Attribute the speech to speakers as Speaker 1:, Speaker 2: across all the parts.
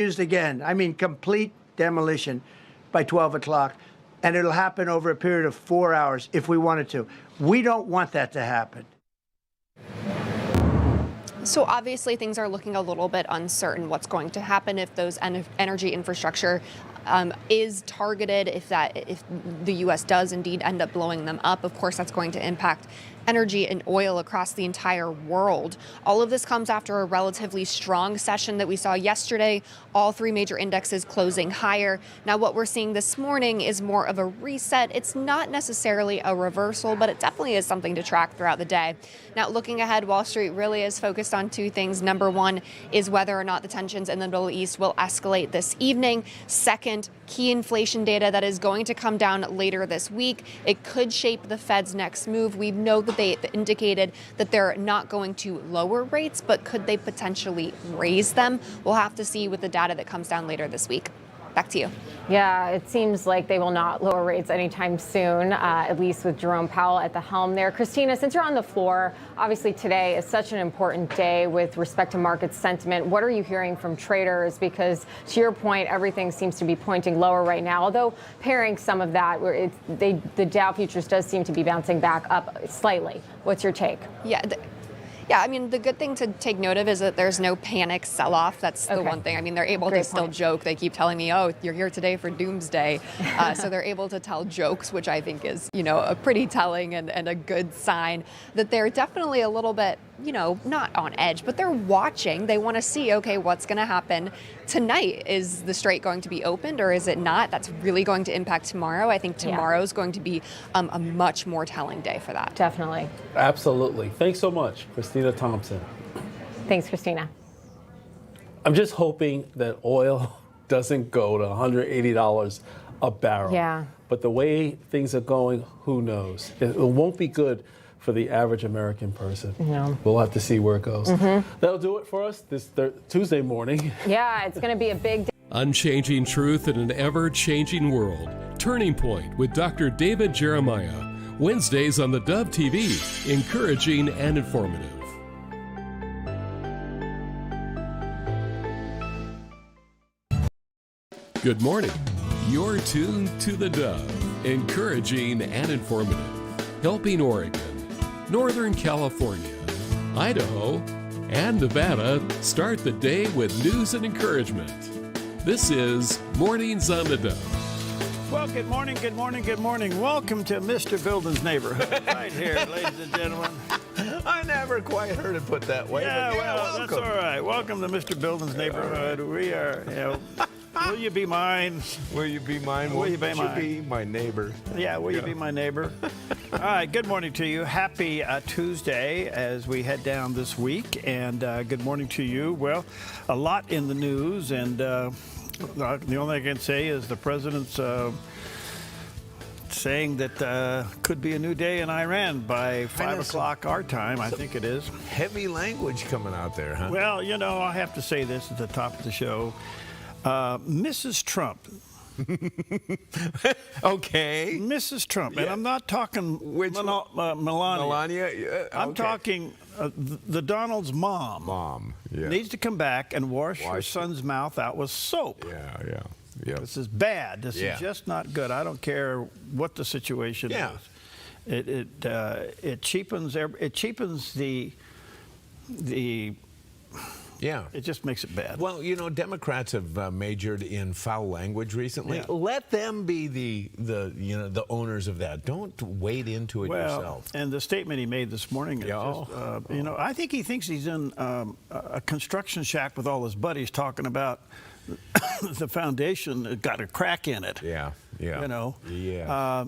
Speaker 1: used again. I mean, complete demolition by 12 o'clock. And it'll happen over a period of 4 hours if we wanted to. We don't want that to happen.
Speaker 2: So obviously things are looking a little bit uncertain what's going to happen if those energy infrastructure is targeted, if the U.S. does indeed end up blowing them up. Of course, that's going to impact energy and oil across the entire world. All of this comes after a relatively strong session that we saw yesterday. All three major indexes closing higher. Now, what we're seeing this morning is more of a reset. It's not necessarily a reversal, but it definitely is something to track throughout the day. Now, looking ahead, Wall Street really is focused on two things. Number one is whether or not the tensions in the Middle East will escalate this evening. Second, key inflation data that is going to come down later this week. It could shape the Fed's next move. We know that they indicated that they're not going to lower rates, but could they potentially raise them? We'll have to see with the data that comes down later this week. Back to you.
Speaker 3: Yeah, it seems like they will not lower rates anytime soon, at least with Jerome Powell at the helm there. Christina, since you're on the floor, obviously today is such an important day with respect to market sentiment. What are you hearing from traders? Because to your point, everything seems to be pointing lower right now, although pairing some of that, the Dow futures does seem to be bouncing back up slightly. What's your take?
Speaker 2: Yeah, I mean, the good thing to take note of is that there's no panic sell-off. That's the one thing. I mean, they're able to still joke. They keep telling me, oh, you're here today for doomsday. So they're able to tell jokes, which I think is, a pretty telling and a good sign that they're definitely a little bit, not on edge, but they're watching. They want to see, okay, what's going to happen tonight? Is the Strait going to be opened or is it not? That's really going to impact tomorrow. I think tomorrow is going to be a much more telling day for that.
Speaker 3: Definitely.
Speaker 4: Absolutely. Thanks so much, Christina Thompson.
Speaker 3: Thanks, Christina.
Speaker 4: I'm just hoping that oil doesn't go to $180 a barrel.
Speaker 3: Yeah.
Speaker 4: But the way things are going, who knows? It won't be good for the average American person.
Speaker 3: No.
Speaker 4: We'll have to see where it goes. That'll do it for us this Tuesday morning.
Speaker 3: Yeah, it's going to be a big day.
Speaker 5: Unchanging truth in an ever-changing world. Turning Point with Dr. David Jeremiah. Wednesdays on theDove TV. Encouraging and informative. Good morning. You're tuned to theDove. Encouraging and informative. Helping Oregon, Northern California, Idaho, and Nevada start the day with news and encouragement. This is Mornings on theDove.
Speaker 1: Well, good morning, good morning, good morning. Welcome to Mr. Building's neighborhood right here, ladies and gentlemen.
Speaker 6: I never quite heard it put that way.
Speaker 1: Yeah, well,
Speaker 6: welcome.
Speaker 1: that's all right. Welcome to Mr. Building's neighborhood. We are, will you be mine?
Speaker 6: Will you be mine?
Speaker 1: Will you be mine?
Speaker 6: Be my neighbor?
Speaker 1: Yeah, will you be my neighbor? All right, good morning to you. Happy Tuesday as we head down this week, and good morning to you. Well, a lot in the news, and the only thing I can say is the president's saying that could be a new day in Iran by 5 o'clock our time, I think it is.
Speaker 6: Heavy language coming out there, huh?
Speaker 1: Well, I have to say this at the top of the show. Mrs. Trump.
Speaker 6: Okay.
Speaker 1: Mrs. Trump, and I'm not talking Melania.
Speaker 6: Melania?
Speaker 1: I'm talking the Donald's mom.
Speaker 6: Mom, yeah.
Speaker 1: Needs to come back and wash her son's mouth out with soap.
Speaker 6: Yeah.
Speaker 1: This is bad. This is just not good. I don't care what the situation is. It cheapens the.
Speaker 6: Yeah.
Speaker 1: It just makes it bad.
Speaker 6: Well, Democrats have majored in foul language recently.
Speaker 1: Yeah.
Speaker 6: Let them be the owners of that. Don't wade into it yourself.
Speaker 1: And the statement he made this morning is just, I think he thinks he's in a construction shack with all his buddies talking about the foundation got a crack in it.
Speaker 6: Yeah.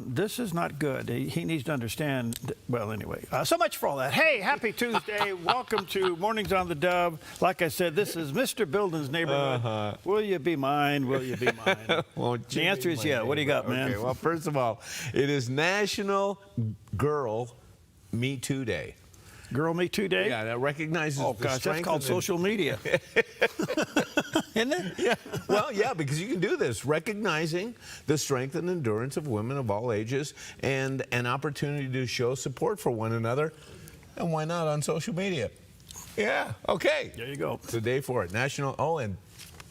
Speaker 1: This is not good. He needs to understand. Well, anyway, so much for all that. Hey, happy Tuesday. Welcome to Mornings on theDove. Like I said, this is Mr. Building's neighborhood. Will you be mine? Will you be mine? The answer is yeah. What do you got, man?
Speaker 6: Okay, well, first of all, it is National Girl Me Too Day.
Speaker 1: Girl Me Too Day?
Speaker 6: Yeah, that recognizes the strength.
Speaker 1: That's called social media. Isn't it?
Speaker 6: Yeah. Well, yeah, because you can do this, recognizing the strength and endurance of women of all ages and an opportunity to show support for one another. And why not on social media? Yeah, okay.
Speaker 1: There you go.
Speaker 6: It's a day for it. National, and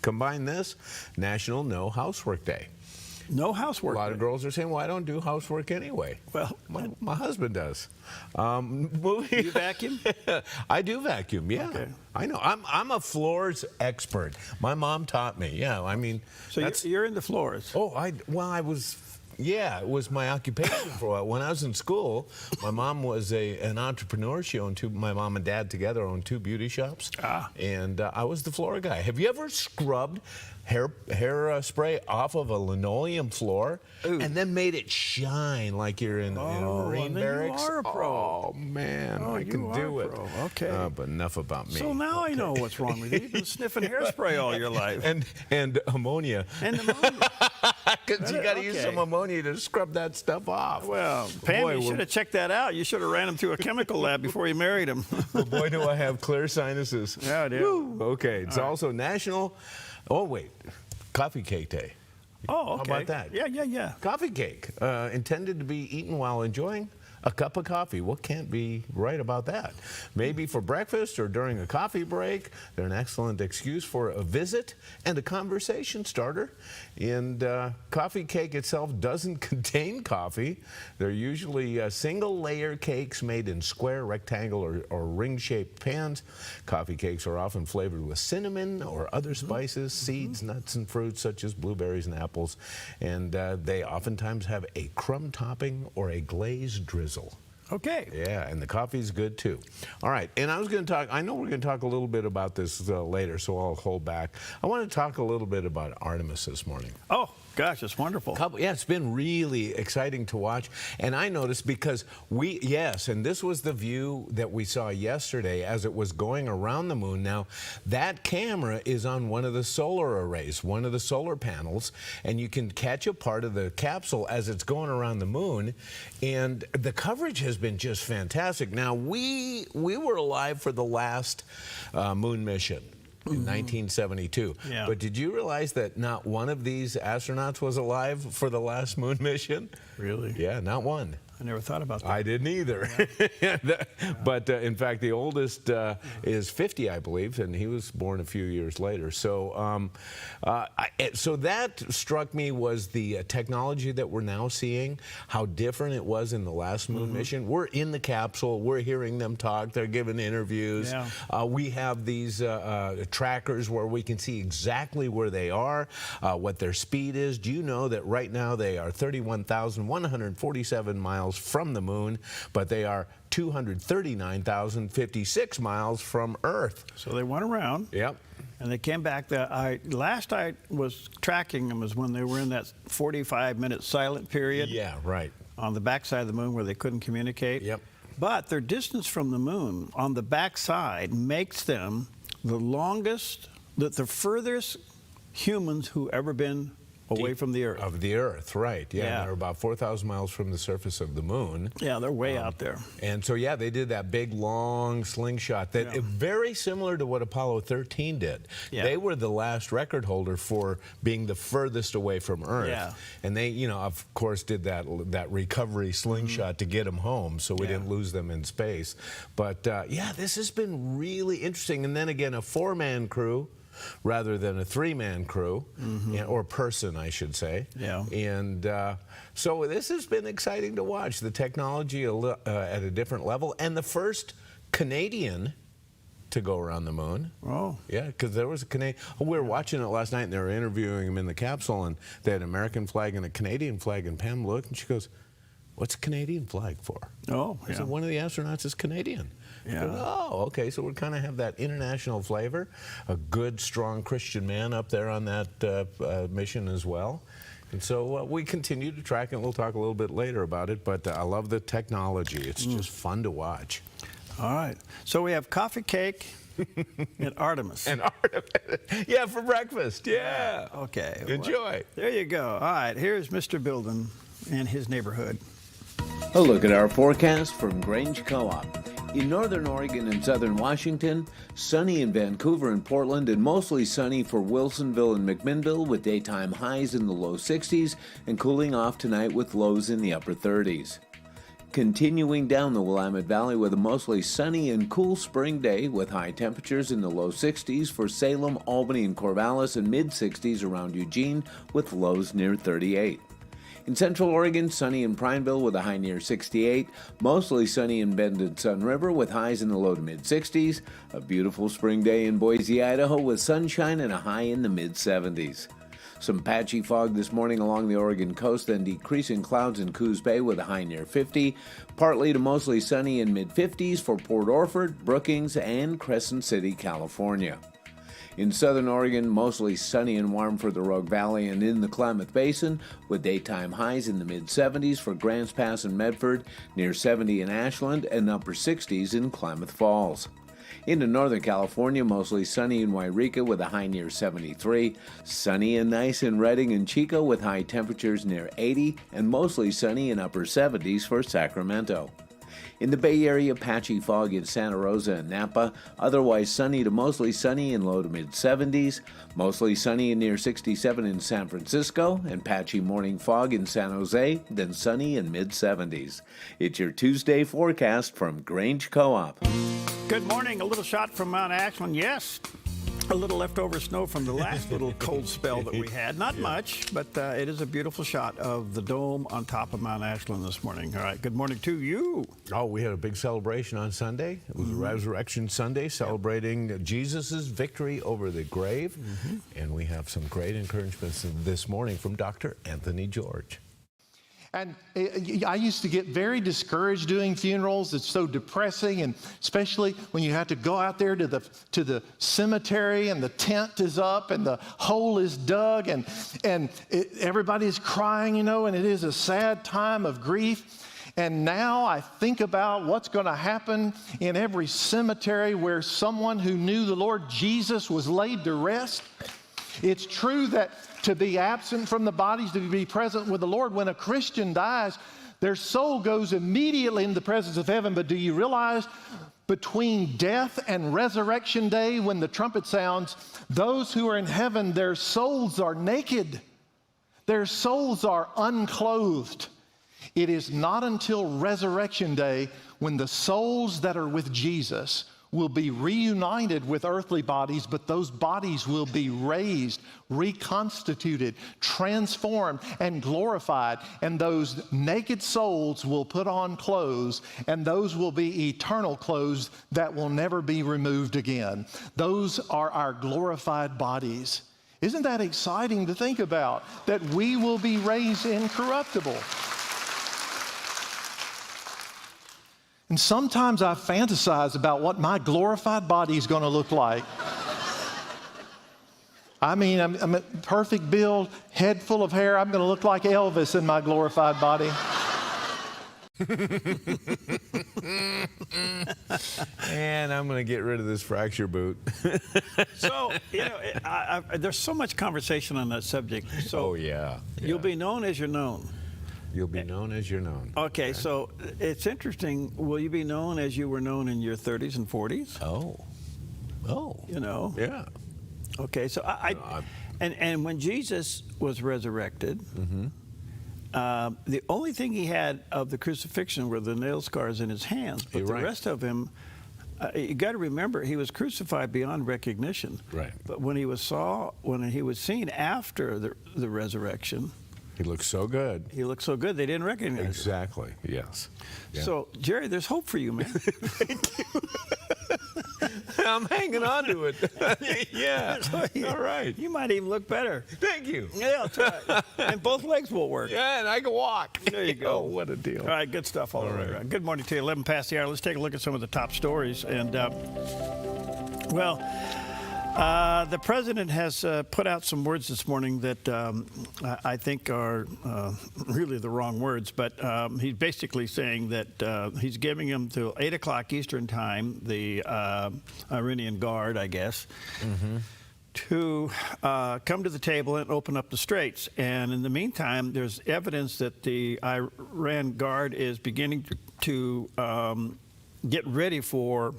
Speaker 6: combine this, National No Housework Day.
Speaker 1: No housework.
Speaker 6: A lot of girls are saying, well, I don't do housework anyway.
Speaker 1: Well,
Speaker 6: my husband does.
Speaker 1: you vacuum?
Speaker 6: I do vacuum, yeah.
Speaker 1: Okay.
Speaker 6: I know. I'm a floors expert. My mom taught me, yeah. I mean,
Speaker 1: So you're into floors.
Speaker 6: oh, it was my occupation for a while. When I was in school, my mom was an entrepreneur. She owned my mom and dad together owned 2 beauty shops. And I was the floor guy. Have you ever scrubbed hair spray off of a linoleum floor and then made it shine like you're in a Marine
Speaker 1: and then
Speaker 6: barracks?
Speaker 1: you are a pro.
Speaker 6: Oh, man, I can
Speaker 1: you
Speaker 6: do
Speaker 1: are a
Speaker 6: it.
Speaker 1: pro. Okay.
Speaker 6: But enough about me.
Speaker 1: So now I know what's wrong with you. You've been sniffing hairspray all your life.
Speaker 6: And ammonia.
Speaker 1: And pneumonia.
Speaker 6: Because you got to use
Speaker 1: Okay.
Speaker 6: some ammonia to scrub that stuff off.
Speaker 1: Well, Pam,
Speaker 6: Boy,
Speaker 1: you should have checked that out. You should have ran him through a chemical lab before you married him.
Speaker 6: boy, do I have clear sinuses.
Speaker 1: Yeah, I do.
Speaker 6: Woo. Okay, it's also National, Coffee Cake Day.
Speaker 1: Oh, okay.
Speaker 6: How about that?
Speaker 1: Yeah.
Speaker 6: Coffee cake, intended to be eaten while enjoying a cup of coffee. What can't be right about that? Maybe for breakfast or during a coffee break. They're an excellent excuse for a visit and a conversation starter. And coffee cake itself doesn't contain coffee. They're usually single-layer cakes made in square, rectangle, or ring-shaped pans. Coffee cakes are often flavored with cinnamon or other spices, seeds, nuts, and fruits such as blueberries and apples. And they oftentimes have a crumb topping or a glazed drizzle.
Speaker 1: Okay.
Speaker 6: Yeah, and the coffee's good too. All right, and I know we're going to talk a little bit about this later, so I'll hold back. I want to talk a little bit about Artemis this morning.
Speaker 1: Oh, gosh, it's wonderful.
Speaker 6: Yeah, it's been really exciting to watch. And I noticed because and this was the view that we saw yesterday as it was going around the moon. Now, that camera is on one of the solar arrays, one of the solar panels, and you can catch a part of the capsule as it's going around the moon. And the coverage has been just fantastic. Now, we were alive for the last moon mission. In 1972.
Speaker 1: Yeah.
Speaker 6: But did you realize that not one of these astronauts was alive for the last moon mission?
Speaker 1: Really?
Speaker 6: Yeah, not one.
Speaker 1: I never thought about that.
Speaker 6: I didn't either. But in fact, the oldest is 50, I believe, and he was born a few years later. So, so that struck me was the technology that we're now seeing, how different it was in the last moon mission. We're in the capsule. We're hearing them talk. They're giving interviews.
Speaker 1: Yeah.
Speaker 6: We have these trackers where we can see exactly where they are, what their speed is. Do you know that right now they are 31,147 miles from the moon, but they are 239,056 miles from Earth.
Speaker 1: So they went around.
Speaker 6: Yep.
Speaker 1: And they came back. Last I was tracking them was when they were in that 45-minute silent period.
Speaker 6: Yeah, right.
Speaker 1: On the backside of the moon where they couldn't communicate.
Speaker 6: Yep.
Speaker 1: But their distance from the moon on the backside makes them the furthest humans who ever been away from the Earth.
Speaker 6: Of the Earth, right.
Speaker 1: Yeah.
Speaker 6: They're about 4,000 miles from the surface of the moon.
Speaker 1: Yeah, they're way out there.
Speaker 6: And so, yeah, they did that big, long slingshot that very similar to what Apollo 13 did.
Speaker 1: Yeah.
Speaker 6: They were the last record holder for being the furthest away from Earth.
Speaker 1: Yeah.
Speaker 6: And they, of course, did that recovery slingshot to get them home so we didn't lose them in space. But, yeah, this has been really interesting. And then again, a 4-man crew rather than a 3-man crew, or person, I should say.
Speaker 1: Yeah.
Speaker 6: And so this has been exciting to watch. The technology at a different level, and the first Canadian to go around the moon.
Speaker 1: Oh.
Speaker 6: Yeah, because there was a Canadian. We were watching it last night, and they were interviewing him in the capsule, and they had an American flag and a Canadian flag, and Pam looked, and she goes, "What's a Canadian flag for?"
Speaker 1: Oh,
Speaker 6: I said, one of the astronauts is Canadian.
Speaker 1: Yeah.
Speaker 6: Said, oh, okay, so we kind of have that international flavor. A good, strong Christian man up there on that mission as well. And so we continue to track it. We'll talk a little bit later about it, but I love the technology. It's just fun to watch.
Speaker 1: All right. So we have coffee cake and Artemis.
Speaker 6: And Artemis. Yeah, for breakfast. Yeah.
Speaker 1: Okay.
Speaker 6: Enjoy.
Speaker 1: There you go. All right. Here's Mr. Bilden and his neighborhood.
Speaker 7: A look at our forecast from Grange Co-op. In northern Oregon and southern Washington, sunny in Vancouver and Portland, and mostly sunny for Wilsonville and McMinnville with daytime highs in the low 60s and cooling off tonight with lows in the upper 30s. Continuing down the Willamette Valley with a mostly sunny and cool spring day with high temperatures in the low 60s for Salem, Albany, and Corvallis, and mid-60s around Eugene with lows near 38. In Central Oregon, sunny in Prineville with a high near 68. Mostly sunny in Bend and Sun River with highs in the low to mid-60s. A beautiful spring day in Boise, Idaho with sunshine and a high in the mid-70s. Some patchy fog this morning along the Oregon coast, then decreasing clouds in Coos Bay with a high near 50. Partly to mostly sunny in mid-50s for Port Orford, Brookings, and Crescent City, California. In southern Oregon, mostly sunny and warm for the Rogue Valley and in the Klamath Basin, with daytime highs in the mid-70s for Grants Pass and Medford, near 70 in Ashland, and upper 60s in Klamath Falls. Into Northern California, mostly sunny in Wairika with a high near 73. Sunny and nice in Redding and Chico with high temperatures near 80, and mostly sunny in upper 70s for Sacramento. In the Bay Area, patchy fog in Santa Rosa and Napa, otherwise sunny to mostly sunny in low to mid-70s, mostly sunny and near 67 in San Francisco, and patchy morning fog in San Jose, then sunny in mid-70s. It's your Tuesday forecast from Grange Co-op.
Speaker 1: Good morning. A little shot from Mount Ashland. Yes, a little leftover snow from the last little cold spell that we had. Not much, but it is a beautiful shot of the dome on top of Mount Ashland this morning. All right, good morning to you.
Speaker 6: Oh, we had a big celebration on Sunday. It was Resurrection Sunday, celebrating Jesus' victory over the grave. And we have some great encouragements this morning from Dr. Anthony George.
Speaker 8: And I used to get very discouraged doing funerals. It's so depressing, and especially when you have to go out there to the cemetery and the tent is up and the hole is dug and everybody's crying, you know, and it is a sad time of grief. And now I think about what's going to happen in every cemetery where someone who knew the Lord Jesus was laid to rest. It's true that to be absent from the bodies, to be present with the Lord. When a Christian dies, their soul goes immediately into the presence of heaven. But do you realize between death and resurrection day, when the trumpet sounds, those who are in heaven, their souls are naked. Their souls are unclothed. It is not until resurrection day when the souls that are with Jesus will be reunited with earthly bodies, but those bodies will be raised, reconstituted, transformed, and glorified. And those naked souls will put on clothes, and those will be eternal clothes that will never be removed again. Those are our glorified bodies. Isn't that exciting to think about? That we will be raised incorruptible. And sometimes I fantasize about what my glorified body is going to look like. I mean, I'm a perfect build, head full of hair. I'm going to look like Elvis in my glorified body.
Speaker 6: And I'm going to get rid of this fracture boot.
Speaker 1: So, you know, there's so much conversation on that subject. So you'll be known as you're known.
Speaker 6: You'll be known as you're known.
Speaker 1: Okay, so it's interesting. Will you be known as you were known in your 30s and 40s?
Speaker 6: Oh.
Speaker 1: You know?
Speaker 6: Yeah.
Speaker 1: Okay, so and when Jesus was resurrected, the only thing he had of the crucifixion were the nail scars in his hands. But the rest of him, you got to remember, he was crucified beyond recognition.
Speaker 6: Right.
Speaker 1: But when he was seen after the resurrection,
Speaker 6: he looked so good.
Speaker 1: He looked so good, they didn't recognize him.
Speaker 6: Exactly, yes. Yeah.
Speaker 1: So, Jerry, there's hope for you, man.
Speaker 6: Thank you. I'm hanging on to it. Yeah. All right.
Speaker 1: You might even look better.
Speaker 6: Thank you.
Speaker 1: Yeah, that's right. And both legs will work.
Speaker 6: Yeah, and I can walk.
Speaker 1: There you go.
Speaker 6: Oh, what a deal.
Speaker 1: All right, good stuff all over. Right. Good morning to you. 11 past the hour. Let's take a look at some of the top stories. And, the president has put out some words this morning that I think are really the wrong words, but he's basically saying that he's giving them till 8 o'clock Eastern time, the Iranian Guard, I guess, to come to the table and open up the straits. And in the meantime, there's evidence that the Iran Guard is beginning to get ready for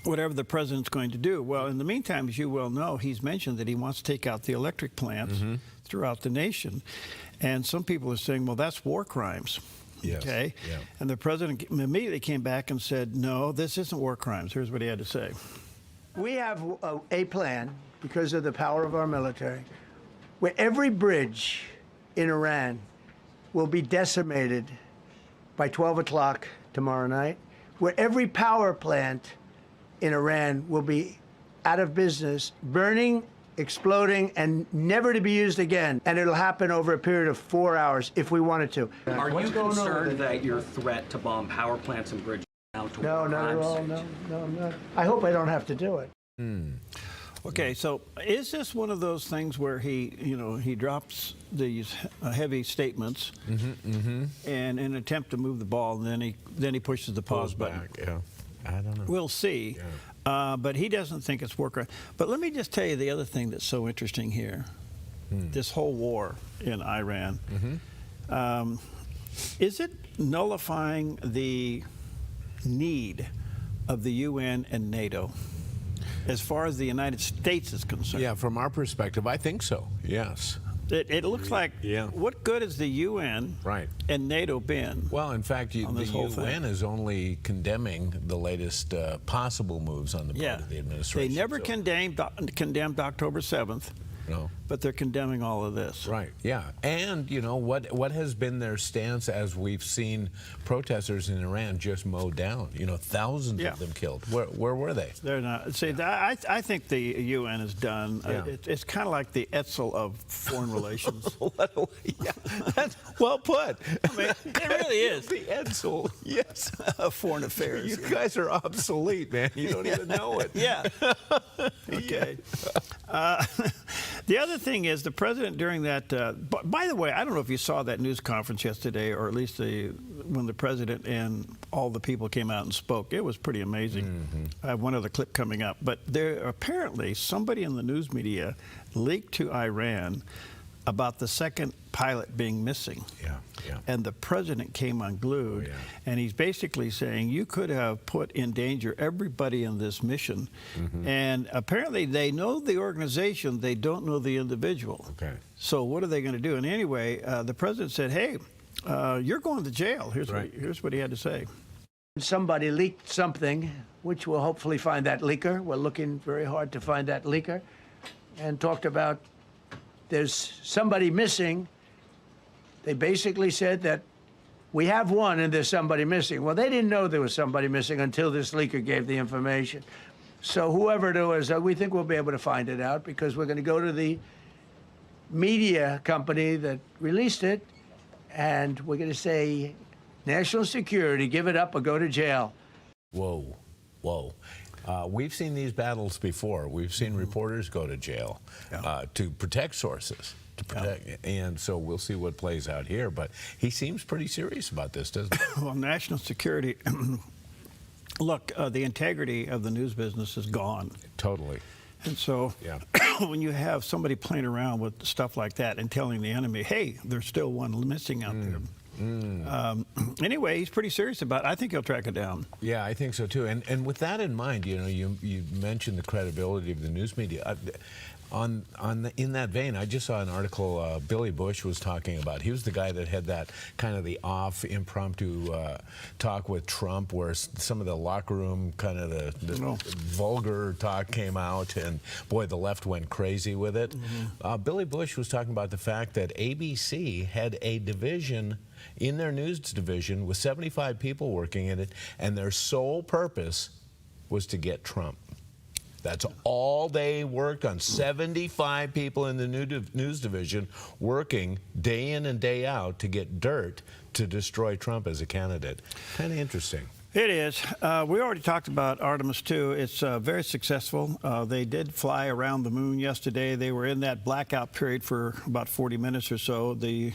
Speaker 1: whatever the president's going to do. Well, in the meantime, as you well know, he's mentioned that he wants to take out the electric plants throughout the nation. And some people are saying, well, that's war crimes.
Speaker 6: Yes.
Speaker 1: Okay?
Speaker 6: Yeah.
Speaker 1: And the president immediately came back and said, no, this isn't war crimes. Here's what he had to say.
Speaker 9: We have a plan, because of the power of our military, where every bridge in Iran will be decimated by 12 o'clock tomorrow night, where every power plant in Iran will be out of business, burning, exploding, and never to be used again. And it'll happen over a period of 4 hours if we wanted to.
Speaker 10: Are
Speaker 9: What's
Speaker 10: you
Speaker 9: going on with
Speaker 10: concerned
Speaker 9: it?
Speaker 10: that your threat to bomb power plants and bridges now to
Speaker 9: No,
Speaker 10: war
Speaker 9: not at
Speaker 10: crimes?
Speaker 9: all. No, I'm not. I hope I don't have to do it.
Speaker 1: Okay, so is this one of those things where he drops these heavy statements and in an attempt to move the ball, and then he pushes the pause button?
Speaker 6: Back, yeah. I don't know.
Speaker 1: We'll see.
Speaker 6: Yeah.
Speaker 1: But he doesn't think it's war crime. But let me just tell you the other thing that's so interesting here. This whole war in Iran. Is it nullifying the need of the UN and NATO as far as the United States is concerned?
Speaker 6: Yeah, from our perspective, I think so. Yes.
Speaker 1: It looks like,
Speaker 6: Yeah.
Speaker 1: what good has the UN
Speaker 6: Right.
Speaker 1: and NATO been?
Speaker 6: Well, in fact, the
Speaker 1: this whole thing.
Speaker 6: UN is only condemning the latest possible moves on the part of the administration.
Speaker 1: They never
Speaker 6: so-
Speaker 1: condemned October 7th,
Speaker 6: No.
Speaker 1: but they're condemning all of this.
Speaker 6: Right. Yeah. And you know what has been their stance as we've seen protesters in Iran just mowed down? You know, thousands
Speaker 1: Yeah.
Speaker 6: of them killed. Where were they?
Speaker 1: They're not. See, I think the UN is done.
Speaker 6: Yeah.
Speaker 1: It's kind of like the Etzel of foreign relations.
Speaker 6: Yeah, that's well put.
Speaker 1: I mean, it really is.
Speaker 6: The Edsel. Yes.
Speaker 1: Of foreign affairs.
Speaker 6: You guys are obsolete, man. You don't even know it.
Speaker 1: Yeah. Okay. The other thing is the president during that. By the way, I don't know if you saw that news conference yesterday, or at least when the president and all the people came out and spoke. It was pretty amazing. I have one other clip coming up, but there apparently somebody in the news media leaked to Iran about the second pilot being missing.
Speaker 6: Yeah. Yeah.
Speaker 1: And the president came unglued,
Speaker 6: Oh, yeah.
Speaker 1: and he's basically saying you could have put in danger everybody in this mission. And apparently they know the organization, they don't know the individual.
Speaker 6: Okay.
Speaker 1: So what are they going to do? And anyway, the president said, hey, you're going to jail.
Speaker 6: Right.
Speaker 1: Here's what he had to say.
Speaker 9: Somebody leaked something, which we'll hopefully find that leaker. We're looking very hard to find that leaker. And talked about there's somebody missing. They basically said that we have one and there's somebody missing. Well, they didn't know there was somebody missing until this leaker gave the information. So whoever it was, we think we'll be able to find it out, because we're going to go to the media company that released it, and we're going to say, national security, give it up or go to jail.
Speaker 6: Whoa. Whoa. We've seen these battles before. We've seen reporters go to jail to protect sources. And so we'll see what plays out here. But he seems pretty serious about this, doesn't he?
Speaker 1: Well, national security, look, the integrity of the news business is gone.
Speaker 6: Totally.
Speaker 1: And so when you have somebody playing around with stuff like that and telling the enemy, hey, there's still one missing out there. Anyway, he's pretty serious about it. I think he'll track it down.
Speaker 6: Yeah, I think so too. And with that in mind, you know, you mentioned the credibility of the news media. In that vein, I just saw an article Billy Bush was talking about. He was the guy that had that kind of the off impromptu talk with Trump, where some of the locker room kind of the vulgar talk came out, and boy, the left went crazy with it. Billy Bush was talking about the fact that ABC had a division in their news division with 75 people working in it, and their sole purpose was to get Trump. That's all they worked on. 75 people in the news division working day in and day out to get dirt to destroy Trump as a candidate. Kind of interesting.
Speaker 1: It is. We already talked about Artemis 2. It's very successful. They did fly around the moon yesterday. They were in that blackout period for about 40 minutes or so. The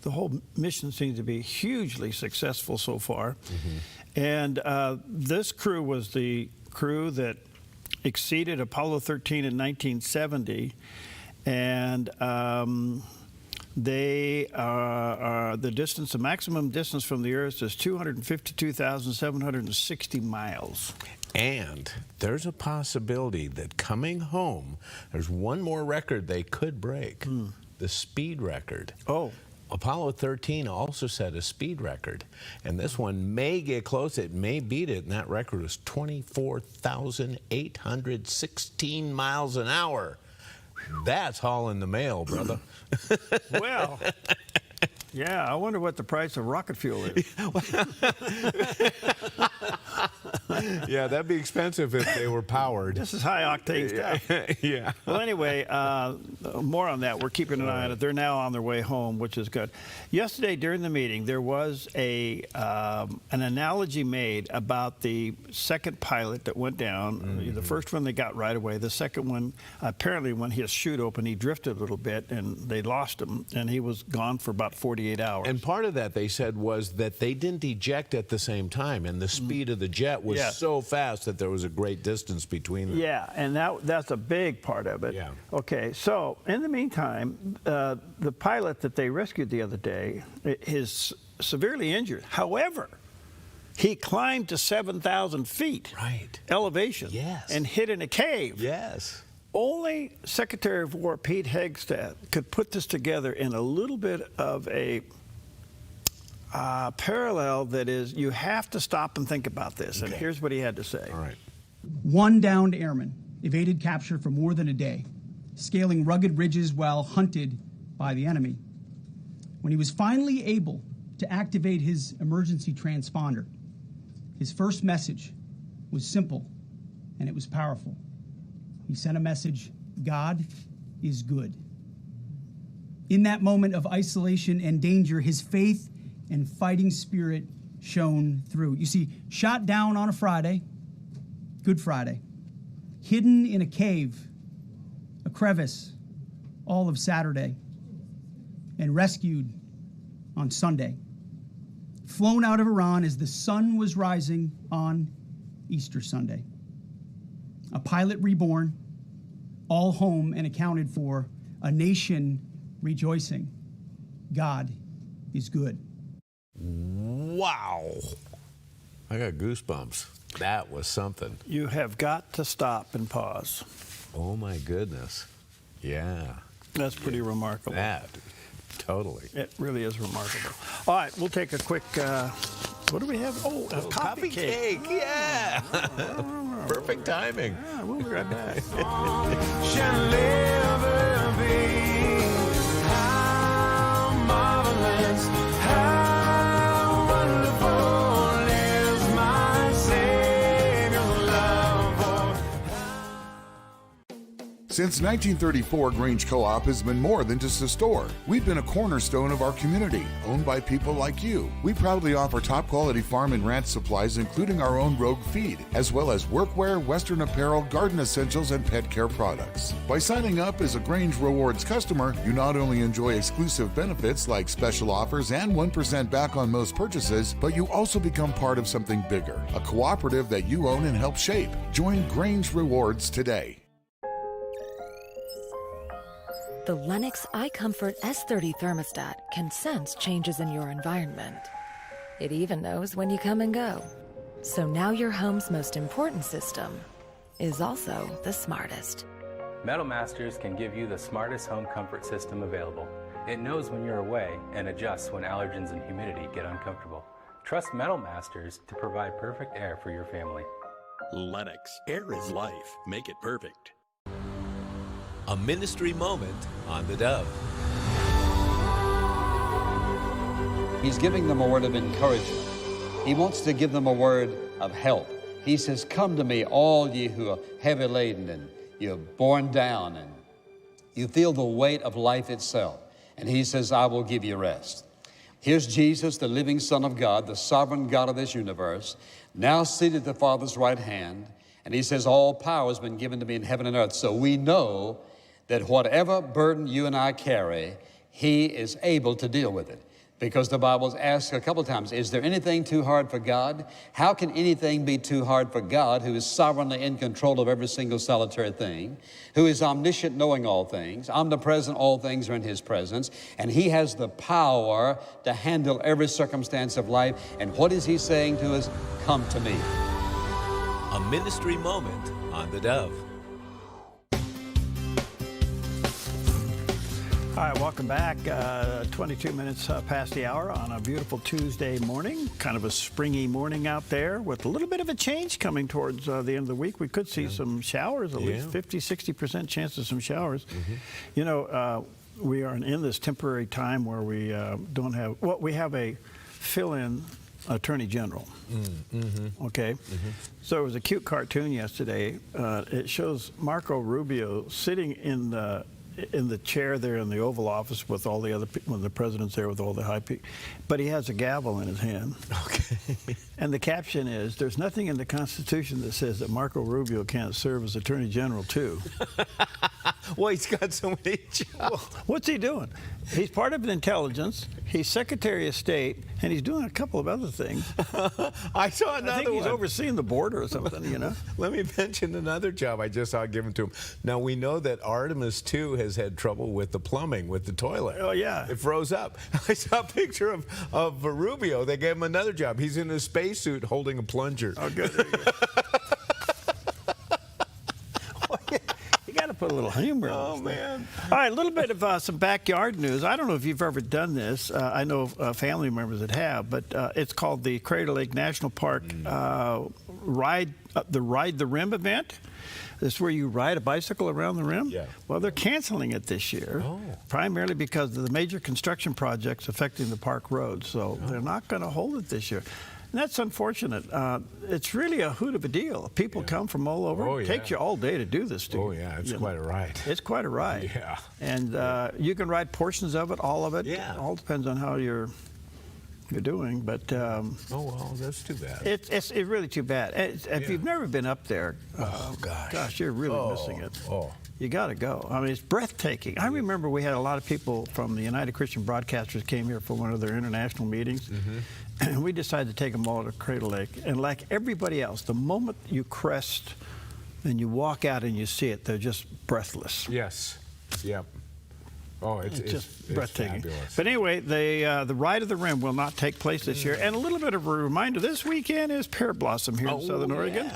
Speaker 1: whole mission seems to be hugely successful so far. And this crew was the crew that exceeded Apollo 13 in 1970, and they are the distance, the maximum distance from the Earth is 252,760 miles.
Speaker 6: And there's a possibility that coming home, there's one more record they could break, the speed record.
Speaker 1: Oh.
Speaker 6: Apollo 13 also set a speed record, and this one may get close. It may beat it, and that record was 24,816 miles an hour. That's hauling the mail, brother.
Speaker 1: Well, yeah, I wonder what the price of rocket fuel is.
Speaker 6: Yeah, that'd be expensive if they were powered.
Speaker 1: This is high-octane stuff.
Speaker 6: Yeah.
Speaker 1: Well, anyway, more on that. We're keeping an eye on it. They're now on their way home, which is good. Yesterday during the meeting, there was an analogy made about the second pilot that went down. The first one they got right away. The second one, apparently when his chute opened, he drifted a little bit, and they lost him, and he was gone for about 48 hours.
Speaker 6: And part of that, they said, was that they didn't eject at the same time, and the speed of the jet was so fast that there was a great distance between them.
Speaker 1: Yeah, and that's a big part of it.
Speaker 6: Yeah.
Speaker 1: Okay, so in the meantime, the pilot that they rescued the other day is severely injured. However, he climbed to 7,000 feet elevation and hid in a cave.
Speaker 6: Yes.
Speaker 1: Only Secretary of War Pete Hegseth could put this together in a little bit of a parallel that is, you have to stop and think about this. And here's what he had to say.
Speaker 6: All right.
Speaker 11: One downed airman evaded capture for more than a day, scaling rugged ridges while hunted by the enemy. When he was finally able to activate his emergency transponder, his first message was simple, and it was powerful. He sent a message: God is good. In that moment of isolation and danger, his faith and fighting spirit shone through. You see, shot down on a Friday, Good Friday, hidden in a cave, a crevice, all of Saturday, and rescued on Sunday. Flown out of Iran as the sun was rising on Easter Sunday. A pilot reborn, all home and accounted for, a nation rejoicing. God is good.
Speaker 6: Wow. I got goosebumps. That was something.
Speaker 1: You have got to stop and pause.
Speaker 6: Oh, my goodness. Yeah.
Speaker 1: That's pretty remarkable.
Speaker 6: That, totally.
Speaker 1: It really is remarkable. All right, we'll take a quick, what do we have? Oh, a coffee cake.
Speaker 6: Yeah. Perfect timing.
Speaker 1: Yeah, we'll be right back.
Speaker 12: Shall never be. How marvelous, how wonderful is my Savior's love for.
Speaker 13: Since 1934, Grange Co-op has been more than just a store. We've been a cornerstone of our community, owned by people like you. We proudly offer top-quality farm and ranch supplies, including our own Rogue feed, as well as workwear, Western apparel, garden essentials, and pet care products. By signing up as a Grange Rewards customer, you not only enjoy exclusive benefits like special offers and 1% back on most purchases, but you also become part of something bigger, a cooperative that you own and help shape. Join Grange Rewards today.
Speaker 14: The Lennox iComfort S30 thermostat can sense changes in your environment. It even knows when you come and go. So now your home's most important system is also the smartest.
Speaker 15: Metal Masters can give you the smartest home comfort system available. It knows when you're away and adjusts when allergens and humidity get uncomfortable. Trust Metal Masters to provide perfect air for your family.
Speaker 16: Lennox. Air is life. Make it perfect.
Speaker 17: A ministry moment on the Dove.
Speaker 18: He's giving them a word of encouragement. He wants to give them a word of help. He says, come to me, all ye who are heavy laden and you're borne down and you feel the weight of life itself. And he says, I will give you rest. Here's Jesus, the living Son of God, the sovereign God of this universe, now seated at the Father's right hand. And he says, all power has been given to me in heaven and earth. So we know that whatever burden you and I carry, he is able to deal with it. Because the Bible's asked a couple of times, is there anything too hard for God? How can anything be too hard for God, who is sovereignly in control of every single solitary thing, who is omniscient, knowing all things, omnipresent, all things are in his presence, and he has the power to handle every circumstance of life. And what is he saying to us? Come to me.
Speaker 17: A ministry moment on the Dove.
Speaker 1: All right, welcome back. 22 minutes past the hour on a beautiful Tuesday morning. Kind of a springy morning out there with a little bit of a change coming towards the end of the week. We could see some showers, at least 50-60% chance of some showers. You know, we are in this temporary time where we don't have, well, we have a fill-in Attorney General. Okay? So there was a cute cartoon yesterday. It shows Marco Rubio sitting in the chair there in the Oval Office with all the other people, when the president's there with all the high people, but he has a gavel in his hand. Okay. And the caption is, "There's nothing in the Constitution that says that Marco Rubio can't serve as Attorney General too."
Speaker 6: Well, he's got so many jobs.
Speaker 1: Well, what's he doing? He's part of the intelligence. He's Secretary of State, and he's doing a couple of other things.
Speaker 6: I saw another
Speaker 1: I think he's
Speaker 6: one.
Speaker 1: overseeing the border or something, you know?
Speaker 6: Let me mention another job I just saw given to him. Now, we know that Artemis 2 has had trouble with the plumbing, with the toilet.
Speaker 1: Oh, yeah.
Speaker 6: It froze up. I saw a picture of Rubio. They gave him another job. He's in a spacesuit holding a plunger.
Speaker 1: Oh, good. There you go. You got to put a little humor in
Speaker 6: Oh,
Speaker 1: this
Speaker 6: man.
Speaker 1: thing. All right, a little bit of some backyard news. I don't know if you've ever done this. I know family members that have, but it's called the Crater Lake National Park Ride the Rim event. This is where you ride a bicycle around the rim?
Speaker 6: Yeah.
Speaker 1: Well, they're canceling it this year, primarily because of the major construction projects affecting the park roads. So they're not going to hold it this year. And that's unfortunate. It's really a hoot of a deal. People come from all over.
Speaker 6: Oh,
Speaker 1: It takes you all day to do this.
Speaker 6: Oh, yeah, it's quite a ride.
Speaker 1: It's quite a ride.
Speaker 6: Yeah.
Speaker 1: And you can ride portions of it, all of it.
Speaker 6: Yeah.
Speaker 1: It all depends on how you're doing. But
Speaker 6: Oh, well, that's too bad.
Speaker 1: it's really too bad. If you've never been up there,
Speaker 6: Oh, gosh.
Speaker 1: you're really missing it.
Speaker 6: Oh.
Speaker 1: You got to go. I mean, it's breathtaking. I remember we had a lot of people from the United Christian Broadcasters came here for one of their international meetings. And we decided to take them all to Crater Lake. And like everybody else, the moment you crest and you walk out and you see it, they're just breathless.
Speaker 6: Yes. Yep. Oh, it's
Speaker 1: just breathtaking.
Speaker 6: Fabulous.
Speaker 1: But anyway, the Ride of the Rim will not take place this year. And a little bit of a reminder, this weekend is Pear Blossom here in Southern Oregon.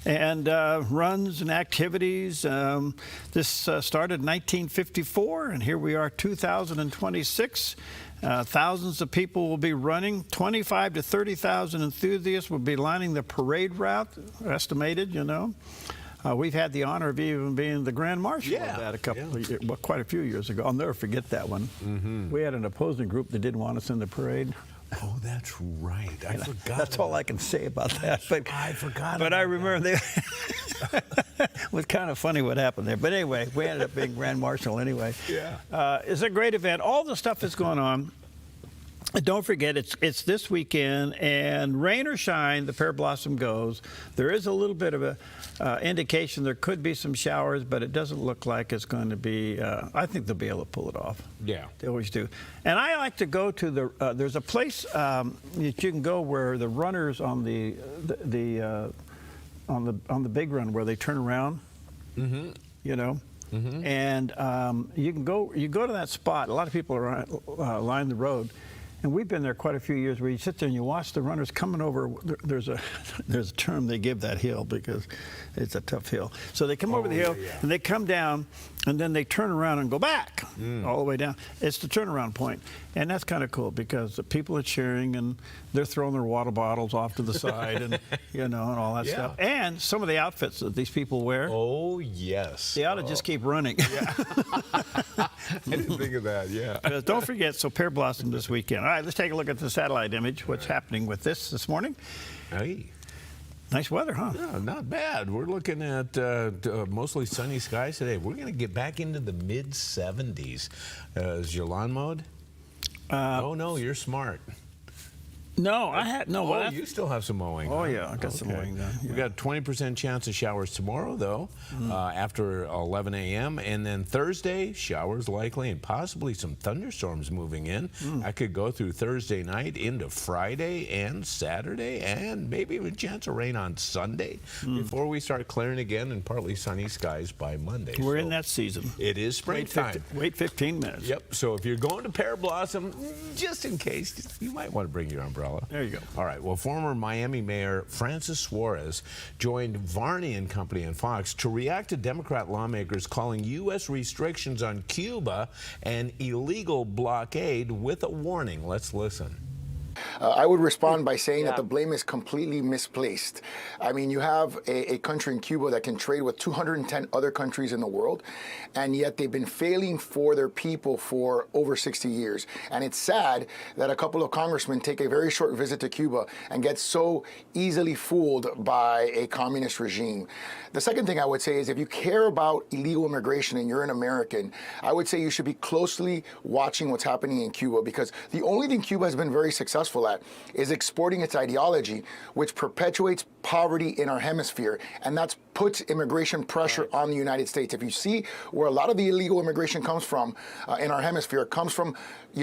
Speaker 1: And runs and activities. This started in 1954, and here we are, 2026. Thousands of people will be running. 25 to 30,000 enthusiasts will be lining the parade route, estimated, you know. We've had the honor of even being the Grand Marshal of that a couple of years, well, quite a few years ago. I'll never forget that one. We had an opposing group that didn't want us in the parade.
Speaker 6: Oh, that's right. I forgot.
Speaker 1: That's all I can say about that. But
Speaker 6: I forgot.
Speaker 1: But I remember it was kind of funny what happened there. But anyway, we ended up being Grand Marshal anyway.
Speaker 6: Yeah.
Speaker 1: It's a great event. All the stuff that's going on. Don't forget, it's this weekend, and rain or shine, the Pear Blossom goes. There is a little bit of a indication there could be some showers, but it doesn't look like it's going to be. I think they'll be able to pull it off.
Speaker 6: Yeah.
Speaker 1: They always do. And I like to go to the. There's a place that you can go where the runners on the big run where they turn around. You know. And you can go. You go to that spot. A lot of people are line the road. And we've been there quite a few years where you sit there and you watch the runners coming over. There's a term they give that hill because it's a tough hill. So they come over the hill and they come down and then they turn around and go back all the way down. It's the turnaround point. And that's kind of cool because the people are cheering and they're throwing their water bottles off to the side and, you know, and all that stuff. And some of the outfits that these people wear.
Speaker 6: Oh, yes.
Speaker 1: They ought to just keep running.
Speaker 6: I didn't think of that, yeah.
Speaker 1: Don't forget, so Pear Blossom this weekend. All right, let's take a look at the satellite image. What's happening with this morning?
Speaker 6: Hey.
Speaker 1: Nice weather, huh?
Speaker 6: Yeah, not bad. We're looking at mostly sunny skies today. We're going to get back into the mid-70s. Is your lawn mowed? Oh, no, you're smart.
Speaker 1: No, I had no.
Speaker 6: Oh, you still have some mowing.
Speaker 1: Oh, yeah, I got some mowing done. Yeah.
Speaker 6: We got a 20% chance of showers tomorrow, though, after 11 a.m. And then Thursday, showers likely and possibly some thunderstorms moving in. I could go through Thursday night into Friday and Saturday, and maybe even a chance of rain on Sunday before we start clearing again and partly sunny skies by Monday.
Speaker 1: We're in that season.
Speaker 6: It is springtime.
Speaker 1: Wait 15 minutes.
Speaker 6: Yep. So if you're going to Pear Blossom, just in case, you might want to bring your umbrella. Estrella.
Speaker 1: There you go.
Speaker 6: All right. Well, former Miami Mayor Francis Suarez joined Varney and Company and Fox to react to Democrat lawmakers calling U.S. restrictions on Cuba an illegal blockade with a warning. Let's listen.
Speaker 19: I would respond by saying that the blame is completely misplaced. I mean, you have a country in Cuba that can trade with 210 other countries in the world, and yet they've been failing for their people for over 60 years. And it's sad that a couple of congressmen take a very short visit to Cuba and get so easily fooled by a communist regime. The second thing I would say is if you care about illegal immigration and you're an American, I would say you should be closely watching what's happening in Cuba, because the only thing Cuba has been very successful at is exporting its ideology, which perpetuates poverty in our hemisphere, and that puts immigration pressure on the United States. If you see where a lot of the illegal immigration comes from in our hemisphere, it comes from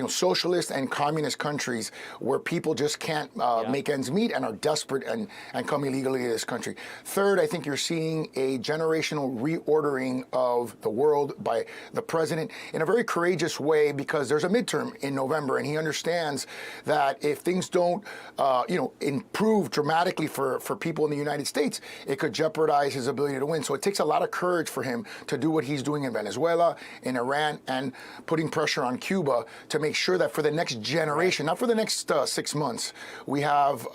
Speaker 19: socialist and communist countries where people just can't make ends meet and are desperate and come illegally to this country. Third, I think you're seeing a generational reordering of the world by the president in a very courageous way, because there's a midterm in November, and he understands that if things don't improve dramatically for people in the United States, it could jeopardize his ability to win. So it takes a lot of courage for him to do what he's doing in Venezuela, in Iran, and putting pressure on Cuba to make sure that for the next generation, not for the next 6 months, we have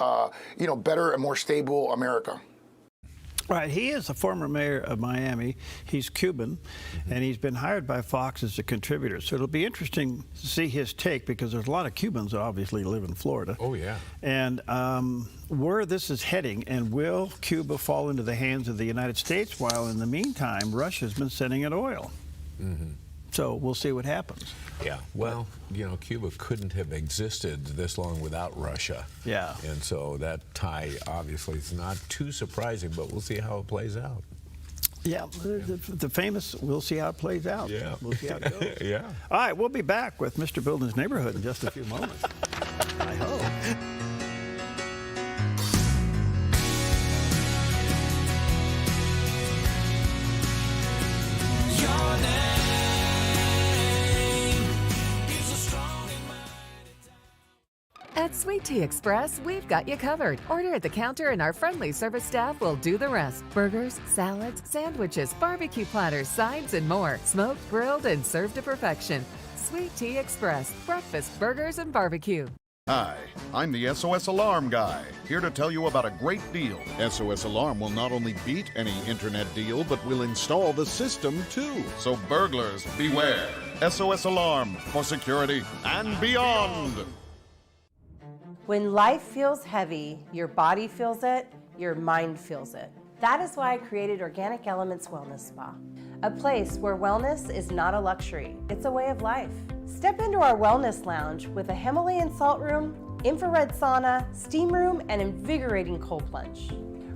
Speaker 19: better and more stable America.
Speaker 1: Right. He is the former mayor of Miami. He's Cuban, and he's been hired by Fox as a contributor. So it'll be interesting to see his take, because there's a lot of Cubans that obviously live in Florida.
Speaker 6: Oh, yeah.
Speaker 1: And where this is heading, and will Cuba fall into the hands of the United States, while in the meantime, Russia's been sending it oil? So we'll see what happens.
Speaker 6: Yeah, well, Cuba couldn't have existed this long without Russia.
Speaker 1: Yeah.
Speaker 6: And so that tie obviously is not too surprising, but we'll see how it plays out.
Speaker 1: Yeah, the famous, we'll see how it plays out.
Speaker 6: Yeah.
Speaker 1: We'll see how it goes.
Speaker 6: Yeah.
Speaker 1: All right, we'll be back with Mr. Building's Neighborhood in just a few moments. I hope.
Speaker 20: At Sweet Tea Express, we've got you covered. Order at the counter and our friendly service staff will do the rest. Burgers, salads, sandwiches, barbecue platters, sides, and more. Smoked, grilled, and served to perfection. Sweet Tea Express, breakfast, burgers, and barbecue.
Speaker 21: Hi, I'm the SOS Alarm guy, here to tell you about a great deal. SOS Alarm will not only beat any internet deal, but will install the system too. So burglars, beware. SOS Alarm for security and beyond.
Speaker 22: When life feels heavy, your body feels it, your mind feels it. That is why I created Organic Elements Wellness Spa, a place where wellness is not a luxury, it's a way of life. Step into our wellness lounge with a Himalayan salt room, infrared sauna, steam room, and invigorating cold plunge.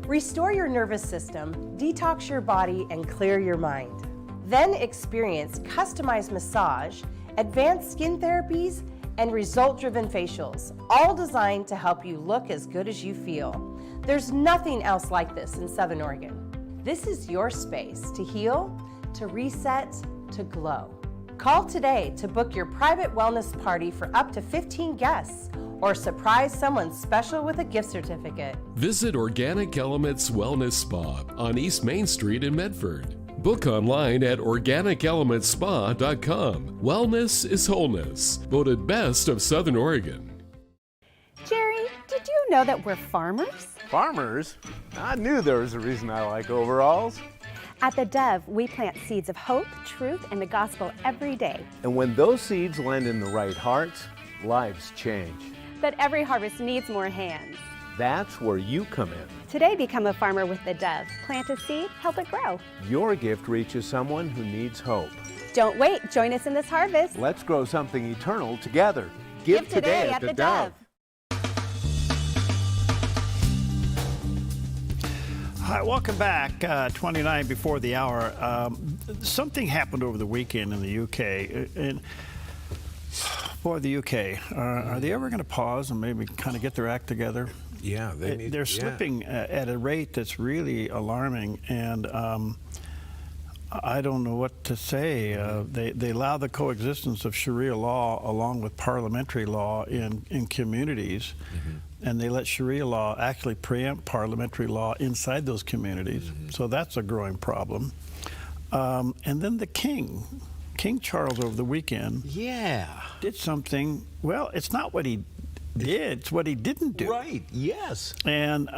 Speaker 22: Restore your nervous system, detox your body, and clear your mind. Then experience customized massage, advanced skin therapies, and result-driven facials, all designed to help you look as good as you feel. There's nothing else like this in Southern Oregon. This is your space to heal, to reset, to glow. Call today to book your private wellness party for up to 15 guests, or surprise someone special with a gift certificate.
Speaker 5: Visit Organic Elements Wellness Spa on East Main Street in Medford. Book online at organicelementspa.com. Wellness is wholeness. Voted best of Southern Oregon.
Speaker 23: Jerry, did you know that we're farmers?
Speaker 24: Farmers? I knew there was a reason I like overalls.
Speaker 23: At theDove, we plant seeds of hope, truth, and the gospel every day.
Speaker 24: And when those seeds land in the right hearts, lives change.
Speaker 23: But every harvest needs more hands.
Speaker 24: That's where you come in.
Speaker 23: Today, become a farmer with theDove. Plant a seed, help it grow.
Speaker 24: Your gift reaches someone who needs hope.
Speaker 23: Don't wait, join us in this harvest.
Speaker 24: Let's grow something eternal together.
Speaker 23: Give today at theDove.
Speaker 1: Hi, welcome back. 29 before the hour. Something happened over the weekend in the UK. And for the UK, are they ever going to pause and maybe kind of get their act together?
Speaker 6: Yeah,
Speaker 1: they're slipping at a rate that's really alarming. And I don't know what to say. They allow the coexistence of Sharia law along with parliamentary law in communities, and they let Sharia law actually preempt parliamentary law inside those communities. So that's a growing problem. And then the King Charles over the weekend did something, well, it's not what he did, it's what he didn't do.
Speaker 6: Right, yes.
Speaker 1: And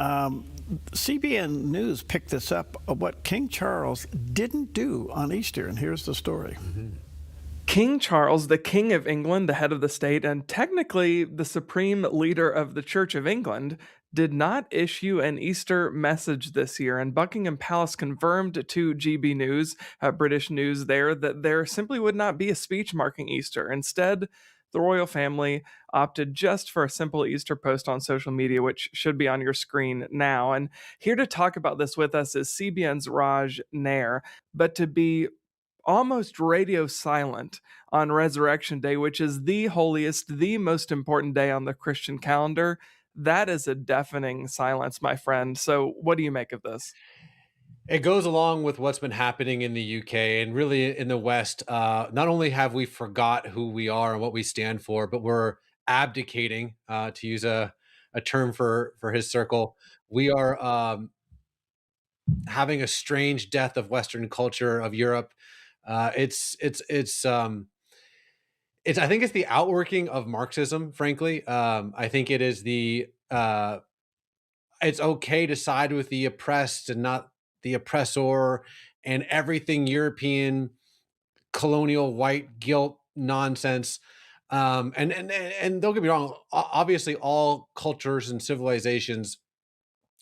Speaker 1: CBN News picked this up of what King Charles didn't do on Easter, and here's the story.
Speaker 2: King Charles, the King of England, the head of the state, and technically the supreme leader of the Church of England, did not issue an Easter message this year, and Buckingham Palace confirmed to GB News, British news there, that there simply would not be a speech marking Easter. Instead, the royal family opted just for a simple Easter post on social media, which should be on your screen now. And here to talk about this with us is CBN's Raj Nair. But to be almost radio silent on Resurrection Day, which is the holiest, the most important day on the Christian calendar, that is a deafening silence, my friend. So what do you make of this?
Speaker 3: It goes along with what's been happening in the UK and really in the West. Not only have we forgot who we are and what we stand for, but we're abdicating, to use a term for his circle. We are having a strange death of Western culture, of Europe. It's I think it's the outworking of Marxism, frankly. I think it is it's okay to side with the oppressed and not the oppressor, and everything European colonial white guilt nonsense. And don't get me wrong, obviously all cultures and civilizations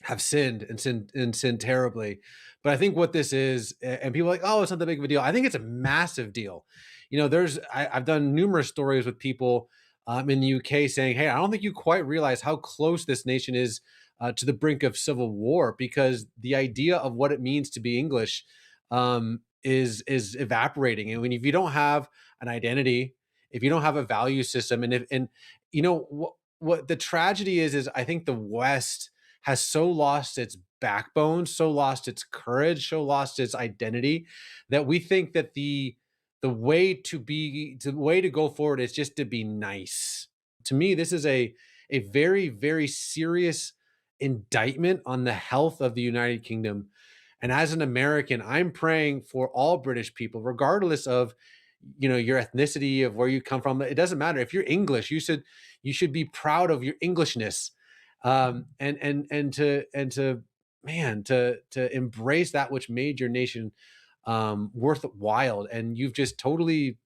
Speaker 3: have sinned and sinned terribly. But I think what this is, and people are like, oh, it's not that big of a deal. I think it's a massive deal. You know, I've done numerous stories with people in the UK saying, hey, I don't think you quite realize how close this nation is to the brink of civil war, because the idea of what it means to be English is evaporating. And if you don't have an identity, if you don't have a value system, and you know what the tragedy is I think the West has so lost its backbone, so lost its courage, so lost its identity, that we think that the way to go forward is just to be nice. To me, this is a very, very serious indictment on the health of the United Kingdom. And as an American, I'm praying for all British people, regardless of, you know, your ethnicity, of where you come from. It doesn't matter. If you're English, you should be proud of your Englishness, and to embrace that which made your nation worthwhile. And you've just totally.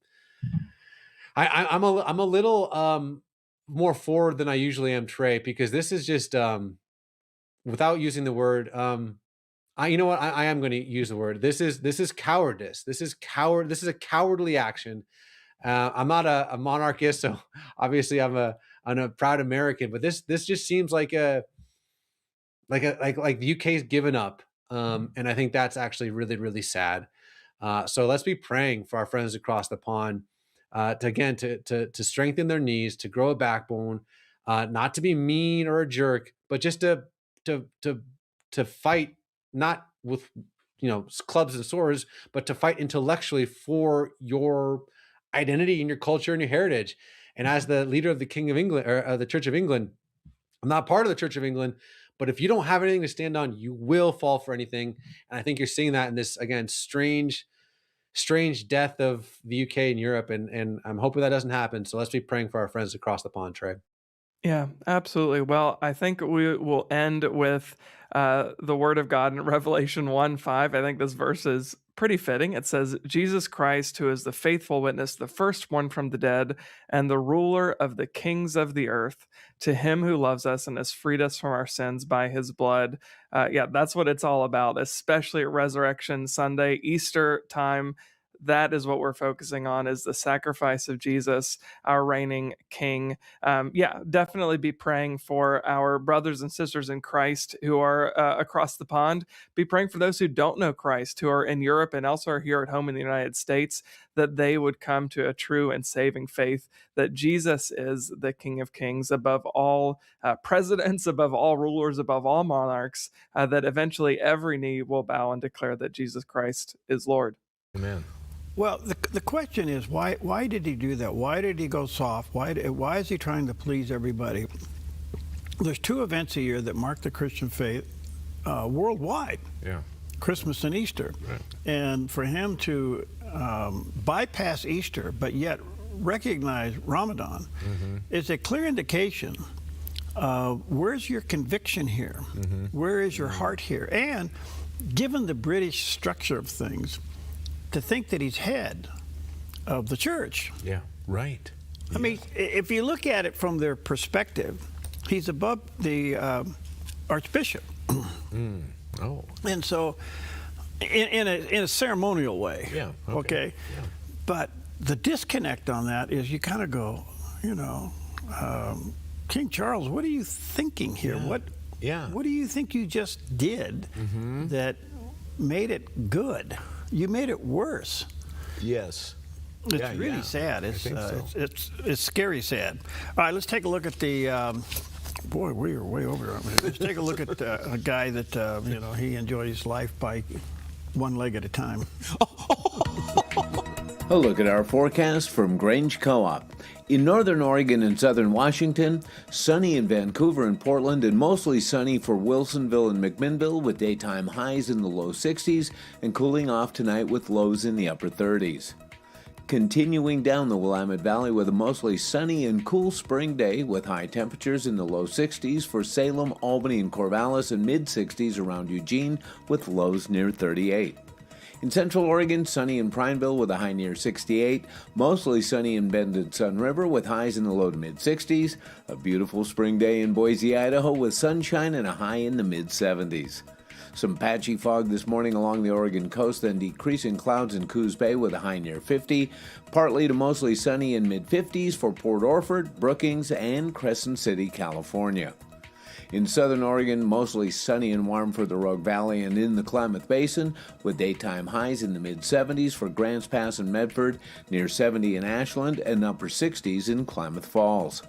Speaker 3: I'm a little more forward than I usually am, Trey, because this is just without using the word. You know what? I am going to use the word. This is cowardice. This is a cowardly action. I'm not a monarchist, so obviously I'm a proud American. But this just seems like the UK's given up, and I think that's actually really, really sad. So let's be praying for our friends across the pond, to strengthen their knees, to grow a backbone, not to be mean or a jerk, but just to fight, not with, you know, clubs and swords, but to fight intellectually for your identity and your culture and your heritage. And as the leader of the King of England, or the Church of England, I'm not part of the Church of England, but if you don't have anything to stand on, you will fall for anything. And I think you're seeing that in this, again, strange death of the UK and Europe. And I'm hoping that doesn't happen. So let's be praying for our friends across the pond, Trey.
Speaker 2: Yeah, absolutely. Well, I think we will end with the word of God in Revelation 1:5. I think this verse is pretty fitting. It says, Jesus Christ, who is the faithful witness, the first one from the dead, and the ruler of the kings of the earth, to him who loves us and has freed us from our sins by his blood. Yeah, that's what it's all about, especially at Resurrection Sunday, Easter time. That is what we're focusing on, is the sacrifice of Jesus, our reigning king. Yeah, definitely be praying for our brothers and sisters in Christ who are across the pond. Be praying for those who don't know Christ, who are in Europe and also are here at home in the United States, that they would come to a true and saving faith, that Jesus is the King of Kings, above all presidents, above all rulers, above all monarchs, that eventually every knee will bow and declare that Jesus Christ is Lord.
Speaker 6: Amen.
Speaker 1: Well, the question is, why did he do that? Why did he go soft? Why is he trying to please everybody? There's two events a year that mark the Christian faith worldwide.
Speaker 6: Yeah.
Speaker 1: Christmas and Easter.
Speaker 6: Right.
Speaker 1: And for him to bypass Easter, but yet recognize Ramadan, is a clear indication of where's your conviction here? Where is your heart here? And given the British structure of things, to think that he's head of the church.
Speaker 6: Yeah, right.
Speaker 1: I mean, if you look at it from their perspective, he's above the archbishop.
Speaker 6: Oh.
Speaker 1: And so, in a ceremonial way.
Speaker 6: Yeah.
Speaker 1: Okay.
Speaker 6: Yeah.
Speaker 1: But the disconnect on that is you kind of go, King Charles, what are you thinking here?
Speaker 6: Yeah.
Speaker 1: What do you think you just did that made it good? You made it worse.
Speaker 6: Yes.
Speaker 1: It's really sad. It's scary sad. All right, let's take a look at the. Boy, we are way over. Let's take a look at a guy that he enjoys life by one leg at a time.
Speaker 4: A look at our forecast from Grange Co-op. In northern Oregon and southern Washington, sunny in Vancouver and Portland, and mostly sunny for Wilsonville and McMinnville with daytime highs in the low 60s and cooling off tonight with lows in the upper 30s. Continuing down the Willamette Valley with a mostly sunny and cool spring day with high temperatures in the low 60s for Salem, Albany, and Corvallis, and mid-60s around Eugene with lows near 38. In Central Oregon, sunny in Prineville with a high near 68. Mostly sunny in Bend and Sun River with highs in the low to mid-60s. A beautiful spring day in Boise, Idaho with sunshine and a high in the mid-70s. Some patchy fog this morning along the Oregon coast, then decreasing clouds in Coos Bay with a high near 50. Partly to mostly sunny in mid-50s for Port Orford, Brookings, and Crescent City, California. In southern Oregon, mostly sunny and warm for the Rogue Valley and in the Klamath Basin, with daytime highs in the mid-70s for Grants Pass and Medford, near 70 in Ashland, and upper 60s in Klamath Falls.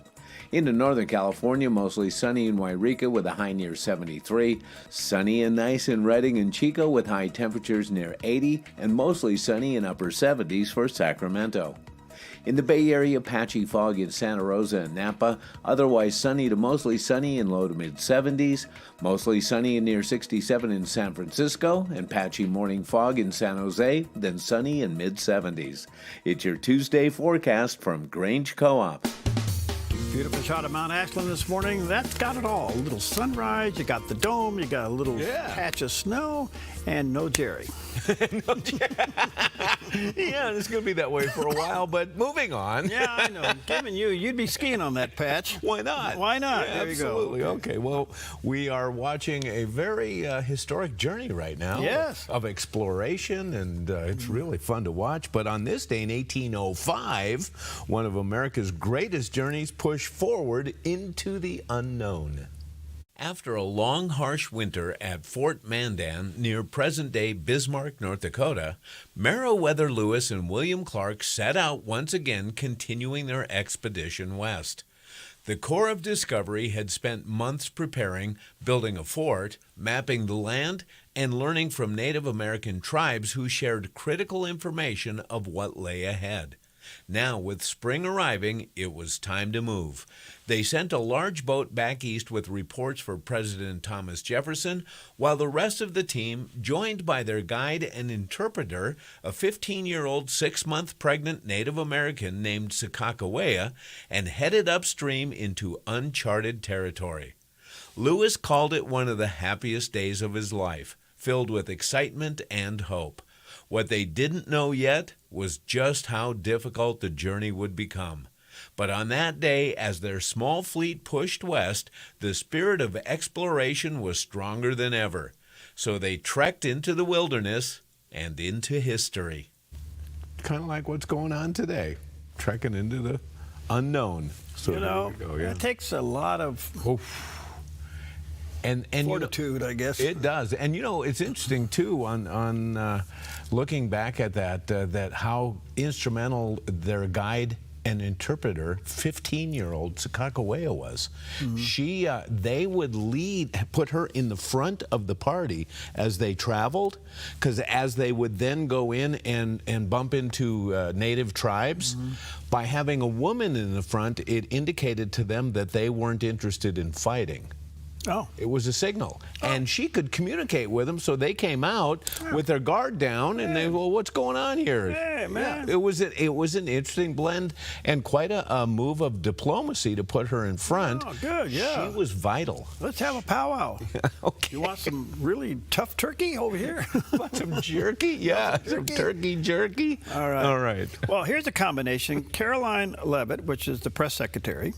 Speaker 4: Into northern California, mostly sunny in Wairika with a high near 73. Sunny and nice in Redding and Chico with high temperatures near 80, and mostly sunny in upper 70s for Sacramento. In the Bay Area, patchy fog in Santa Rosa and Napa, otherwise sunny to mostly sunny in low to mid-70s, mostly sunny and near 67 in San Francisco, and patchy morning fog in San Jose, then sunny in mid-70s. It's your Tuesday forecast from Grange Co-op.
Speaker 1: Beautiful shot of Mount Ashland this morning. That's got it all. A little sunrise, you got the dome, you got a little patch of snow, and no Jerry.
Speaker 6: Yeah, it's going to be that way for a while, but moving on.
Speaker 1: Yeah, I know. Given you'd be skiing on that patch.
Speaker 6: Why not?
Speaker 1: Why not?
Speaker 6: Yeah,
Speaker 1: there
Speaker 6: absolutely.
Speaker 1: you go.
Speaker 6: Okay, well, we are watching a very historic journey right now.
Speaker 1: Yes.
Speaker 6: Of exploration, and it's really fun to watch. But on this day in 1805, one of America's greatest journeys pushed forward into the unknown.
Speaker 17: After a long, harsh winter at Fort Mandan near present-day Bismarck, North Dakota, Meriwether Lewis and William Clark set out once again, continuing their expedition west. The Corps of Discovery had spent months preparing, building a fort, mapping the land, and learning from Native American tribes who shared critical information of what lay ahead. Now, with spring arriving, it was time to move. They sent a large boat back east with reports for President Thomas Jefferson, while the rest of the team, joined by their guide and interpreter, a 15-year-old 6-month pregnant Native American named Sakakawea, and headed upstream into uncharted territory. Lewis called it one of the happiest days of his life, filled with excitement and hope. What they didn't know yet was just how difficult the journey would become. But on that day, as their small fleet pushed west, the spirit of exploration was stronger than ever. So they trekked into the wilderness and into history.
Speaker 6: Kind of like what's going on today, trekking into the unknown. So
Speaker 1: it takes a lot of
Speaker 6: and
Speaker 1: fortitude, I guess.
Speaker 6: It does. And it's interesting too on looking back at that how instrumental their guide an interpreter, 15-year-old Sakakawea was. They would put her in the front of the party as they traveled, because as they would then go in and bump into native tribes, by having a woman in the front, it indicated to them that they weren't interested in fighting.
Speaker 1: Oh.
Speaker 6: It was a signal. And she could communicate with them, so they came out with their guard down, and they, well, what's going on here?
Speaker 1: Hey, man.
Speaker 6: It was an interesting blend and quite a move of diplomacy to put her in front.
Speaker 1: Oh, good, yeah.
Speaker 6: She was vital.
Speaker 1: Let's have a powwow.
Speaker 6: Okay.
Speaker 1: You want some really tough turkey over here?
Speaker 6: Want some jerky? Yeah, some turkey jerky.
Speaker 1: All right.
Speaker 6: All right.
Speaker 1: Well, here's a combination. Caroline Leavitt, which is the press secretary,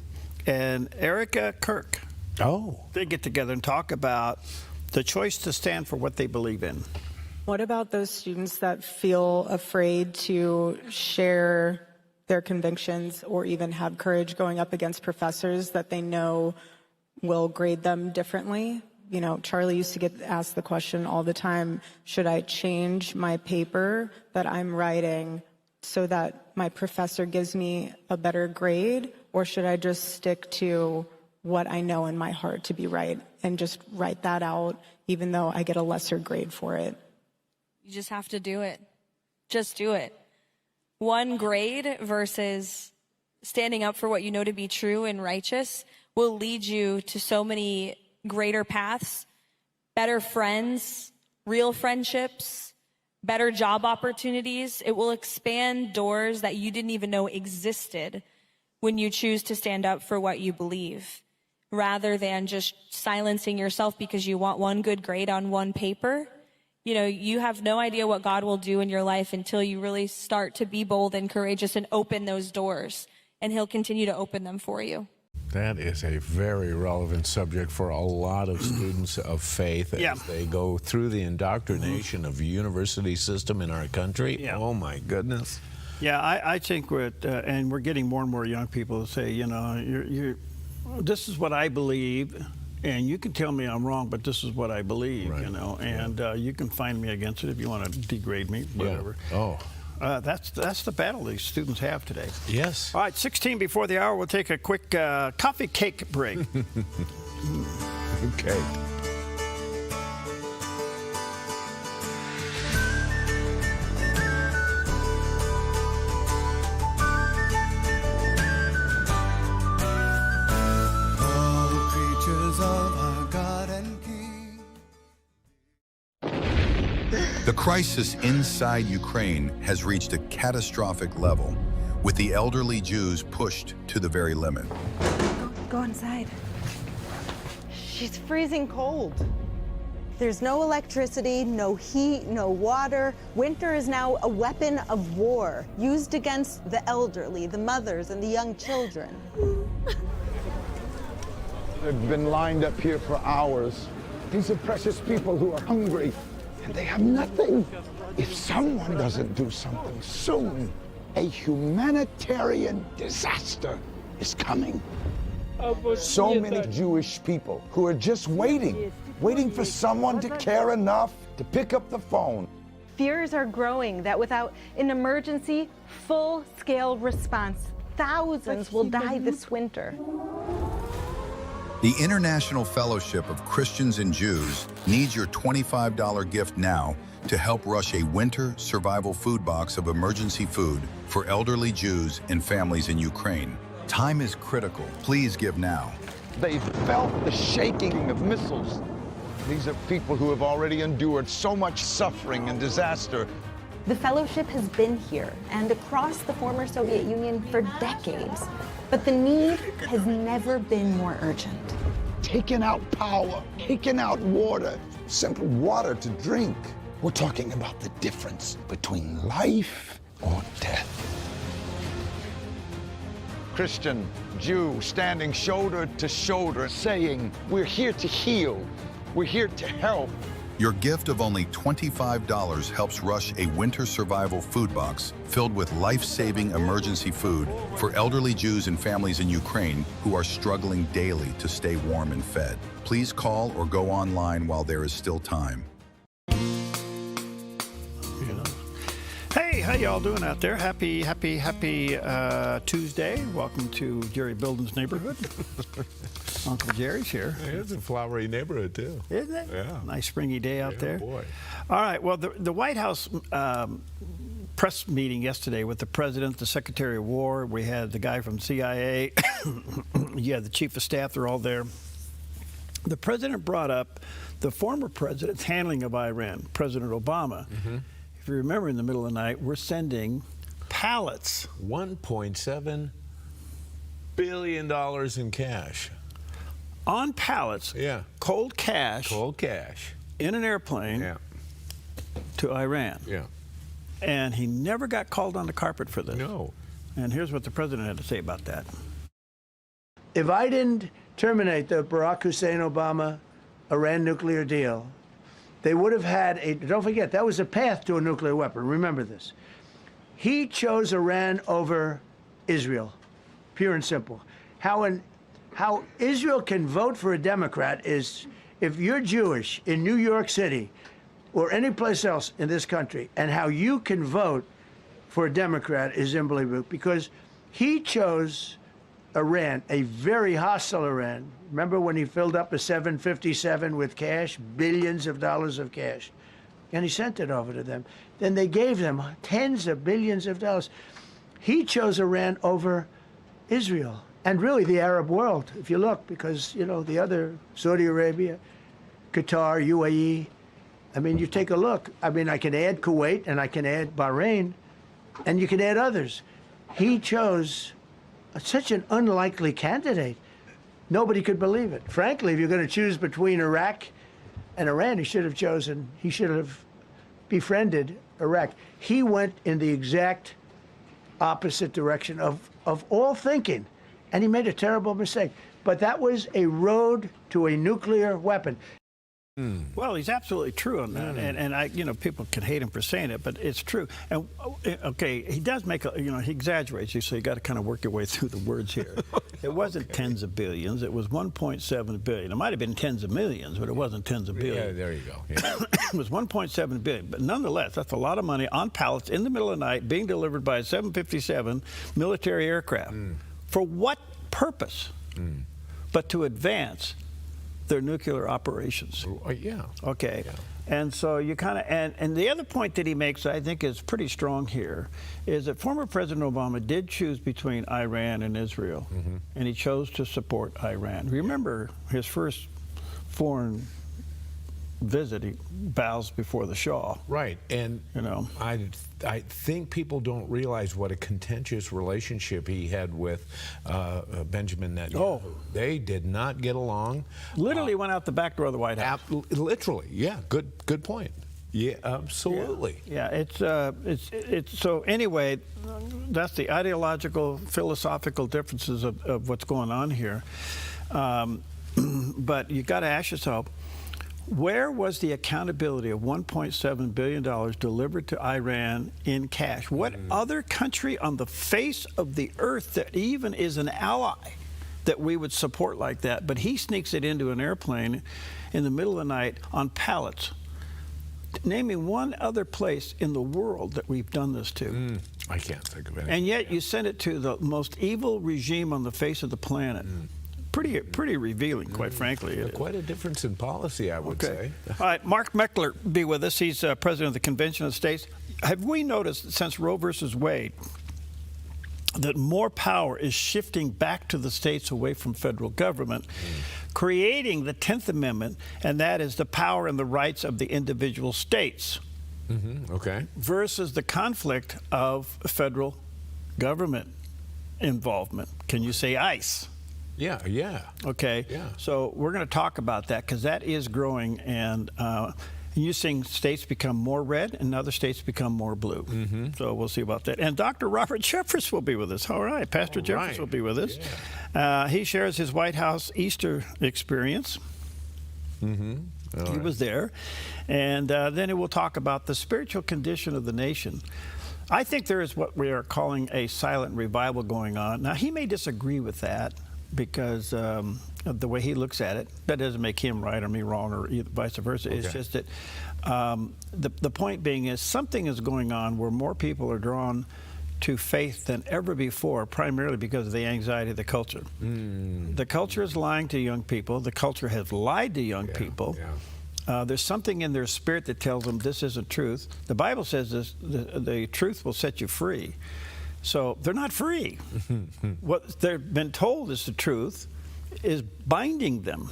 Speaker 1: and Erica Kirk.
Speaker 6: Oh.
Speaker 1: They get together and talk about the choice to stand for what they believe in.
Speaker 7: What about those students that feel afraid to share their convictions or even have courage going up against professors that they know will grade them differently? You know, Charlie used to get asked the question all the time, should I change my paper that I'm writing so that my professor gives me a better grade, or should I just stick to what I know in my heart to be right and just write that out even though I get a lesser grade for it?
Speaker 8: You just have to do it. Just do it. One grade versus standing up for what you know to be true and righteous will lead you to so many greater paths, better friends, real friendships, better job opportunities. It will expand doors that you didn't even know existed when you choose to stand up for what you believe, rather than just silencing yourself because you want one good grade on one paper. You know, you have no idea what God will do in your life until you really start to be bold and courageous and open those doors, and He'll continue to open them for you.
Speaker 6: That is a very relevant subject for a lot of students of faith as they go through the indoctrination of the university system in our country.
Speaker 1: Yeah.
Speaker 6: Oh, my goodness.
Speaker 1: Yeah, I think and we're getting more and more young people to say, you know, this is what I believe, and you can tell me I'm wrong, but this is what I believe, you know, and you can find me against it if you want to degrade me, whatever.
Speaker 6: Yeah. Oh.
Speaker 1: That's the battle these students have today.
Speaker 6: Yes.
Speaker 1: All right, 16 before the hour, we'll take a quick coffee cake break.
Speaker 6: Okay.
Speaker 9: The crisis inside Ukraine has reached a catastrophic level, with the elderly Jews pushed to the very limit.
Speaker 10: Go inside. She's freezing cold. There's no electricity, no heat, no water. Winter is now a weapon of war, used against the elderly, the mothers, and the young children.
Speaker 25: They've been lined up here for hours. These are precious people who are hungry, and they have nothing. If someone doesn't do something soon, a humanitarian disaster is coming. So many Jewish people who are just waiting for someone to care enough to pick up the phone.
Speaker 10: Fears are growing that without an emergency, full-scale response, thousands will die this winter.
Speaker 9: The International Fellowship of Christians and Jews needs your $25 gift now to help rush a winter survival food box of emergency food for elderly Jews and families in Ukraine. Time is critical. Please give now.
Speaker 25: They felt the shaking of missiles. These are people who have already endured so much suffering and disaster.
Speaker 10: The fellowship has been here and across the former Soviet Union for decades, but the need has never been more urgent.
Speaker 25: Taking out power, taking out water, simple water to drink. We're talking about the difference between life or death. Christian, Jew, standing shoulder to shoulder, saying, we're here to heal, we're here to help.
Speaker 9: Your gift of only $25 helps rush a winter survival food box filled with life-saving emergency food for elderly Jews and families in Ukraine who are struggling daily to stay warm and fed. Please call or go online while there is still time.
Speaker 1: Hey, how y'all doing out there? Happy Tuesday. Welcome to Jerry Bilden's neighborhood. Uncle Jerry's here.
Speaker 6: It's a flowery neighborhood, too.
Speaker 1: Isn't it?
Speaker 6: Yeah.
Speaker 1: Nice springy day out there.
Speaker 6: Boy.
Speaker 1: All right, well, the White House press meeting yesterday with the President, the Secretary of War, we had the guy from CIA, you had the Chief of Staff, they're all there. The President brought up the former President's handling of Iran, President Obama.
Speaker 6: Mm-hmm.
Speaker 1: If you remember, in the middle of the night, we're sending pallets.
Speaker 6: $1.7 billion in cash.
Speaker 1: On pallets,
Speaker 6: yeah,
Speaker 1: cold cash, in an airplane,
Speaker 6: yeah,
Speaker 1: to Iran.
Speaker 6: Yeah.
Speaker 1: And he never got called on the carpet for this.
Speaker 6: No.
Speaker 1: And here's what the President had to say about that.
Speaker 11: If I didn't terminate the Barack Hussein Obama Iran nuclear deal, they would have had a, don't forget, that was a path to a nuclear weapon. Remember this. He chose Iran over Israel, pure and simple. How Israel can vote for a Democrat is if you're Jewish in New York City or any place else in this country, and how you can vote for a Democrat is unbelievable, because he chose Iran, a very hostile Iran. Remember when he filled up a 757 with cash, billions of dollars of cash, and he sent it over to them. Then they gave them tens of billions of dollars. He chose Iran over Israel, and really the Arab world, if you look, because, you know, the other, Saudi Arabia, Qatar, UAE, I mean, you take a look. I mean, I can add Kuwait, and I can add Bahrain, and you can add others. He chose such an unlikely candidate. Nobody could believe it. Frankly, if you're going to choose between Iraq and Iran, he should have befriended Iraq. He went in the exact opposite direction of all thinking, and he made a terrible mistake. But that was a road to a nuclear weapon.
Speaker 1: Well, he's absolutely true on that, and I, you know, people can hate him for saying it, but it's true. And okay, he does make he exaggerates. So you got to kind of work your way through the words here. It wasn't tens of billions; it was 1.7 billion. It might have been tens of millions, but it wasn't tens of billions.
Speaker 6: Yeah, there you go. Yeah.
Speaker 1: It was 1.7 billion, but nonetheless, that's a lot of money on pallets in the middle of the night, being delivered by a 757 military aircraft. For what purpose? But to advance their nuclear operations.
Speaker 6: Yeah.
Speaker 1: Okay. Yeah. And so you kind of, and the other point that he makes, I think, is pretty strong here, is that former President Obama did choose between Iran and Israel, and he chose to support Iran. Remember his first foreign visit, he bows before the Shah.
Speaker 6: Right, and
Speaker 1: you know,
Speaker 6: I think people don't realize what a contentious relationship he had with Benjamin Netanyahu.
Speaker 1: Oh.
Speaker 6: They did not get along.
Speaker 1: Literally went out the back door of the White House.
Speaker 6: Literally, yeah. Good point. Yeah, absolutely.
Speaker 1: Yeah, it's so anyway, that's the ideological, philosophical differences of what's going on here. But you got to ask yourself, where was the accountability of $1.7 billion delivered to Iran in cash? What other country on the face of the earth that even is an ally that we would support like that? But he sneaks it into an airplane in the middle of the night on pallets. Name me one other place in the world that we've done this to.
Speaker 6: I can't think of any.
Speaker 1: And yet you send it to the most evil regime on the face of the planet. Pretty revealing, quite frankly.
Speaker 6: Quite a difference in policy, I would say.
Speaker 1: All right, Mark Meckler be with us. He's president of the Convention of States. Have we noticed since Roe versus Wade that more power is shifting back to the states away from federal government, creating the 10th Amendment, and that is the power and the rights of the individual states,
Speaker 6: okay,
Speaker 1: versus the conflict of federal government involvement? Can you say ICE?
Speaker 6: Yeah.
Speaker 1: Okay.
Speaker 6: Yeah.
Speaker 1: So we're going to talk about that because that is growing, and you're seeing states become more red and other states become more blue. So we'll see about that. And Dr. Robert Jeffress will be with us. All right. Pastor Jeffress will be with us. Yeah. He shares his White House Easter experience. He was there. And then he will talk about the spiritual condition of the nation. I think there is what we are calling a silent revival going on. Now, he may disagree with that, because of the way he looks at it. That doesn't make him right or me wrong or vice versa. It's just that the point being is something is going on where more people are drawn to faith than ever before, primarily because of the anxiety of the culture. The culture is lying to young people. The culture has lied to young people. There's something in their spirit that tells them this isn't truth. The Bible says this, the truth will set you free. So they're not free. What they've been told is the truth is binding them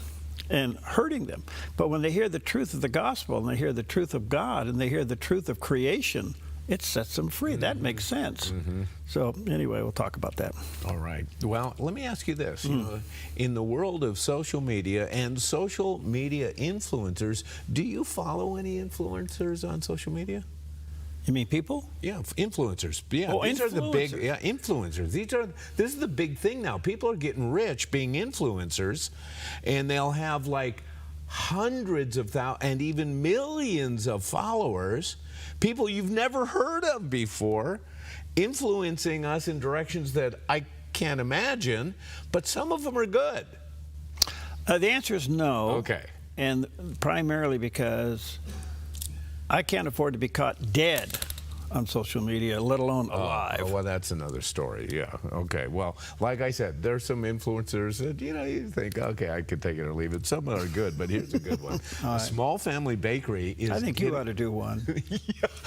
Speaker 1: and hurting them. But when they hear the truth of the gospel and they hear the truth of God and they hear the truth of creation, it sets them free. That makes sense. So anyway, we'll talk about that.
Speaker 6: All right. Well, let me ask you this. You know, in the world of social media and social media influencers, do you follow any influencers on social media?
Speaker 1: You mean people?
Speaker 6: Yeah, influencers. Yeah,
Speaker 1: Oh,
Speaker 6: these are the big
Speaker 1: influencers.
Speaker 6: influencers. This is the big thing now. People are getting rich being influencers, and they'll have like hundreds of thousands and even millions of followers, people you've never heard of before, influencing us in directions that I can't imagine, but some of them are good.
Speaker 1: The answer is no.
Speaker 6: Okay.
Speaker 1: And primarily because I can't afford to be caught dead on social media, let alone alive.
Speaker 6: Oh, well, that's another story. Yeah. Okay. Well, like I said, there's some influencers that, you know, you think, okay, I could take it or leave it. Some are good, but here's a good one. A small family bakery is...
Speaker 1: I think you ought to do one.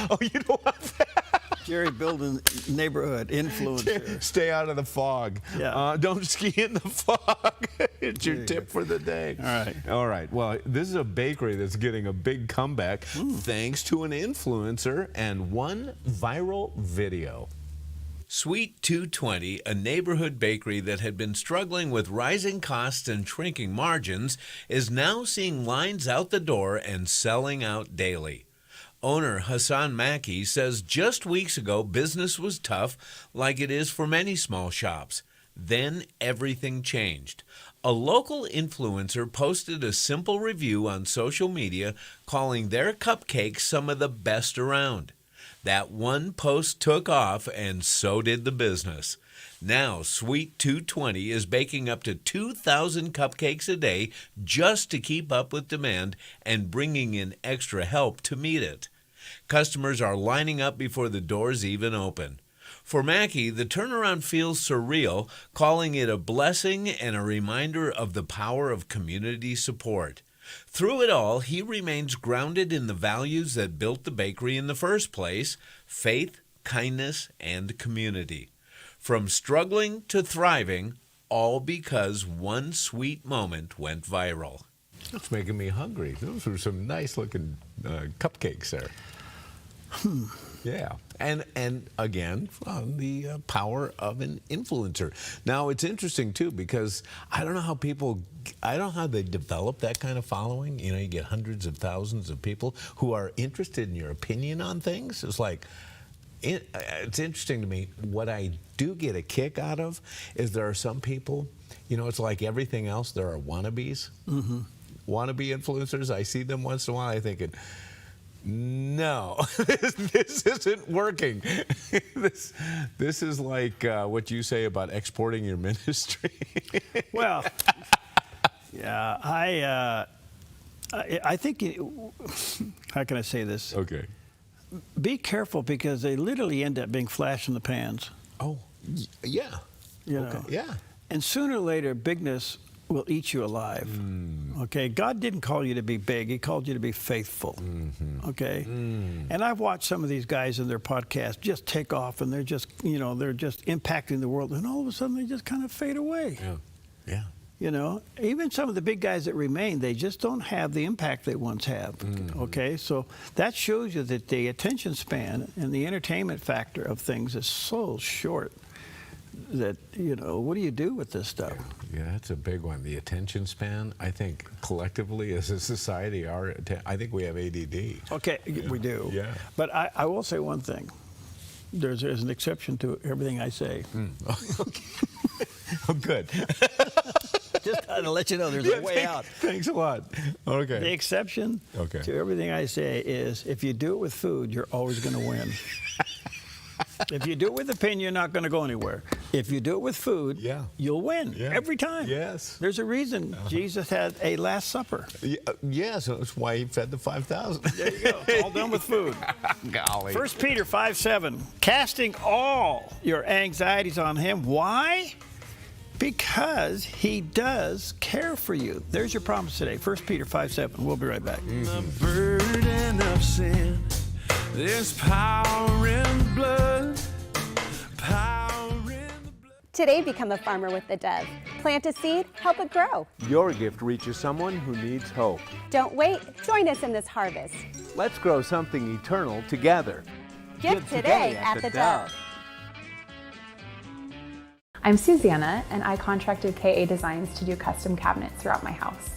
Speaker 6: Oh, you don't want that?
Speaker 1: Jerry Building neighborhood influencer.
Speaker 6: Stay out of the fog.
Speaker 1: Yeah.
Speaker 6: Don't ski in the fog. It's your tip for the day.
Speaker 1: All right.
Speaker 6: All right. Well, this is a bakery that's getting a big comeback thanks to an influencer and one viral video.
Speaker 17: Sweet 220, a neighborhood bakery that had been struggling with rising costs and shrinking margins, is now seeing lines out the door and selling out daily. Owner Hassan Mackey says just weeks ago business was tough, like it is for many small shops. Then everything changed. A local influencer posted a simple review on social media calling their cupcakes some of the best around. That one post took off, and so did the business. Now, Sweet 220 is baking up to 2,000 cupcakes a day just to keep up with demand and bringing in extra help to meet it. Customers are lining up before the doors even open. For Mackey, the turnaround feels surreal, calling it a blessing and a reminder of the power of community support. Through it all, he remains grounded in the values that built the bakery in the first place: faith, kindness, and community. From struggling to thriving, all because one sweet moment went viral.
Speaker 6: That's making me hungry. Those were some nice-looking cupcakes there. Yeah, and again, the power of an influencer. Now, it's interesting, too, because I don't know how they develop that kind of following. You know, you get hundreds of thousands of people who are interested in your opinion on things. It's like, it's interesting to me. What I do get a kick out of is there are some people, you know, it's like everything else, there are wannabes. Wannabe influencers. I see them once in a while, I think, no, this isn't working. This is like what you say about exporting your ministry.
Speaker 1: Well, yeah, I think, how can I say this?
Speaker 6: Okay.
Speaker 1: Be careful, because they literally end up being flash in the pans.
Speaker 6: Oh, yeah.
Speaker 1: You know?
Speaker 6: Yeah.
Speaker 1: And sooner or later, bigness will eat you alive. Okay, God didn't call you to be big. He called you to be faithful. Okay, and I've watched some of these guys in their podcast just take off, and they're just, you know, they're just impacting the world, and all of a sudden they just kind of fade away.
Speaker 6: Yeah.
Speaker 1: You know, even some of the big guys that remain, they just don't have the impact they once have. Okay, so that shows you that the attention span and the entertainment factor of things is so short that, you know, what do you do with this stuff?
Speaker 6: Yeah, that's a big one. The attention span, I think collectively as a society, I think we have ADD.
Speaker 1: Okay, we do.
Speaker 6: Yeah.
Speaker 1: But I will say one thing. There's an exception to everything I say.
Speaker 6: Okay. Oh, good.
Speaker 1: Just to let you know there's a way out.
Speaker 6: Thanks a lot. Okay.
Speaker 1: The exception to everything I say is if you do it with food, you're always going to win. If you do it with opinion, you're not going to go anywhere. If you do it with food, you'll win every time.
Speaker 6: Yes.
Speaker 1: There's a reason Jesus had a Last Supper.
Speaker 6: Yes, that's why he fed the 5,000.
Speaker 1: There you go. It's all done with food.
Speaker 6: Golly.
Speaker 1: 1 Peter 5:7, casting all your anxieties on him. Why? Because he does care for you. There's your promise today. 1 Peter 5:7. We'll be right back.
Speaker 12: The burden of sin, there's power in the blood. Power in the blood.
Speaker 23: Today, become a farmer with the Dove. Plant a seed, help it grow.
Speaker 24: Your gift reaches someone who needs hope.
Speaker 23: Don't wait, join us in this harvest.
Speaker 24: Let's grow something eternal together.
Speaker 23: Give today at the Dove.
Speaker 13: I'm Susanna, and I contracted KA Designs to do custom cabinets throughout my house.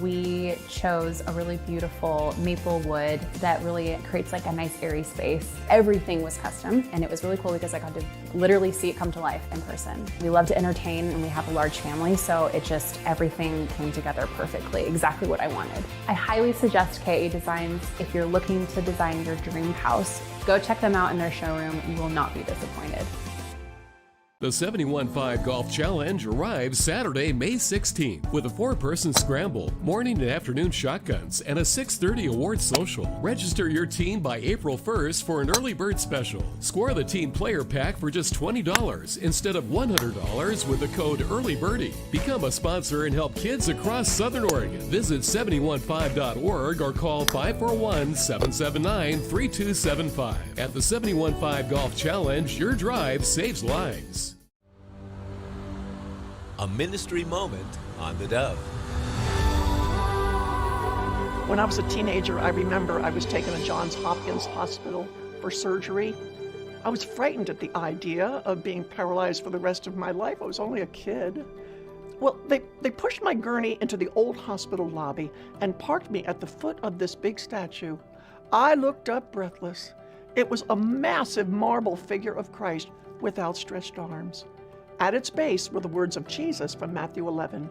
Speaker 13: We chose a really beautiful maple wood that really creates like a nice airy space. Everything was custom, and it was really cool because I got to literally see it come to life in person. We love to entertain, and we have a large family, so it just, everything came together perfectly, exactly what I wanted. I highly suggest KA Designs if you're looking to design your dream house. Go check them out in their showroom. You will not be disappointed.
Speaker 5: The 71.5 Golf Challenge arrives Saturday, May 16th with a 4-person scramble, morning and afternoon shotguns, and a 6:30 award social. Register your team by April 1st for an early bird special. Score the team player pack for just $20 instead of $100 with the code EARLYBIRDIE. Become a sponsor and help kids across Southern Oregon. Visit 715.org or call 541-779-3275. At the 71.5 Golf Challenge, your drive saves lives.
Speaker 17: A ministry moment on the Dove.
Speaker 14: When I was a teenager, I remember I was taken to Johns Hopkins Hospital for surgery. I was frightened at the idea of being paralyzed for the rest of my life. I was only a kid. Well, they pushed my gurney into the old hospital lobby and parked me at the foot of this big statue. I looked up breathless. It was a massive marble figure of Christ with outstretched arms. At its base were the words of Jesus from Matthew 11.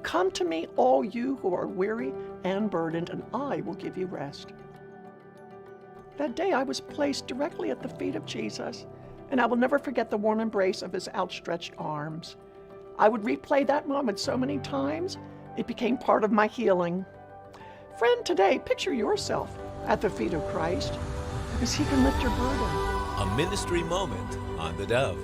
Speaker 14: Come to me, all you who are weary and burdened, and I will give you rest. That day I was placed directly at the feet of Jesus, and I will never forget the warm embrace of his outstretched arms. I would replay that moment so many times, it became part of my healing. Friend, today, picture yourself at the feet of Christ, because he can lift your burden.
Speaker 17: A ministry moment on the Dove.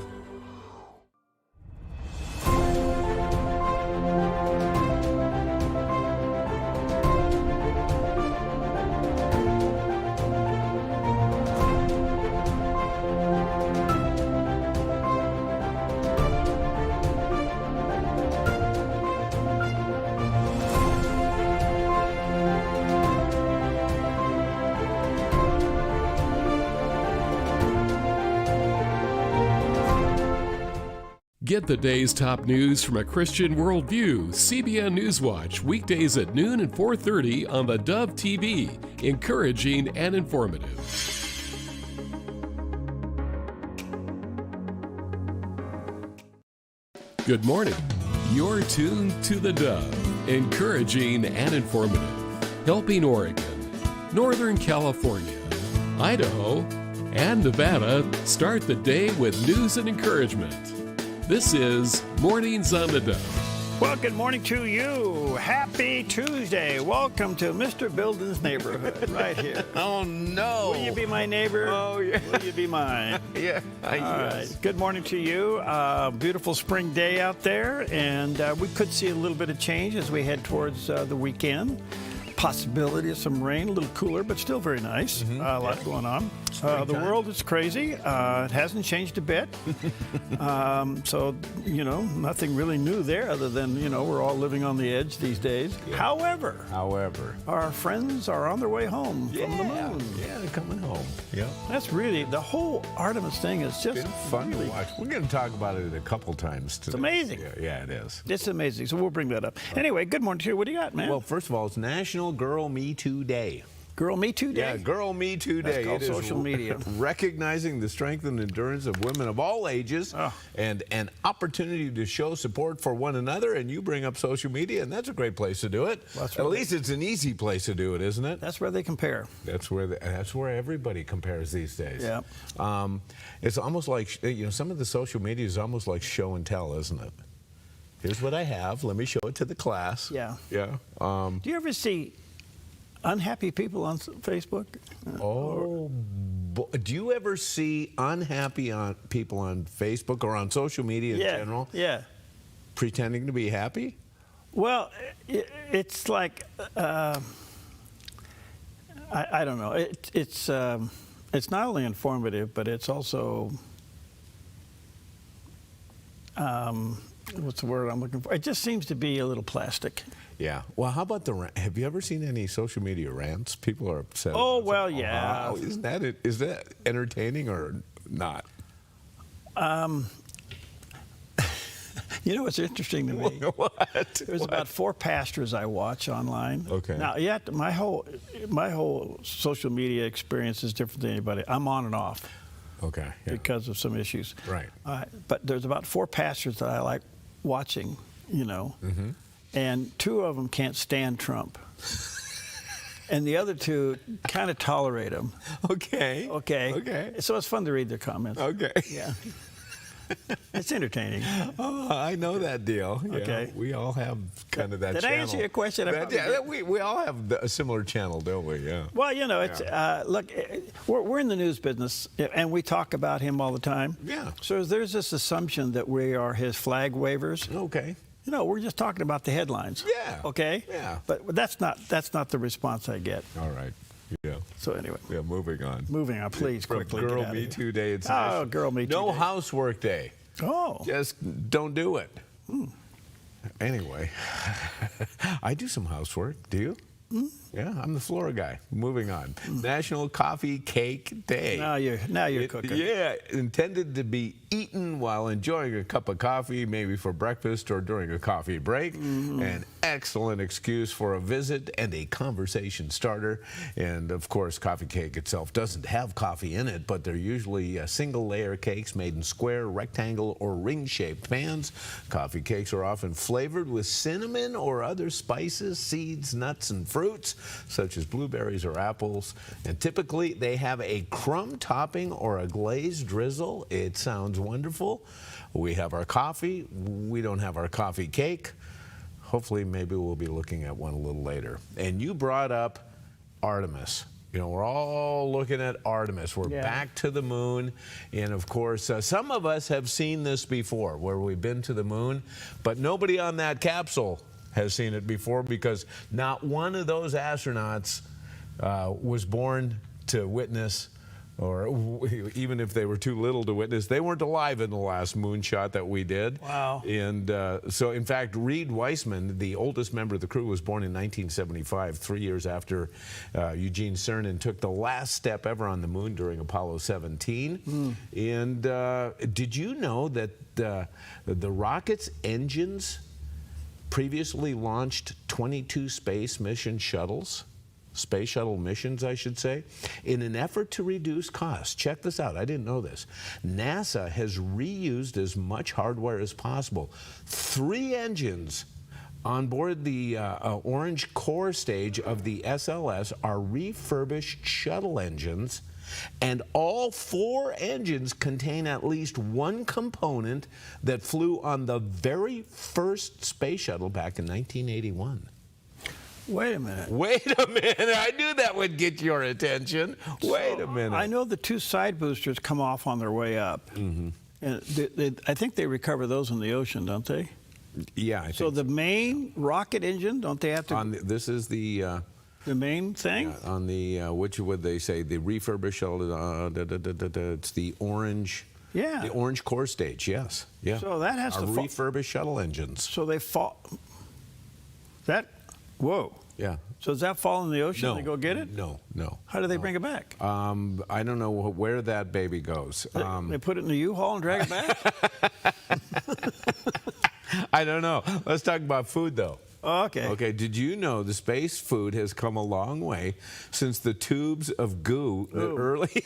Speaker 5: Get the day's top news from a Christian worldview. CBN Newswatch, weekdays at noon and 4:30 on the Dove TV. Encouraging and informative. Good morning. You're tuned to the Dove. Encouraging and informative. Helping Oregon, Northern California, Idaho, and Nevada start the day with news and encouragement. This is Mornings on the Dove.
Speaker 1: Well, good morning to you. Happy Tuesday. Welcome to Mr. Bilden's neighborhood right here.
Speaker 6: Oh, no.
Speaker 1: Will you be my neighbor?
Speaker 6: Oh, yeah.
Speaker 1: Will you be mine?
Speaker 6: Yeah.
Speaker 1: All right. Good morning to you. Beautiful spring day out there, and we could see a little bit of change as we head towards the weekend. Possibility of some rain, a little cooler, but still very nice. A lot going on. The world is crazy. It hasn't changed a bit. So, nothing really new there other than, we're all living on the edge these days.
Speaker 6: Yeah.
Speaker 1: However, our friends are on their way home from the moon.
Speaker 6: Yeah, they're coming home. Yeah.
Speaker 1: That's really, the whole Artemis thing is just
Speaker 6: been fun to watch. We're going to talk about it a couple times today.
Speaker 1: It's amazing.
Speaker 6: Yeah, it is.
Speaker 1: It's amazing. So we'll bring that up. Anyway, good morning to you. What do you got, man?
Speaker 6: Well, first of all, it's National Girl Me Too Day.
Speaker 1: Girl Me Too Day?
Speaker 6: Yeah, Girl Me Too Day.
Speaker 1: That's called
Speaker 6: It is
Speaker 1: social media.
Speaker 6: recognizing the strength and endurance of women of all ages and an opportunity to show support for one another. And you bring up social media, and that's a great place to do it. At least it's an easy place to do it, isn't it?
Speaker 1: That's where they compare.
Speaker 6: That's where everybody compares these days.
Speaker 1: Yeah.
Speaker 6: It's almost like, some of the social media is almost like show and tell, isn't it? Here's what I have. Let me show it to the class.
Speaker 1: Yeah.
Speaker 6: Yeah.
Speaker 1: Do you ever see unhappy people on Facebook?
Speaker 6: Do you ever see unhappy people on Facebook or on social media in general?
Speaker 1: Yeah.
Speaker 6: Pretending to be happy?
Speaker 1: Well, it's like I don't know. It's not only informative, but it's also what's the word I'm looking for? It just seems to be a little plastic.
Speaker 6: Yeah. Well, how about have you ever seen any social media rants? People are upset.
Speaker 1: Oh, well, yeah.
Speaker 6: Isn't that it? Is that entertaining or not?
Speaker 1: You know what's interesting to me?
Speaker 6: What?
Speaker 1: There's about 4 pastors I watch online.
Speaker 6: Okay.
Speaker 1: Now, my whole social media experience is different than anybody. I'm on and off.
Speaker 6: Okay. Yeah.
Speaker 1: Because of some issues.
Speaker 6: Right.
Speaker 1: But there's about 4 pastors that I like watching,
Speaker 6: Mm-hmm.
Speaker 1: and 2 of them can't stand Trump. And the other 2 kind of tolerate him.
Speaker 6: Okay.
Speaker 1: So it's fun to read their comments.
Speaker 6: Okay.
Speaker 1: Yeah. It's entertaining.
Speaker 6: Oh, I know that deal. Yeah,
Speaker 1: Okay.
Speaker 6: we all have kind of that
Speaker 1: Did
Speaker 6: channel.
Speaker 1: I answer your question?
Speaker 6: We all have a similar channel, don't we? Yeah.
Speaker 1: Well, it's look, we're in the news business, and we talk about him all the time.
Speaker 6: Yeah.
Speaker 1: So there's this assumption that we are his flag wavers.
Speaker 6: Okay.
Speaker 1: We're just talking about the headlines.
Speaker 6: Yeah.
Speaker 1: Okay.
Speaker 6: Yeah.
Speaker 1: But that's not the response I get.
Speaker 6: All right. Yeah.
Speaker 1: So anyway.
Speaker 6: Yeah, moving on.
Speaker 1: Please,
Speaker 6: From
Speaker 1: quickly.
Speaker 6: Girl
Speaker 1: get out
Speaker 6: Me
Speaker 1: of here.
Speaker 6: Too Day. It's
Speaker 1: Oh, Girl Me Too
Speaker 6: No
Speaker 1: Day.
Speaker 6: housework day.
Speaker 1: Oh.
Speaker 6: Just don't do it. Anyway, I do some housework. Do you? Yeah, I'm the floor guy. Moving on. National Coffee Cake Day.
Speaker 1: Now you're cooking.
Speaker 6: Yeah, intended to be eaten while enjoying a cup of coffee, maybe for breakfast or during a coffee break. An excellent excuse for a visit and a conversation starter. And of course, coffee cake itself doesn't have coffee in it, but they're usually single layer cakes made in square, rectangle, or ring-shaped pans. Coffee cakes are often flavored with cinnamon or other spices, seeds, nuts, and fruits, such as blueberries or apples. And typically, they have a crumb topping or a glazed drizzle. It sounds wonderful. We have our coffee. We don't have our coffee cake. Hopefully, maybe we'll be looking at one a little later. And you brought up Artemis. We're all looking at Artemis. We're back to the moon. And of course, some of us have seen this before, where we've been to the moon, but nobody on that capsule has seen it before, because not one of those astronauts was born to witness, or even if they were too little to witness, they weren't alive in the last moonshot that we did.
Speaker 1: Wow.
Speaker 6: And so, in fact, Reed Weissman, the oldest member of the crew, was born in 1975, 3 years after Eugene Cernan took the last step ever on the moon during Apollo 17. And did you know that the rocket's engines previously launched 22 space shuttle missions, I should say, in an effort to reduce costs? Check this out. I didn't know this. NASA has reused as much hardware as possible. 3 engines on board the orange core stage of the SLS are refurbished shuttle engines, and all 4 engines contain at least one component that flew on the very first space shuttle back in 1981.
Speaker 1: Wait a minute.
Speaker 6: Wait a minute. I knew that would get your attention. Wait a minute.
Speaker 1: I know the 2 side boosters come off on their way up. And I think they recover those in the ocean, don't they?
Speaker 6: Yeah, I think
Speaker 1: so. The main rocket engine, don't they have to?
Speaker 6: This is the
Speaker 1: main thing?
Speaker 6: On the, which would they say, the refurbished shuttle, it's the orange.
Speaker 1: Yeah.
Speaker 6: The orange core stage, yes. Yeah.
Speaker 1: So that has to fall.
Speaker 6: Refurbished shuttle engines.
Speaker 1: So they fall. Whoa.
Speaker 6: Yeah.
Speaker 1: So does that fall in the ocean?
Speaker 6: No.
Speaker 1: They go get it?
Speaker 6: No.
Speaker 1: How do they bring it back?
Speaker 6: I don't know where that baby goes.
Speaker 1: They put it in the U-Haul and drag it back?
Speaker 6: I don't know. Let's talk about food, though.
Speaker 1: Okay.
Speaker 6: Okay, did you know the space food has come a long way since the tubes of goo that early...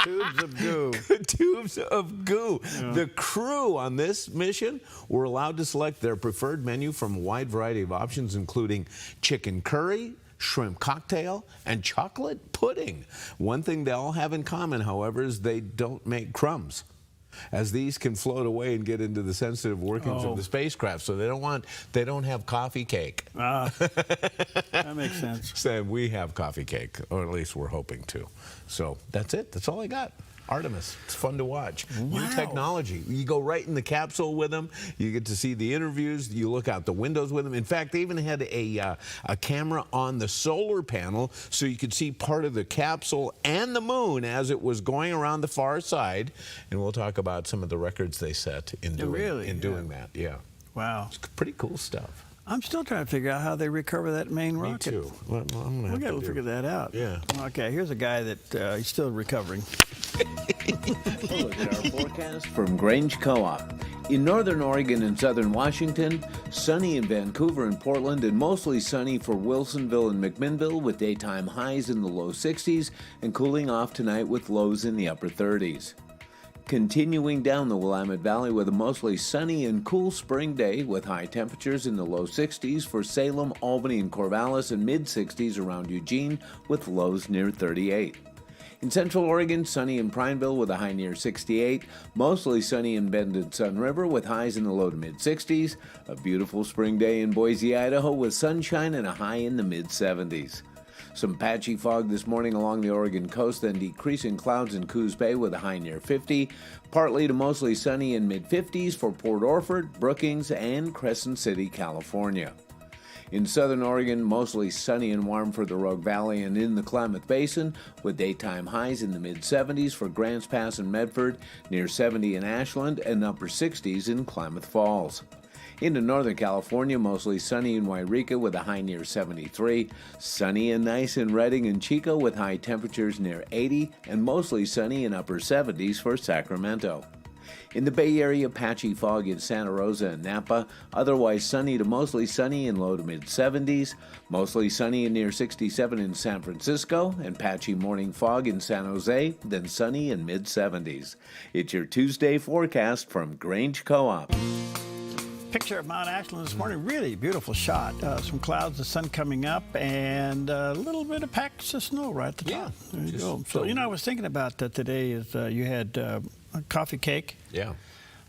Speaker 1: Tubes of goo.
Speaker 6: Tubes of goo.
Speaker 1: Yeah.
Speaker 6: The crew on this mission were allowed to select their preferred menu from a wide variety of options, including chicken curry, shrimp cocktail, and chocolate pudding. One thing they all have in common, however, is they don't make crumbs, as these can float away and get into the sensitive workings of the spacecraft. So they don't have coffee cake.
Speaker 1: That makes sense.
Speaker 6: So we have coffee cake, or at least we're hoping to. So that's it. That's all I got. Artemis. It's fun to watch.
Speaker 1: Wow.
Speaker 6: New technology. You go right in the capsule with them. You get to see the interviews. You look out the windows with them. In fact, they even had a camera on the solar panel so you could see part of the capsule and the moon as it was going around the far side. And we'll talk about some of the records they set in doing that. Yeah.
Speaker 1: Wow.
Speaker 6: It's pretty cool stuff.
Speaker 1: I'm still trying to figure out how they recover that main rocket.
Speaker 6: Me too. Well, I'm gonna have
Speaker 1: we got to
Speaker 6: to
Speaker 1: figure that out.
Speaker 6: Yeah.
Speaker 1: Okay, here's a guy that he's still recovering.
Speaker 4: Look at our forecast from Grange Co-op. In northern Oregon and southern Washington, sunny in Vancouver and Portland, and mostly sunny for Wilsonville and McMinnville with daytime highs in the low 60s and cooling off tonight with lows in the upper 30s. Continuing down the Willamette Valley with a mostly sunny and cool spring day with high temperatures in the low 60s for Salem, Albany, and Corvallis, and mid-60s around Eugene with lows near 38. In Central Oregon, sunny in Prineville with a high near 68. Mostly sunny in Bend and Sun River with highs in the low to mid-60s. A beautiful spring day in Boise, Idaho with sunshine and a high in the mid-70s. Some patchy fog this morning along the Oregon coast, then decreasing clouds in Coos Bay with a high near 50. Partly to mostly sunny in mid-50s for Port Orford, Brookings, and Crescent City, California. In southern Oregon, mostly sunny and warm for the Rogue Valley and in the Klamath Basin, with daytime highs in the mid-70s for Grants Pass and Medford, near 70 in Ashland, and upper 60s in Klamath Falls. Into Northern California, mostly sunny in Wairika with a high near 73. Sunny and nice in Redding and Chico with high temperatures near 80, and mostly sunny in upper 70s for Sacramento. In the Bay Area, patchy fog in Santa Rosa and Napa, otherwise sunny to mostly sunny in low to mid-70s, mostly sunny and near 67 in San Francisco, and patchy morning fog in San Jose, then sunny in mid-70s. It's your Tuesday forecast from Grange Co-op.
Speaker 1: Picture of Mount Ashland this morning, really beautiful shot. Some clouds, the sun coming up, and a little bit of packs of snow right at the top. There you go. So, I was thinking about that today is you had a coffee cake.
Speaker 6: Yeah.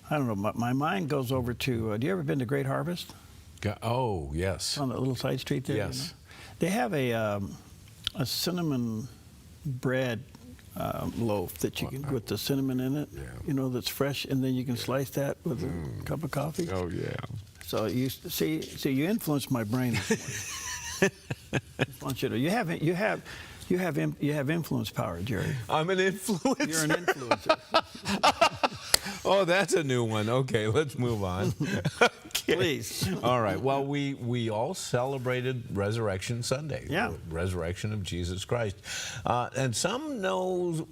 Speaker 1: I don't know, my mind goes over to, do you ever been to Great Harvest?
Speaker 6: Oh, yes.
Speaker 1: On that little side street there?
Speaker 6: Yes.
Speaker 1: They have a cinnamon bread loaf that you can with the cinnamon in it, that's fresh, and then you can slice that with a cup of coffee.
Speaker 6: Oh yeah.
Speaker 1: So you see, you influenced my brain this morning. I want you to. You have influence power, Jerry.
Speaker 6: I'm an influencer.
Speaker 1: You're an influencer.
Speaker 6: Oh, that's a new one. Okay, let's move on.
Speaker 1: Please.
Speaker 6: All right. Well, we all celebrated Resurrection Sunday.
Speaker 1: Yeah.
Speaker 6: The resurrection of Jesus Christ. And some know,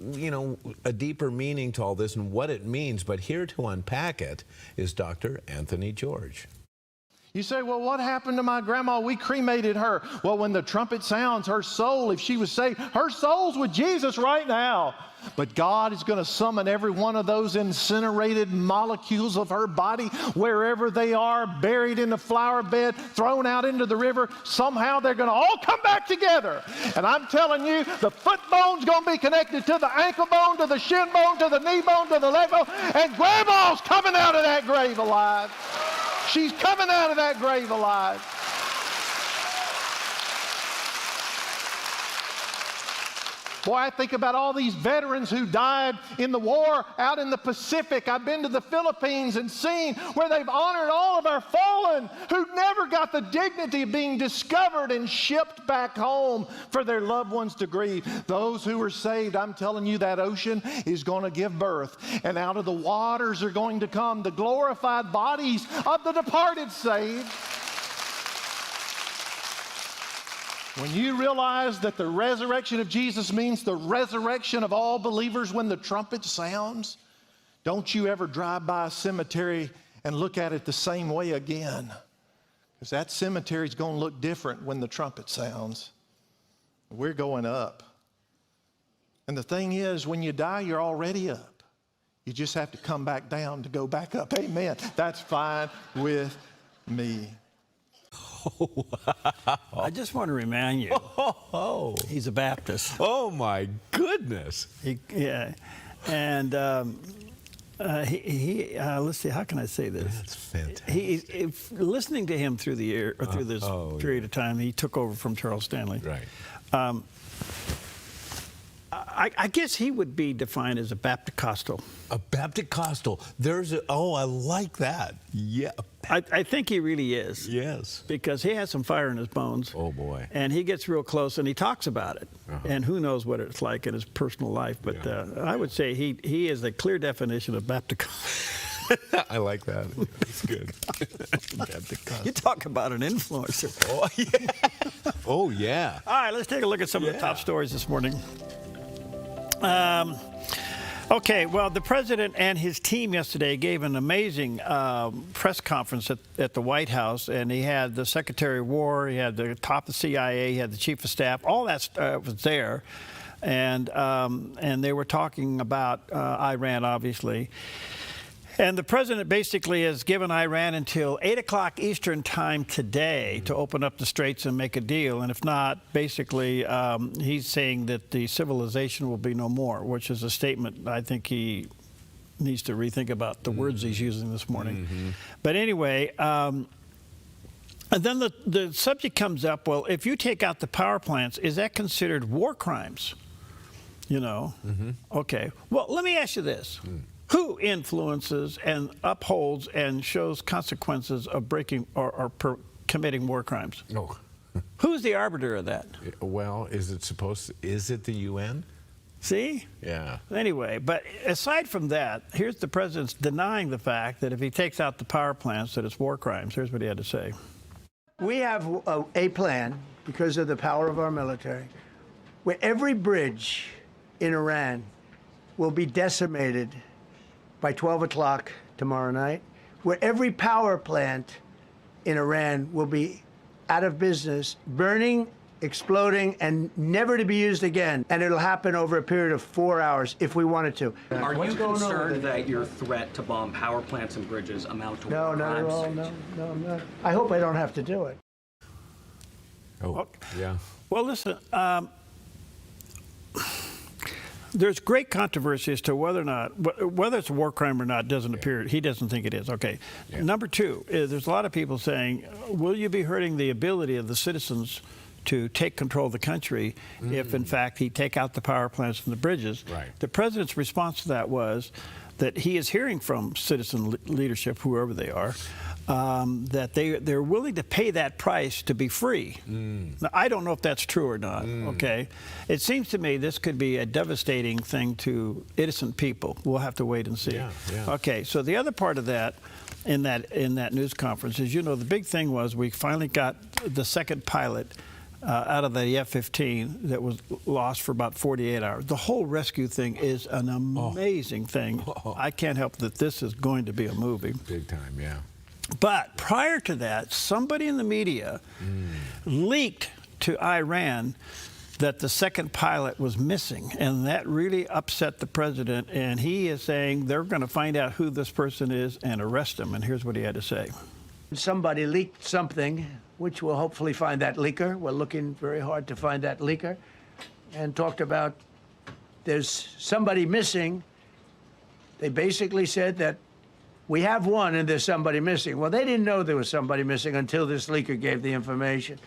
Speaker 6: a deeper meaning to all this and what it means. But here to unpack it is Dr. Anthony George.
Speaker 15: You say, well, what happened to my grandma? We cremated her. Well, when the trumpet sounds, her soul, if she was saved, her soul's with Jesus right now. But God is going to summon every one of those incinerated molecules of her body, wherever they are, buried in the flower bed, thrown out into the river. Somehow they're going to all come back together. And I'm telling you, the foot bone's going to be connected to the ankle bone, to the shin bone, to the knee bone, to the leg bone. And Grandma's coming out of that grave alive. She's coming out of that grave alive. Boy, I think about all these veterans who died in the war out in the Pacific. I've been to the Philippines and seen where they've honored all of our fallen who never got the dignity of being discovered and shipped back home for their loved ones to grieve. Those who were saved, I'm telling you, that ocean is going to give birth. And out of the waters are going to come the glorified bodies of the departed saved. When you realize that the resurrection of Jesus means the resurrection of all believers when the trumpet sounds, don't you ever drive by a cemetery and look at it the same way again. Because that cemetery is going to look different when the trumpet sounds. We're going up. And the thing is, when you die, you're already up. You just have to come back down to go back up. Amen. That's fine with me.
Speaker 1: I just want to remind you, he's a Baptist.
Speaker 17: Oh, my goodness.
Speaker 1: Yeah. And let's see, how can I say this?
Speaker 6: That's fantastic.
Speaker 1: Listening to him through the year, or through this period of time, he took over from Charles Stanley.
Speaker 6: Right.
Speaker 1: I guess he would be defined as a Baptist-costal.
Speaker 6: A Baptist-costal. I like that. Yeah.
Speaker 1: I think he really is.
Speaker 6: Yes.
Speaker 1: Because he has some fire in his bones.
Speaker 6: Oh, boy.
Speaker 1: And he gets real close and he talks about it. And who knows what it's like in his personal life. But I would say he is the clear definition of Baptist.
Speaker 6: I like that. It's good.
Speaker 1: You talk about an influencer.
Speaker 6: Oh, yeah. Oh, yeah.
Speaker 1: All right, let's take a look at some of the top stories this morning. Okay, well, the president and his team yesterday gave an amazing press conference at the White House, and he had the Secretary of War, he had the top of the CIA, he had the Chief of Staff, all that was there, and they were talking about Iran, obviously. And the president basically has given Iran until 8 o'clock Eastern time today to open up the straits and make a deal. And if not, basically, he's saying that the civilization will be no more, which is a statement I think he needs to rethink about the words he's using this morning. But anyway, and then the subject comes up, well, if you take out the power plants, is that considered war crimes? You know? Okay. Well, let me ask you this. Who influences and upholds and shows consequences of breaking or committing war crimes?
Speaker 6: No.
Speaker 1: Who's the arbiter of that?
Speaker 6: Well, is it the UN?
Speaker 1: See?
Speaker 6: Yeah.
Speaker 1: Anyway, but aside from that, here's the president's denying the fact that if he takes out the power plants, that it's war crimes. Here's what he had to say.
Speaker 11: We have a plan, because of the power of our military, where every bridge in Iran will be decimated by 12 o'clock tomorrow night, where every power plant in Iran will be out of business, burning, exploding, and never to be used again. And it'll happen over a period of 4 hours if we wanted to.
Speaker 16: Are you concerned that your threat to bomb power plants and bridges amount to war crimes?
Speaker 11: No, not at all. No, I'm not. I hope I don't have to do it.
Speaker 6: Oh, yeah.
Speaker 1: Well, listen, there's great controversy as to whether it's a war crime or not doesn't appear. He doesn't think it is. Okay. Yeah. Number two, there's a lot of people saying, will you be hurting the ability of the citizens to take control of the country if, in fact, he take out the power plants and the bridges?
Speaker 6: Right.
Speaker 1: The president's response to that was that he is hearing from citizen leadership, whoever they are, that they're willing to pay that price to be free. Now, I don't know if that's true or not, okay? It seems to me this could be a devastating thing to innocent people. We'll have to wait and see.
Speaker 6: Yeah.
Speaker 1: Okay, so the other part of that, in that news conference, is, you know, the big thing was we finally got the second pilot out of the F-15 that was lost for about 48 hours. The whole rescue thing is an amazing thing. I can't help that this is going to be a movie.
Speaker 6: Big time, yeah.
Speaker 1: But prior to that, somebody in the media leaked to Iran that the second pilot was missing, and that really upset the president, and he is saying they're going to find out who this person is and arrest him, and here's what he had to say.
Speaker 11: Somebody leaked something, which we'll hopefully find that leaker. We're looking very hard to find that leaker, and talked about there's somebody missing. They basically said that we have one and there's somebody missing. Well, they didn't know there was somebody missing until this leaker gave the information.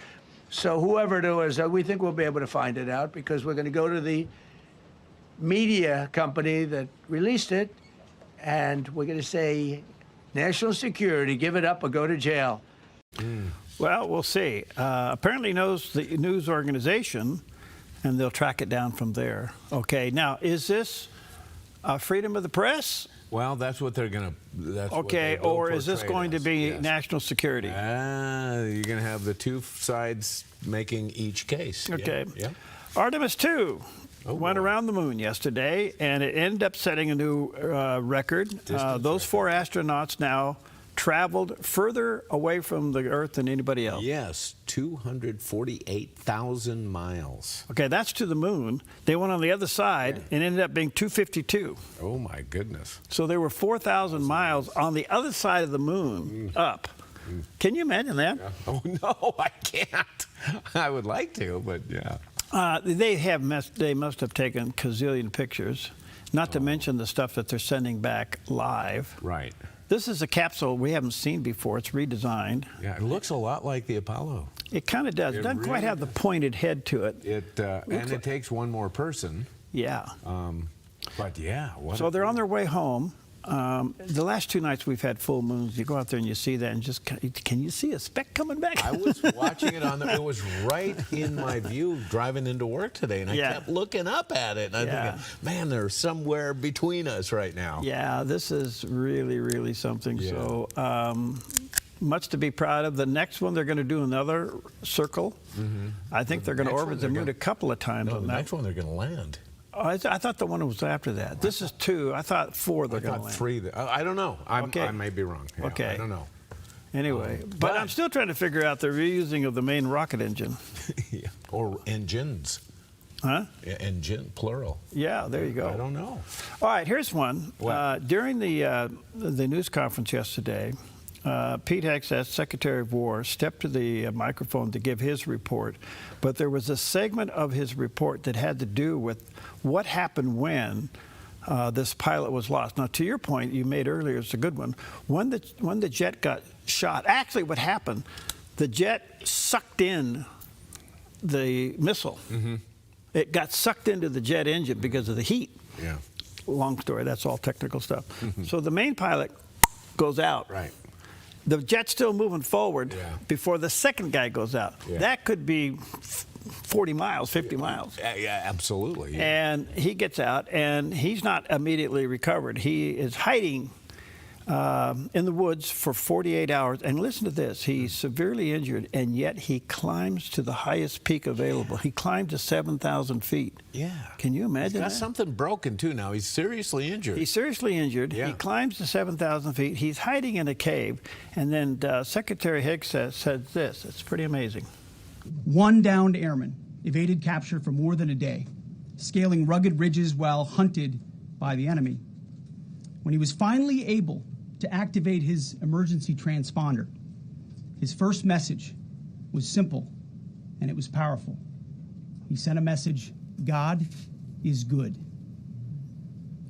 Speaker 11: So whoever it was, we think we'll be able to find it out, because we're going to go to the media company that released it, and we're going to say, national security, give it up or go to jail.
Speaker 1: Well, we'll see. Apparently knows the news organization, and they'll track it down from there. Okay, now, is this freedom of the press?
Speaker 6: Well, that's what they're going to.
Speaker 1: Okay, or is this going to be national security?
Speaker 6: You're going to have the two sides making each case.
Speaker 1: Okay.
Speaker 6: Yeah.
Speaker 1: Artemis 2 went around the moon yesterday, and it ended up setting a new record. Those 4 astronauts now traveled further away from the Earth than anybody else.
Speaker 6: Yes, 248,000 miles.
Speaker 1: Okay, that's to the moon. They went on the other side and ended up being 252.
Speaker 6: Oh, my goodness.
Speaker 1: So they were 4,000 miles on the other side of the moon up. Can you imagine that?
Speaker 6: Yeah. Oh, no, I can't. I would like to, but yeah.
Speaker 1: They must have taken gazillion pictures, not to mention the stuff that they're sending back live.
Speaker 6: Right.
Speaker 1: This is a capsule we haven't seen before. It's redesigned.
Speaker 6: Yeah, it looks a lot like the Apollo.
Speaker 1: It kind of does. It doesn't quite have the pointed head to it.
Speaker 6: And it takes one more person.
Speaker 1: Yeah.
Speaker 6: But yeah.
Speaker 1: So they're on their way home. The last 2 nights we've had full moons. You go out there and you see that, and just can you see a speck coming back?
Speaker 6: I was watching it on it was right in my view driving into work today, and I kept looking up at it. And I think, man, they're somewhere between us right now.
Speaker 1: Yeah, this is really, really something. Yeah. So much to be proud of. The next one, they're going to do another circle. I think they're going to orbit the moon a couple of times.
Speaker 6: No, the next one they're going to land.
Speaker 1: I thought the one was after that. This is 2. I thought 4 they're going to land.
Speaker 6: 3. I don't know. I may be wrong. Yeah,
Speaker 1: okay.
Speaker 6: I don't know.
Speaker 1: Anyway, but I'm still trying to figure out the reusing of the main rocket engine.
Speaker 6: Yeah. Or engines.
Speaker 1: Huh?
Speaker 6: Yeah, engine, plural.
Speaker 1: Yeah, there you go.
Speaker 6: I don't know.
Speaker 1: All right, here's one. During the news conference yesterday, Pete Hegseth, Secretary of War, stepped to the microphone to give his report, but there was a segment of his report that had to do with what happened when this pilot was lost. Now, to your point you made earlier, it's a good one. When the jet got shot, actually what happened, the jet sucked in the missile. It got sucked into the jet engine because of the heat.
Speaker 6: Yeah.
Speaker 1: Long story, that's all technical stuff. So the main pilot goes out.
Speaker 6: Right.
Speaker 1: The jet's still moving forward before the second guy goes out.
Speaker 6: Yeah.
Speaker 1: That could be 40 miles, 50 miles.
Speaker 6: Yeah, absolutely. Yeah.
Speaker 1: And he gets out, and he's not immediately recovered. He is hiding in the woods for 48 hours. And listen to this. He's severely injured, and yet he climbs to the highest peak available. He climbed to 7,000 feet.
Speaker 6: Yeah.
Speaker 1: Can you imagine
Speaker 6: He's got something broken, too, now. He's seriously injured.
Speaker 1: He's seriously injured.
Speaker 6: Yeah.
Speaker 1: He climbs to 7,000 feet. He's hiding in a cave. And then Secretary Hegseth said this. It's pretty amazing.
Speaker 18: One downed airman evaded capture for more than a day, scaling rugged ridges while hunted by the enemy. When he was finally able to activate his emergency transponder, his first message was simple, and it was powerful. He sent a message, God is good.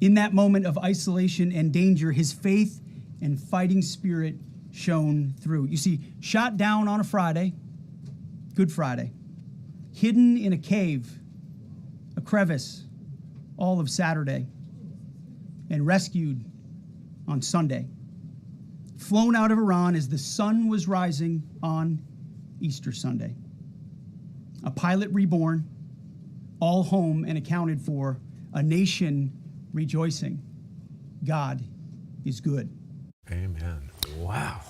Speaker 18: In that moment of isolation and danger, his faith and fighting spirit shone through. You see, shot down on a Friday, Good Friday, hidden in a cave, a crevice, all of Saturday, and rescued on Sunday. Flown out of Iran as the sun was rising on Easter Sunday. A pilot reborn, all home and accounted for, a nation rejoicing. God is good.
Speaker 6: Amen. Wow.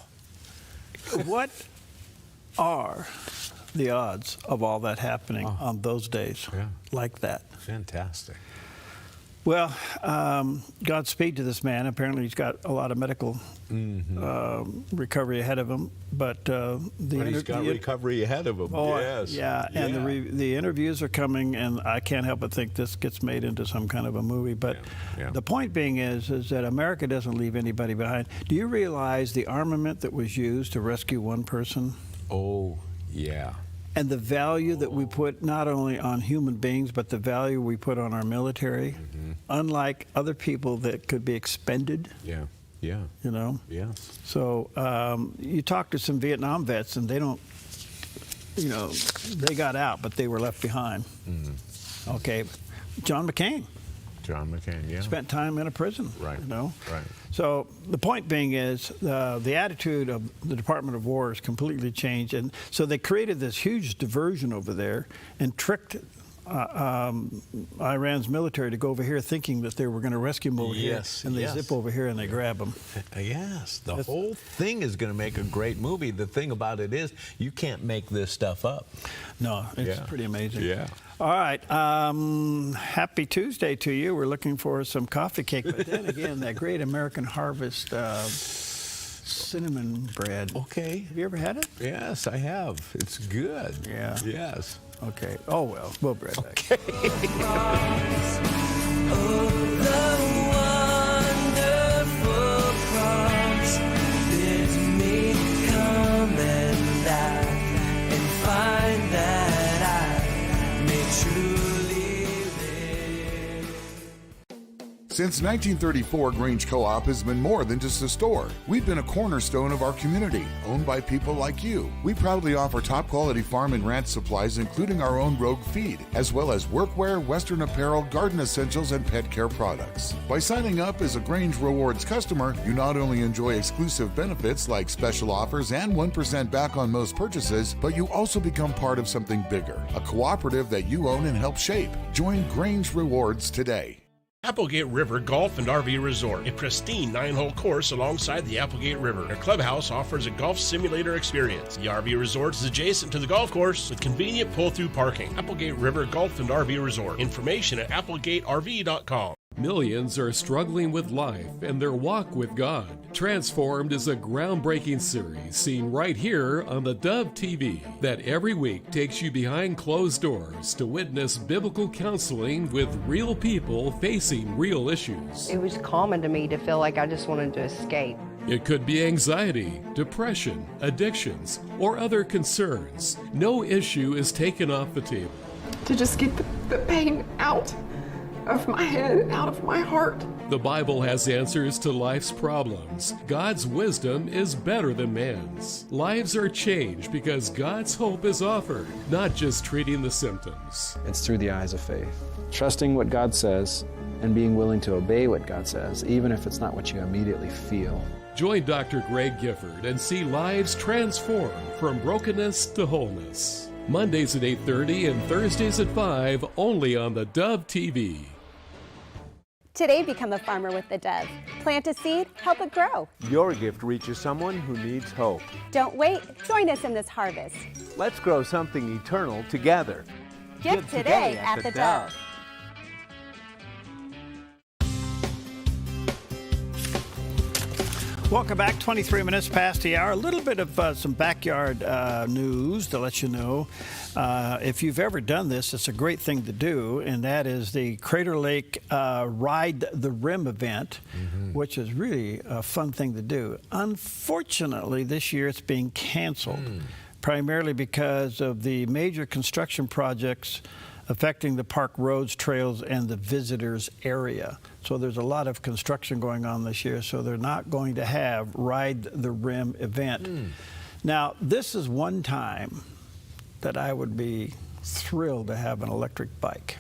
Speaker 1: What are the odds of all that happening on those days like that?
Speaker 6: Fantastic.
Speaker 1: Well, Godspeed to this man. Apparently, he's got a lot of medical recovery ahead of him. But
Speaker 6: he's got recovery ahead of him.
Speaker 1: Oh,
Speaker 6: yes.
Speaker 1: Yeah, and the interviews are coming, and I can't help but think this gets made into some kind of a movie. But the point being is that America doesn't leave anybody behind. Do you realize the armament that was used to rescue one person?
Speaker 6: Oh, yeah.
Speaker 1: And the value that we put not only on human beings, but the value we put on our military, unlike other people that could be expended.
Speaker 6: Yeah, yeah.
Speaker 1: You know?
Speaker 6: Yeah.
Speaker 1: So you talk to some Vietnam vets, and they don't, you know, they got out, but they were left behind. Okay. John McCain.
Speaker 6: John McCain, yeah.
Speaker 1: Spent time in a prison.
Speaker 6: Right.
Speaker 1: You know?
Speaker 6: Right.
Speaker 1: So the point being is the attitude of the Department of War has completely changed. And so they created this huge diversion over there and tricked Iran's military to go over here thinking that they were going to rescue them over here. And they zip over here and they grab them.
Speaker 6: Yes. The whole thing is going to make a great movie. The thing about it is you can't make this stuff up.
Speaker 1: No, it's pretty amazing.
Speaker 6: Yeah.
Speaker 1: All right. Happy Tuesday to you. We're looking for some coffee cake. But then again, that great American Harvest cinnamon bread.
Speaker 6: Okay.
Speaker 1: Have you ever had it?
Speaker 6: Yes, I have. It's good.
Speaker 1: Yeah.
Speaker 6: Yes.
Speaker 1: Okay. Oh, well, we'll be right back.
Speaker 3: Since 1934, Grange Co-op has been more than just a store. We've been a cornerstone of our community, owned by people like you. We proudly offer top-quality farm and ranch supplies, including our own Rogue feed, as well as workwear, Western apparel, garden essentials, and pet care products. By signing up as a Grange Rewards customer, you not only enjoy exclusive benefits like special offers and 1% back on most purchases, but you also become part of something bigger, a cooperative that you own and help shape. Join Grange Rewards today.
Speaker 19: Applegate River Golf and RV Resort, a pristine 9-hole course alongside the Applegate River. Their clubhouse offers a golf simulator experience. The RV resort is adjacent to the golf course with convenient pull-through parking. Applegate River Golf and RV Resort. Information at applegaterv.com.
Speaker 5: Millions are struggling with life and their walk with God. Transformed is a groundbreaking series seen right here on the Dove TV that every week takes you behind closed doors to witness biblical counseling with real people facing real issues.
Speaker 20: It was common to me to feel like I just wanted to escape.
Speaker 5: It could be anxiety, depression, addictions, or other concerns. No issue is taken off the table.
Speaker 21: To just get the pain out of my head and out of my heart.
Speaker 5: The Bible has answers to life's problems. God's wisdom is better than man's. Lives are changed because God's hope is offered, not just treating the symptoms.
Speaker 22: It's through the eyes of faith. Trusting what God says and being willing to obey what God says, even if it's not what you immediately feel.
Speaker 5: Join Dr. Greg Gifford and see lives transformed from brokenness to wholeness. Mondays at 8:30 and Thursdays at 5, only on the Dove TV.
Speaker 23: Today, become a farmer with the Dove. Plant a seed, help it grow.
Speaker 24: Your gift reaches someone who needs hope.
Speaker 23: Don't wait, join us in this harvest.
Speaker 24: Let's grow something eternal together.
Speaker 23: Give today at the Dove.
Speaker 1: Welcome back. 23 minutes past the hour. A little bit of some backyard news to let you know. If you've ever done this, it's a great thing to do, and that is the Crater Lake Ride the Rim event, which is really a fun thing to do. Unfortunately, this year it's being canceled, primarily because of the major construction projects affecting the park roads, trails, and the visitors area. So there's a lot of construction going on this year, so they're not going to have Ride the Rim event. Now, this is one time that I would be thrilled to have an electric bike.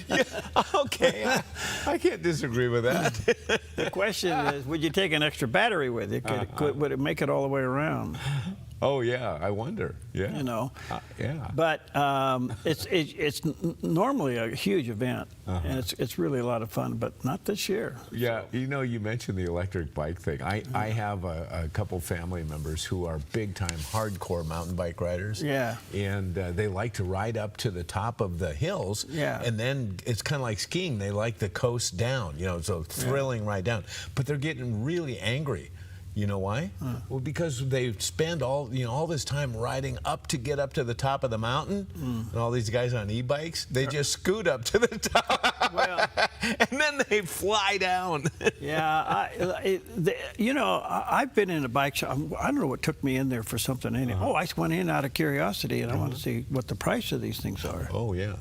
Speaker 6: Yeah, okay, I can't disagree with that.
Speaker 1: The question is, would you take an extra battery with you? Would it make it all the way around?
Speaker 6: Oh yeah, I wonder. Yeah,
Speaker 1: you know.
Speaker 6: Yeah.
Speaker 1: But it's normally a huge event, and it's really a lot of fun, but not this year.
Speaker 6: Yeah, you know, you mentioned the electric bike thing. I have a couple family members who are big-time hardcore mountain bike riders.
Speaker 1: Yeah.
Speaker 6: And they like to ride up to the top of the hills.
Speaker 1: Yeah.
Speaker 6: And then it's kind of like skiing. They like the coast down, you know, so thrilling right down. But they're getting really angry. You know why? Well, because they spend all this time riding up to get up to the top of the mountain, and all these guys on e-bikes, they just scoot up to the top, and then they fly down.
Speaker 1: Yeah, I've been in a bike shop. I don't know what took me in there for something. Oh, I went in out of curiosity, and I want to see what the price of these things are.
Speaker 6: Oh yeah.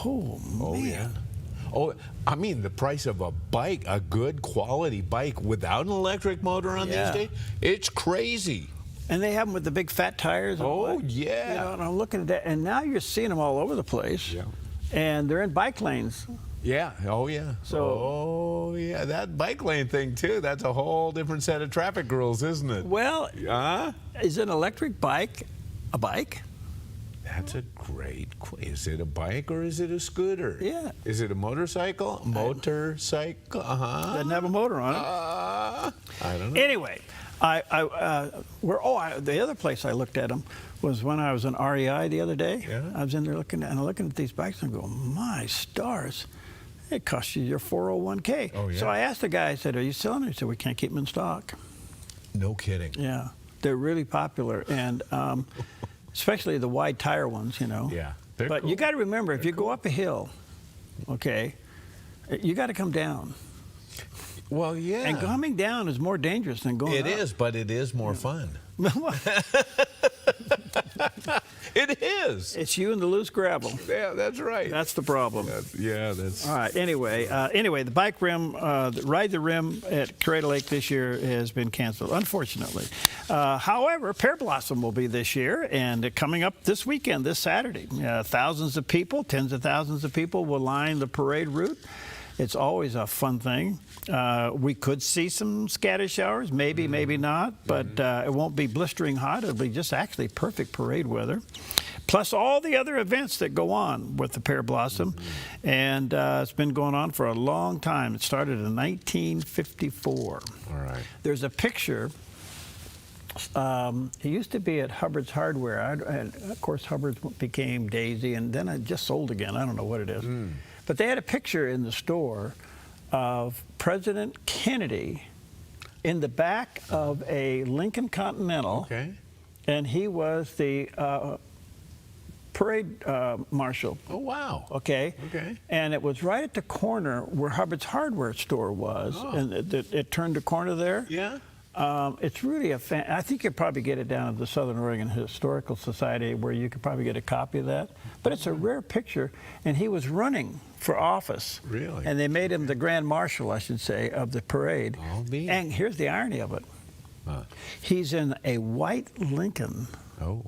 Speaker 1: Oh man.
Speaker 6: Oh yeah. Oh, I mean, the price of a bike, a good quality bike without an electric motor on these days, it's crazy.
Speaker 1: And they have them with the big fat tires.
Speaker 6: Oh, yeah.
Speaker 1: You know, and I'm looking at that, and now you're seeing them all over the place. Yeah. And they're in bike lanes.
Speaker 6: Yeah. Oh, yeah. Oh, yeah. That bike lane thing, too, that's a whole different set of traffic rules, isn't it?
Speaker 1: Well, is an electric bike a bike?
Speaker 6: That's a great question. Is it a bike or is it a scooter?
Speaker 1: Yeah.
Speaker 6: Is it a motorcycle? Motorcycle?
Speaker 1: Doesn't have a motor on it.
Speaker 6: I don't know.
Speaker 1: Anyway, the other place I looked at them was when I was in REI the other day. Yeah. I was in there looking at these bikes and I go, my stars. It costs you your 401k.
Speaker 6: Oh, yeah.
Speaker 1: So I asked the guy, I said, are you selling it? He said, we can't keep them in stock.
Speaker 6: No kidding.
Speaker 1: Yeah, they're really popular, and especially the wide tire ones, you know.
Speaker 6: Yeah.
Speaker 1: But you got to remember, if you go up a hill, okay, you got to come down.
Speaker 6: Well, yeah.
Speaker 1: And coming down is more dangerous than going up.
Speaker 6: It is, but it is more fun. It is.
Speaker 1: It's you and the loose gravel.
Speaker 6: Yeah, that's right.
Speaker 1: That's the problem.
Speaker 6: That's.
Speaker 1: All right. Anyway, the bike rim, Ride the Rim at Crater Lake this year has been canceled, unfortunately. However, Pear Blossom will be this year, and coming up this weekend, this Saturday. Thousands of people, tens of thousands of people will line the parade route. It's always a fun thing. We could see some scattered showers, maybe, maybe not, but it won't be blistering hot. It'll be just actually perfect parade weather. Plus all the other events that go on with the Pear Blossom. And it's been going on for a long time. It started in 1954.
Speaker 6: All right.
Speaker 1: There's a picture. It used to be at Hubbard's Hardware. Of course, Hubbard's became Daisy, and then it just sold again. I don't know what it is. But they had a picture in the store of President Kennedy in the back of a Lincoln Continental.
Speaker 6: Okay.
Speaker 1: And he was the parade marshal.
Speaker 6: Oh, wow.
Speaker 1: Okay.
Speaker 6: Okay.
Speaker 1: And it was right at the corner where Hubbard's Hardware store was.
Speaker 6: Oh.
Speaker 1: And it turned the corner there.
Speaker 6: Yeah.
Speaker 1: It's really I think you'd probably get it down at the Southern Oregon Historical Society where you could probably get a copy of that. But it's a rare picture, and he was running for office.
Speaker 6: Really?
Speaker 1: And they made him the Grand Marshal, I should say, of the parade.
Speaker 6: Oh, me.
Speaker 1: And here's the irony of it. He's in a white Lincoln.
Speaker 6: Oh.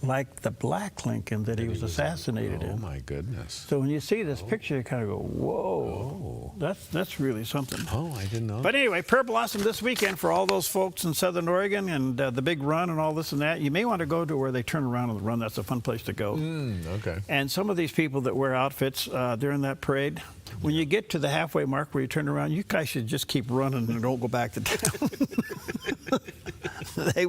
Speaker 1: Like the black Lincoln that he was assassinated in.
Speaker 6: Oh, my goodness.
Speaker 1: So when you see this picture, you kind of go, whoa, that's really something.
Speaker 6: Oh, I didn't know.
Speaker 1: But anyway, Pear Blossom this weekend for all those folks in Southern Oregon and the big run and all this and that. You may want to go to where they turn around on the run. That's a fun place to go.
Speaker 6: Okay.
Speaker 1: And some of these people that wear outfits during that parade, when you get to the halfway mark where you turn around, you guys should just keep running and don't go back to town. They're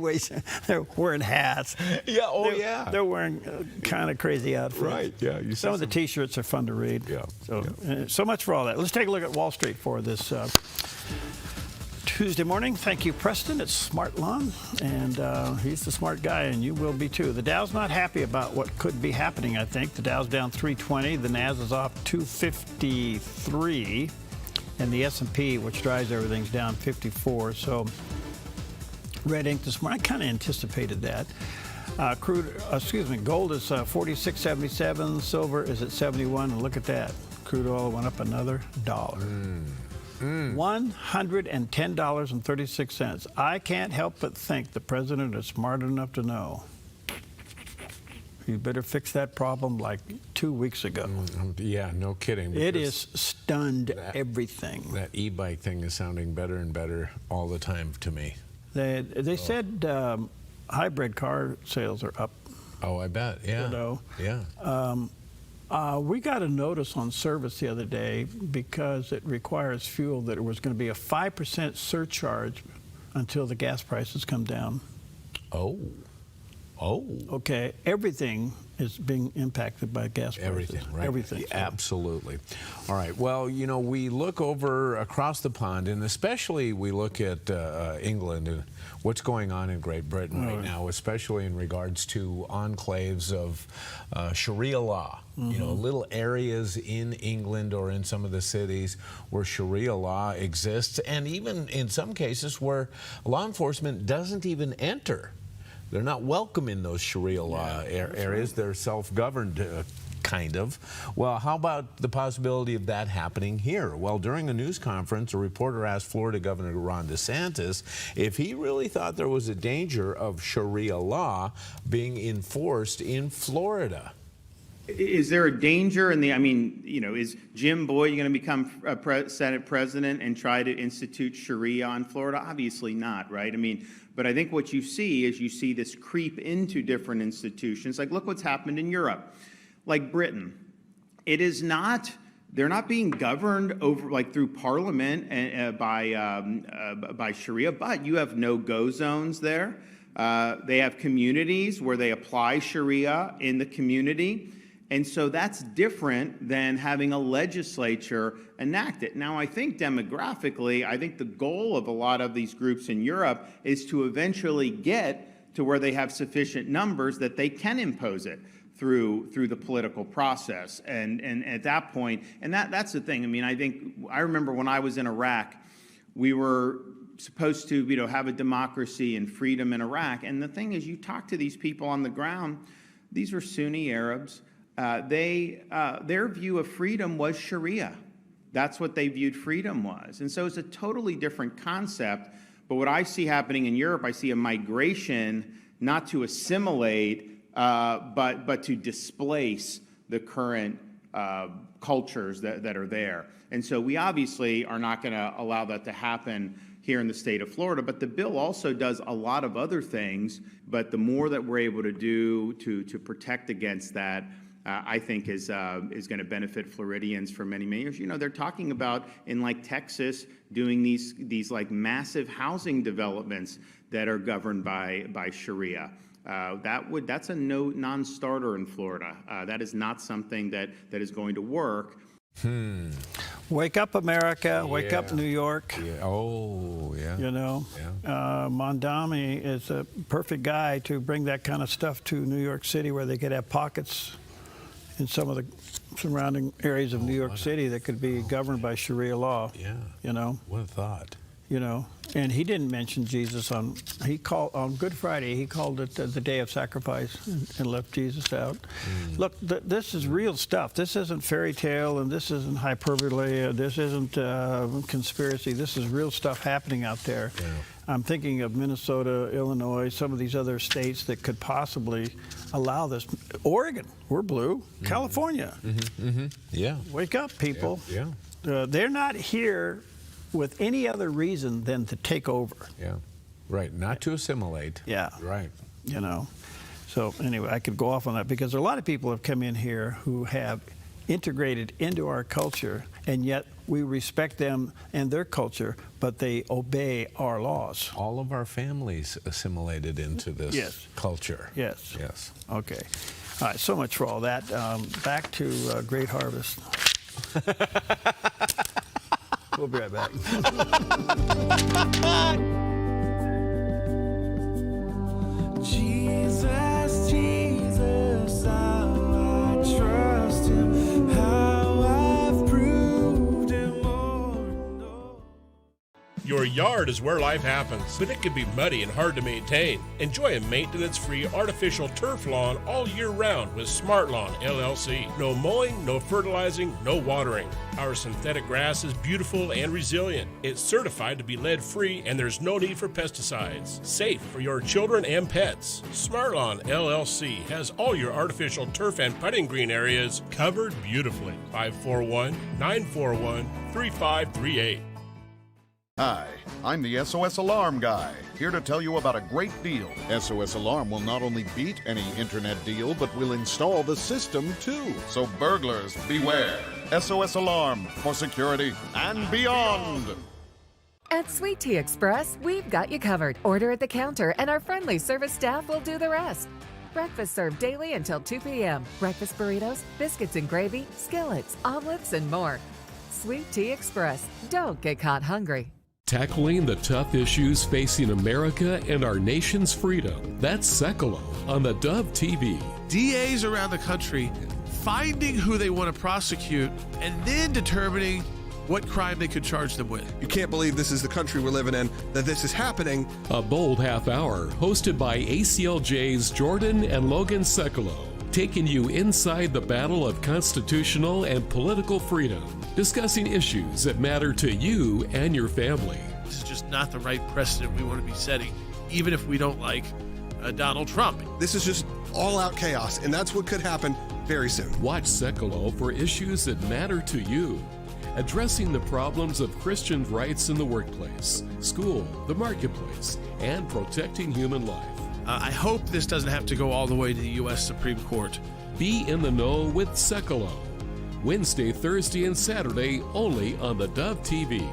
Speaker 1: wearing hats.
Speaker 6: Yeah, yeah.
Speaker 1: They're wearing kind of crazy outfits.
Speaker 6: Right, yeah.
Speaker 1: Some of the T-shirts are fun to read.
Speaker 6: Yeah.
Speaker 1: So much for all that. Let's take a look at Wall Street for this Tuesday morning. Thank you, Preston. It's Smart Lawn, and he's the smart guy, and you will be too. The Dow's not happy about what could be happening, I think. The Dow's down 320. The Nas is off 253. And the S&P, which drives everything's down 54. So red ink this morning. I kind of anticipated that. Gold is 46.77. Silver is at 71. And look at that. Crude oil went up another $1. $110.36. I can't help but think the president is smart enough to know. You better fix that problem like 2 weeks ago.
Speaker 6: Yeah, no kidding.
Speaker 1: It is stunned everything.
Speaker 6: That e-bike thing is sounding better and better all the time to me.
Speaker 1: They said hybrid car sales are up.
Speaker 6: Oh, I bet. Yeah.
Speaker 1: You know?
Speaker 6: Yeah.
Speaker 1: We got a notice on service the other day because it requires fuel that it was going to be a 5% surcharge until the gas prices come down.
Speaker 6: Oh.
Speaker 1: Okay. Everything is being impacted by gas prices.
Speaker 6: Everything, right?
Speaker 1: Everything.
Speaker 6: Absolutely. All right. Well, you know, we look over across the pond, and especially we look at England and what's going on in Great Britain right now, especially in regards to enclaves of Sharia law. You know, little areas in England or in some of the cities where Sharia law exists, and even in some cases where law enforcement doesn't even enter. They're not welcome in those Sharia law areas. They're self-governed, kind of. Well, how about the possibility of that happening here? Well, during a news conference, a reporter asked Florida Governor Ron DeSantis if he really thought there was a danger of Sharia law being enforced in Florida.
Speaker 2: Is there a danger in the, I mean, you know, is Jim Boyd going to become Senate president and try to institute Sharia on Florida? Obviously not, right? I mean, but I think what you see is you see this creep into different institutions. Like, look what's happened in Europe. Like Britain, it is not, they're not being governed over, like, through parliament and by Sharia, but you have no-go zones there. They have communities where they apply Sharia in the community. And so that's different than having a legislature enact it. Now, I think demographically, I think the goal of a lot of these groups in Europe is to eventually get to where they have sufficient numbers that they can impose it through the political process. And at that point, and that's the thing. I mean, I remember when I was in Iraq, we were supposed to, have a democracy and freedom in Iraq. And the thing is, you talk to these people on the ground, these were Sunni Arabs. Their view of freedom was Sharia. That's what they viewed freedom was. And so it's a totally different concept. But what I see happening in Europe, I see a migration not to assimilate, but to displace the current cultures that are there. And so we obviously are not going to allow that to happen here in the state of Florida. But the bill also does a lot of other things. But the more that we're able to do to protect against that, I think is going to benefit Floridians for many, many years. They're talking about in like Texas doing these like massive housing developments that are governed by Sharia. That's a non-starter in Florida. That is not something that is going to work.
Speaker 1: Wake up, America. Wake up, New York.
Speaker 6: Yeah. Oh, yeah.
Speaker 1: Mondami is a perfect guy to bring that kind of stuff to New York City, where they could have pockets in some of the surrounding areas of New York City that could be governed by Sharia law.
Speaker 6: Yeah. What a thought.
Speaker 1: And he didn't mention Jesus on Good Friday. He called it the day of sacrifice and left Jesus out. Look, this is real stuff. This isn't fairy tale, and this isn't hyperbole. This isn't conspiracy. This is real stuff happening out there.
Speaker 6: Yeah.
Speaker 1: I'm thinking of Minnesota, Illinois, some of these other states that could possibly allow this. Oregon, we're blue. California.
Speaker 6: Yeah.
Speaker 1: Wake up, people.
Speaker 6: Yeah.
Speaker 1: They're not here with any other reason than to take over.
Speaker 6: Yeah. Right. Not to assimilate.
Speaker 1: Yeah.
Speaker 6: Right.
Speaker 1: So anyway, I could go off on that because a lot of people have come in here who have integrated into our culture, and yet we respect them and their culture, but they obey our laws.
Speaker 6: All of our families assimilated into this culture.
Speaker 1: Yes.
Speaker 6: Yes.
Speaker 1: Okay. All right, so much for all that. Back to Great Harvest. We'll be right back.
Speaker 12: Jesus, Jesus, how I trust him, how I've proved him more and more.
Speaker 19: Your yard is where life happens, but it can be muddy and hard to maintain. Enjoy a maintenance-free artificial turf lawn all year round with Smart Lawn LLC. No mowing, no fertilizing, no watering. Our synthetic grass is beautiful and resilient. It's certified to be lead-free, and there's no need for pesticides. Safe for your children and pets. Smart Lawn LLC has all your artificial turf and putting green areas covered beautifully. 541-941-3538.
Speaker 7: Hi, I'm the SOS Alarm guy, here to tell you about a great deal. SOS Alarm will not only beat any internet deal, but will install the system too. So burglars, beware. SOS Alarm for security and beyond.
Speaker 8: At Sweet Tea Express, we've got you covered. Order at the counter and our friendly service staff will do the rest. Breakfast served daily until 2 p.m. Breakfast burritos, biscuits and gravy, skillets, omelets, and more. Sweet Tea Express. Don't get caught hungry.
Speaker 5: Tackling the tough issues facing America and our nation's freedom. That's Sekalo on the Dove TV.
Speaker 9: DAs around the country finding who they want to prosecute and then determining what crime they could charge them with.
Speaker 10: You can't believe this is the country we're living in, that this is happening.
Speaker 5: A bold half hour hosted by ACLJ's Jordan and Logan Sekalo, taking you inside the battle of constitutional and political freedom, discussing issues that matter to you and your family.
Speaker 9: This is just not the right precedent we want to be setting, even if we don't like Donald Trump.
Speaker 10: This is just all-out chaos, and that's what could happen very soon.
Speaker 5: Watch Sekalo for issues that matter to you, addressing the problems of Christian rights in the workplace, school, the marketplace, and protecting human life.
Speaker 9: I hope this doesn't have to go all the way to the U.S. Supreme Court.
Speaker 5: Be in the know with Sekalo. Wednesday, Thursday, and Saturday only on the Dove TV.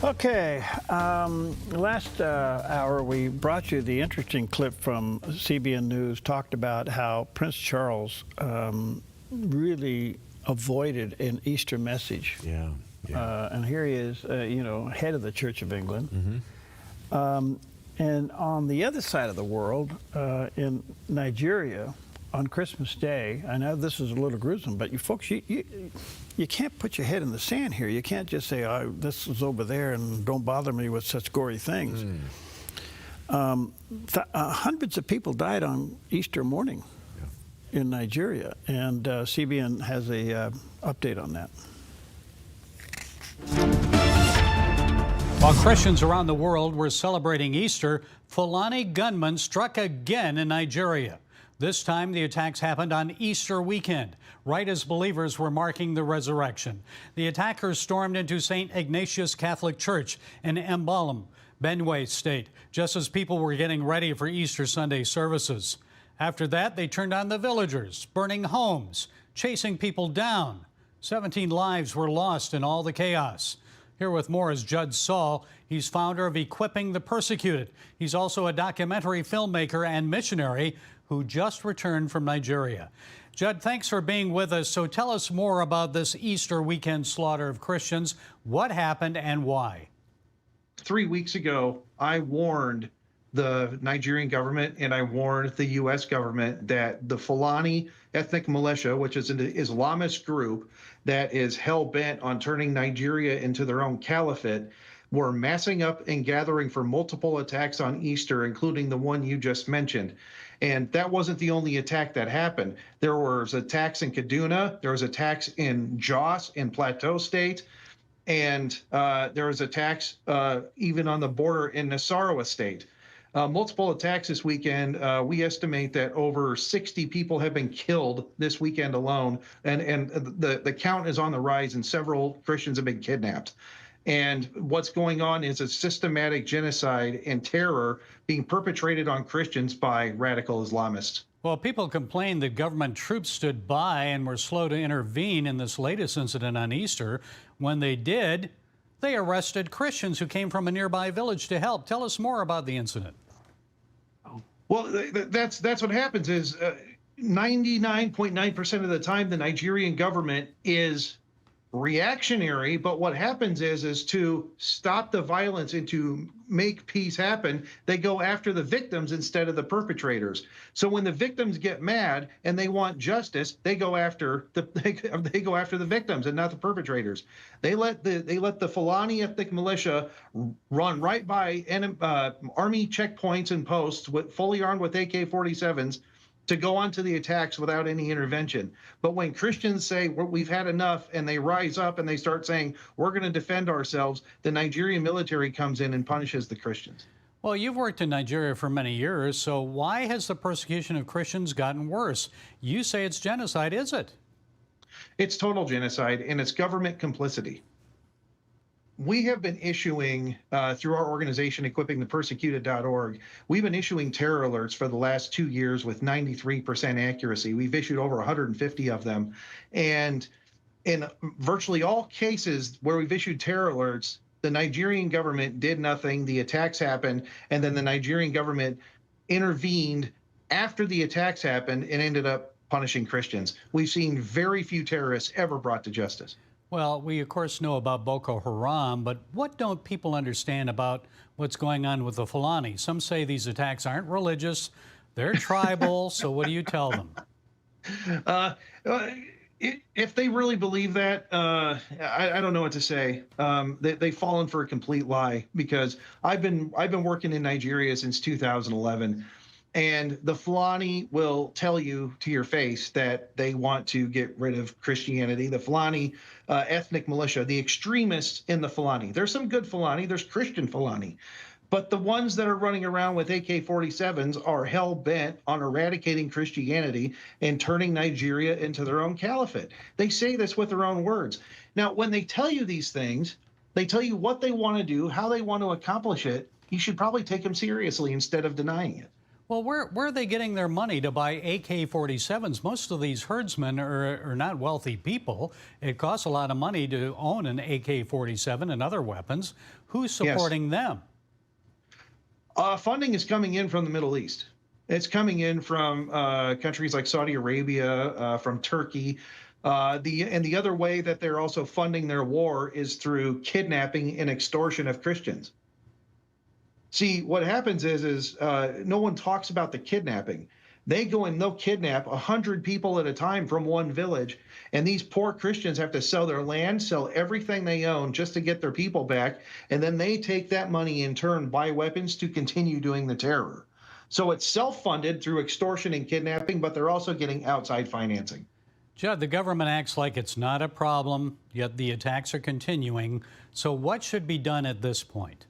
Speaker 1: Okay, last hour we brought you the interesting clip from CBN News, talked about how Prince Charles really avoided an Easter message.
Speaker 6: Yeah.
Speaker 1: And here he is, head of the Church of England.
Speaker 6: Mm-hmm.
Speaker 1: And on the other side of the world, in Nigeria, on Christmas Day, I know this is a little gruesome, but you folks, you can't put your head in the sand here. You can't just say, oh, this is over there and don't bother me with such gory things. Hundreds of people died on Easter morning in Nigeria, and CBN has a update on that.
Speaker 4: While Christians around the world were celebrating Easter, Fulani gunmen struck again in Nigeria. This time, the attacks happened on Easter weekend, right as believers were marking the resurrection. The attackers stormed into St. Ignatius Catholic Church in Mbalum, Benue State, just as people were getting ready for Easter Sunday services. After that, they turned on the villagers, burning homes, chasing people down. 17 lives were lost in all the chaos. Here with more is Judd Saul. He's founder of Equipping the Persecuted. He's also a documentary filmmaker and missionary who just returned from Nigeria. Judd, thanks for being with us. So tell us more about this Easter weekend slaughter of Christians. What happened and why?
Speaker 13: 3 weeks ago, I warned the Nigerian government and I warned the U.S. government that the Fulani ethnic militia, which is an Islamist group that is hell-bent on turning Nigeria into their own caliphate, were massing up and gathering for multiple attacks on Easter, including the one you just mentioned. And that wasn't the only attack that happened. There was attacks in Kaduna, there was attacks in Jos in Plateau State, and there was attacks even on the border in Nasarawa State. Multiple attacks this weekend. We estimate that over 60 people have been killed this weekend alone, and the count is on the rise, and several Christians have been kidnapped. And what's going on is a systematic genocide and terror being perpetrated on Christians by radical Islamists.
Speaker 4: Well, people complained that government troops stood by and were slow to intervene in this latest incident on Easter. When they did, they arrested Christians who came from a nearby village to help. Tell us more about the incident.
Speaker 13: Well, that's what happens is 99.9% of the time, the Nigerian government is reactionary, but what happens is to stop the violence and to make peace happen, they go after the victims instead of the perpetrators. So when the victims get mad and they want justice, they go after the victims and not the perpetrators. They let the Fulani ethnic militia run right by army checkpoints and posts fully armed with AK-47s to go on to the attacks without any intervention. But when Christians say, we've had enough, and they rise up and they start saying, we're going to defend ourselves, the Nigerian military comes in and punishes the Christians.
Speaker 4: Well, you've worked in Nigeria for many years, so why has the persecution of Christians gotten worse? You say it's genocide, is it?
Speaker 13: It's total genocide, and it's government complicity. We have been issuing, through our organization, equippingthepersecuted.org, we've been issuing terror alerts for the last 2 years with 93% accuracy. We've issued over 150 of them. And in virtually all cases where we've issued terror alerts, the Nigerian government did nothing, the attacks happened, and then the Nigerian government intervened after the attacks happened and ended up punishing Christians. We've seen very few terrorists ever brought to justice.
Speaker 4: Well, we, of course, know about Boko Haram, but what don't people understand about what's going on with the Fulani? Some say these attacks aren't religious, they're tribal, so what do you tell them?
Speaker 13: If they really believe that, I don't know what to say. They've fallen for a complete lie, because I've been working in Nigeria since 2011. And the Fulani will tell you to your face that they want to get rid of Christianity. The Fulani ethnic militia, the extremists in the Fulani. There's some good Fulani, there's Christian Fulani. But the ones that are running around with AK-47s are hell-bent on eradicating Christianity and turning Nigeria into their own caliphate. They say this with their own words. Now, when they tell you these things, they tell you what they want to do, how they want to accomplish it. You should probably take them seriously instead of denying it.
Speaker 4: Well, where are they getting their money to buy AK-47s? Most of these herdsmen are not wealthy people. It costs a lot of money to own an AK-47 and other weapons. Who's supporting them?
Speaker 13: Funding is coming in from the Middle East. It's coming in from countries like Saudi Arabia, from Turkey. The other way that they're also funding their war is through kidnapping and extortion of Christians. See, what happens is no one talks about the kidnapping. They go and they'll kidnap 100 people at a time from one village, and these poor Christians have to sell their land, sell everything they own just to get their people back, and then they take that money in turn, buy weapons to continue doing the terror. So it's self-funded through extortion and kidnapping, but they're also getting outside financing.
Speaker 4: Judd, the government acts like it's not a problem, yet the attacks are continuing. So what should be done at this point?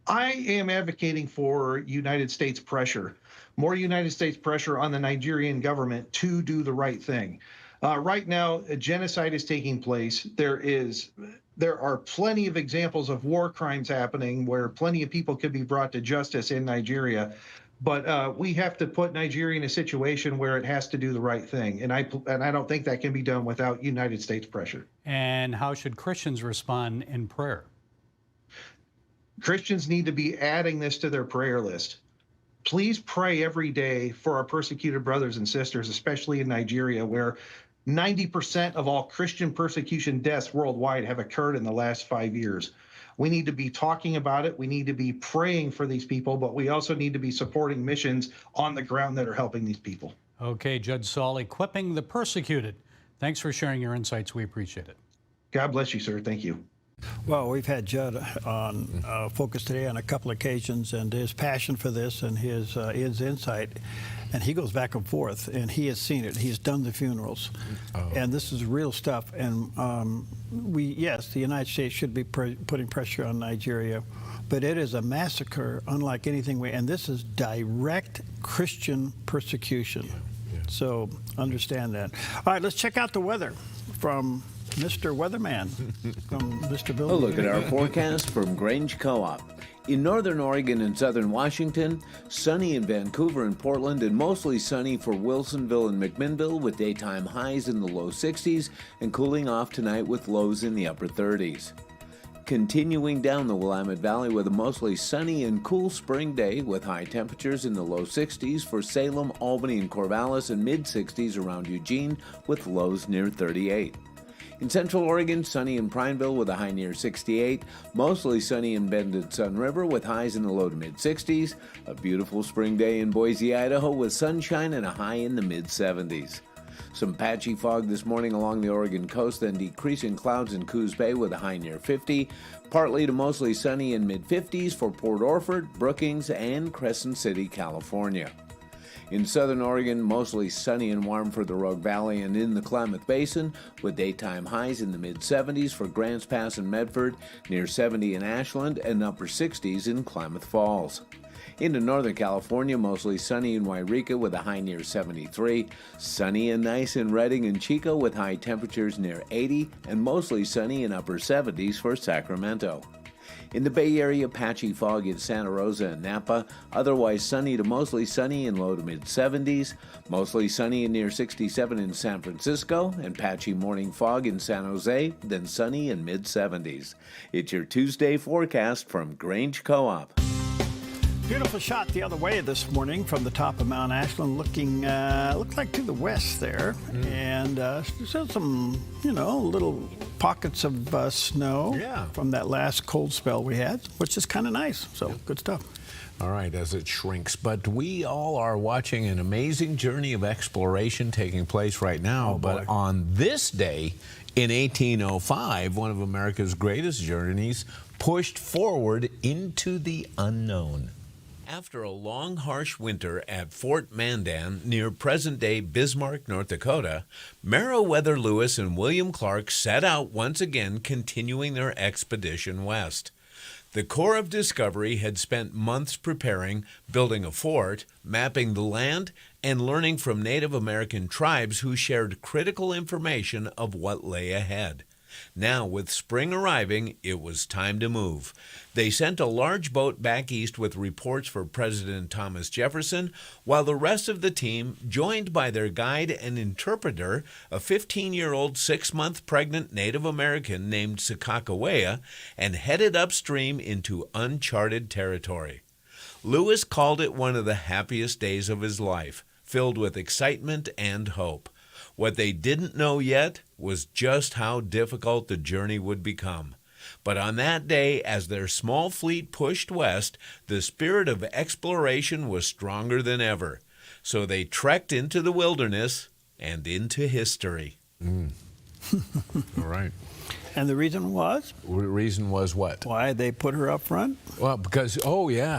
Speaker 13: I am advocating for United States pressure, more United States pressure on the Nigerian government to do the right thing. Right now, a genocide is taking place. There are plenty of examples of war crimes happening where plenty of people could be brought to justice in Nigeria. But we have to put Nigeria in a situation where it has to do the right thing. And I don't think that can be done without United States pressure.
Speaker 4: And how should Christians respond in prayer?
Speaker 13: Christians need to be adding this to their prayer list. Please pray every day for our persecuted brothers and sisters, especially in Nigeria, where 90% of all Christian persecution deaths worldwide have occurred in the last 5 years. We need to be talking about it. We need to be praying for these people, but we also need to be supporting missions on the ground that are helping these people.
Speaker 4: Okay, Judge Saul, equipping the persecuted. Thanks for sharing your insights. We appreciate it.
Speaker 13: God bless you, sir. Thank you.
Speaker 1: Well, we've had Judd on Focus today on a couple occasions, and his passion for this and his insight, and he goes back and forth, and he has seen it. He's done the funerals, and this is real stuff. And yes, the United States should be putting pressure on Nigeria, but it is a massacre unlike anything and this is direct Christian persecution. So understand that. All right, let's check out the weather from Mr. Weatherman, from Mr. Bill.
Speaker 14: A look at our forecast from Grange Co-op. In northern Oregon and southern Washington, sunny in Vancouver and Portland, and mostly sunny for Wilsonville and McMinnville with daytime highs in the low 60s and cooling off tonight with lows in the upper 30s. Continuing down the Willamette Valley with a mostly sunny and cool spring day with high temperatures in the low 60s for Salem, Albany, and Corvallis, and mid-60s around Eugene with lows near 38. In Central Oregon, sunny in Prineville with a high near 68. Mostly sunny in Bend and Sun River with highs in the low to mid-60s. A beautiful spring day in Boise, Idaho with sunshine and a high in the mid-70s. Some patchy fog this morning along the Oregon coast, then decreasing clouds in Coos Bay with a high near 50. Partly to mostly sunny in mid-50s for Port Orford, Brookings, and Crescent City, California. In southern Oregon, mostly sunny and warm for the Rogue Valley and in the Klamath Basin, with daytime highs in the mid-70s for Grants Pass and Medford, near 70 in Ashland, and upper 60s in Klamath Falls. Into Northern California, mostly sunny in Wairika with a high near 73. Sunny and nice in Redding and Chico with high temperatures near 80, and mostly sunny in upper 70s for Sacramento. In the Bay Area, patchy fog in Santa Rosa and Napa, otherwise sunny to mostly sunny in low to mid-70s, mostly sunny and near 67 in San Francisco, and patchy morning fog in San Jose, then sunny in mid-70s. It's your Tuesday forecast from Grange Co-op.
Speaker 1: Beautiful shot the other way this morning from the top of Mount Ashland, looking looks like to the west there, and still some little pockets of snow from that last cold spell we had, which is kind of nice. So good stuff.
Speaker 6: All right, as it shrinks. But we all are watching an amazing journey of exploration taking place right now. But on this day in 1805, one of America's greatest journeys pushed forward into the unknown. After a long, harsh winter at Fort Mandan near present-day Bismarck, North Dakota, Meriwether Lewis and William Clark set out once again, continuing their expedition west. The Corps of Discovery had spent months preparing, building a fort, mapping the land, and learning from Native American tribes who shared critical information of what lay ahead. Now, with spring arriving, it was time to move. They sent a large boat back east with reports for President Thomas Jefferson, while the rest of the team, joined by their guide and interpreter, a 15-year-old 6-month pregnant Native American named Sakakawea, and headed upstream into uncharted territory. Lewis called it one of the happiest days of his life, filled with excitement and hope. What they didn't know yet was just how difficult the journey would become. But on that day, as their small fleet pushed west, the spirit of exploration was stronger than ever. So they trekked into the wilderness and into history. All right.
Speaker 1: And the reason was?
Speaker 6: The reason was what?
Speaker 1: Why they put her up front?
Speaker 6: Well, because,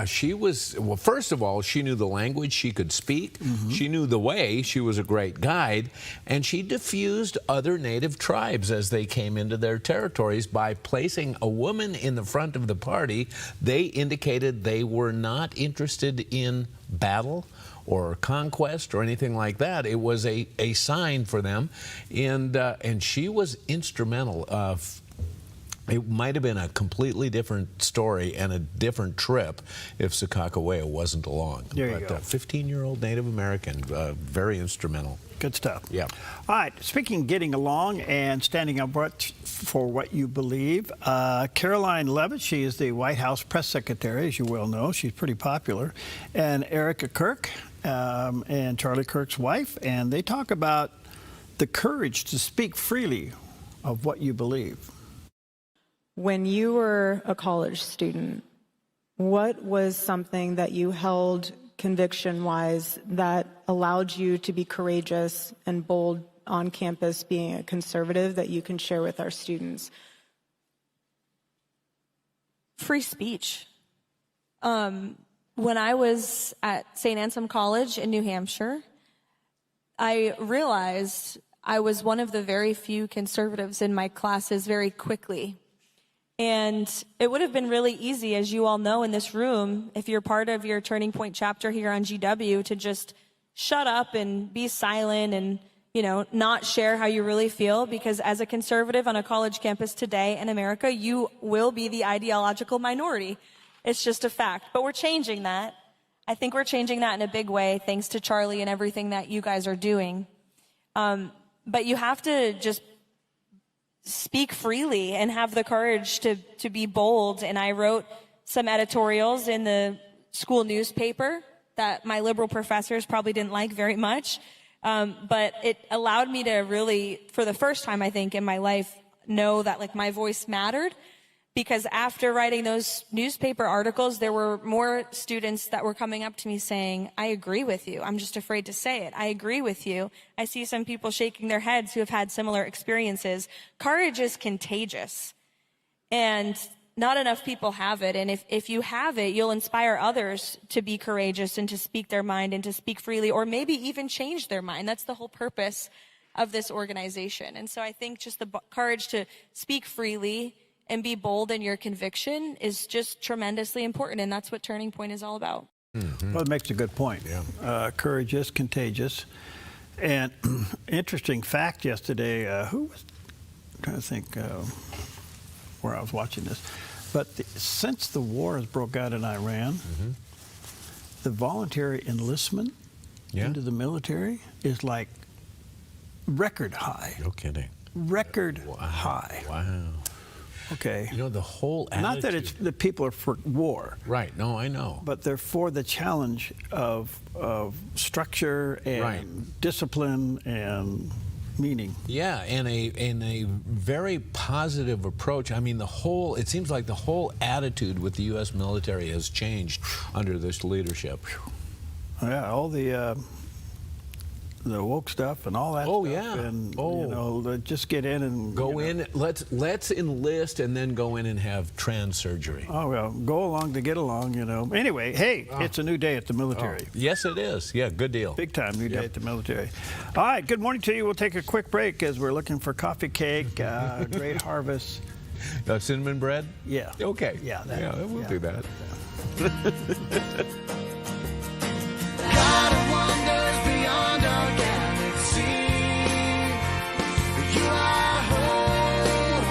Speaker 6: she was, first of all, she knew the language, she could speak, she knew the way, she was a great guide, and she diffused other native tribes as they came into their territories by placing a woman in the front of the party. They indicated they were not interested in battle or conquest or anything like that. It was a sign for them, and she was instrumental. It might have been a completely different story and a different trip if Sakakawea wasn't along.
Speaker 1: There you go.
Speaker 6: 15-year-old Native American, very instrumental.
Speaker 1: Good stuff.
Speaker 6: Yeah.
Speaker 1: All right. Speaking of getting along and standing up for what you believe, Caroline Levitt, she is the White House press secretary, as you well know. She's pretty popular. And Erica Kirk and Charlie Kirk's wife, and they talk about the courage to speak freely of what you believe.
Speaker 11: When you were a college student, what was something that you held conviction-wise that allowed you to be courageous and bold on campus being a conservative that you can share with our students?
Speaker 15: Free speech. When I was at St. Anselm College in New Hampshire, I realized I was one of the very few conservatives in my classes very quickly. And it would have been really easy, as you all know in this room, if you're part of your Turning Point chapter here on GW, to just shut up and be silent and, not share how you really feel, because as a conservative on a college campus today in America, you will be the ideological minority. It's just a fact. But we're changing that. I think we're changing that in a big way, thanks to Charlie and everything that you guys are doing. But you have to just speak freely and have the courage to be bold. And I wrote some editorials in the school newspaper that my liberal professors probably didn't like very much. But it allowed me to really, for the first time, I think, in my life, know that my voice mattered. Because after writing those newspaper articles, there were more students that were coming up to me saying, I agree with you. I'm just afraid to say it. I agree with you. I see some people shaking their heads who have had similar experiences. Courage is contagious. And not enough people have it. And if you have it, you'll inspire others to be courageous and to speak their mind and to speak freely, or maybe even change their mind. That's the whole purpose of this organization. And so I think just the courage to speak freely and be bold in your conviction is just tremendously important, and that's what Turning Point is all about.
Speaker 1: Well, it makes a good point. Yeah. Courage is contagious. And interesting fact yesterday, who was, I'm trying to think where I was watching this, but since the war has broke out in Iran, the voluntary enlistment into the military is like record high.
Speaker 6: No kidding.
Speaker 1: Record high.
Speaker 6: Wow.
Speaker 1: Okay.
Speaker 6: The whole attitude.
Speaker 1: Not that it's the people are for war.
Speaker 6: Right. No, I know.
Speaker 1: But they're for the challenge of structure and discipline and meaning.
Speaker 6: Yeah, and a very positive approach. I mean, it seems like the whole attitude with the U.S. military has changed under this leadership.
Speaker 1: Yeah, all the woke stuff and all that stuff.
Speaker 6: Yeah.
Speaker 1: And, just get in and...
Speaker 6: Go in, let's enlist and then go in and have trans surgery.
Speaker 1: Oh, well, go along to get along, Anyway, hey, it's a new day at the military.
Speaker 6: Yes, it is. Yeah, good deal.
Speaker 1: Big time new day at the military. All right, good morning to you. We'll take a quick break as we're looking for coffee cake, great harvest.
Speaker 6: Cinnamon bread?
Speaker 1: Yeah.
Speaker 6: Okay.
Speaker 1: Yeah,
Speaker 6: we'll do that.
Speaker 12: Beyond our galaxy, you are home.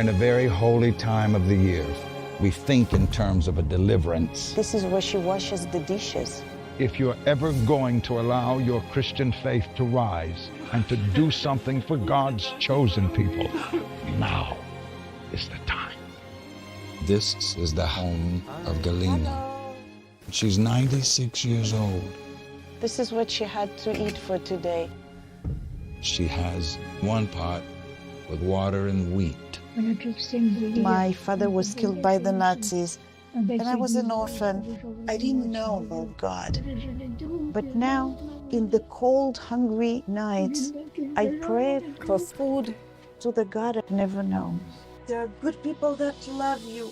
Speaker 3: in a very holy time of the year. We think in terms of a deliverance.
Speaker 16: This is where she washes the dishes.
Speaker 3: If you're ever going to allow your Christian faith to rise and to do something for God's chosen people, now is the time. This is the home of Galena. She's 96 years old.
Speaker 16: This is what she had to eat for today.
Speaker 3: She has one pot with water and wheat.
Speaker 16: My father was killed by the Nazis, and I was an orphan. I didn't know about God. But now, in the cold, hungry nights, I pray for food to the God I've never known. There are good people that love you.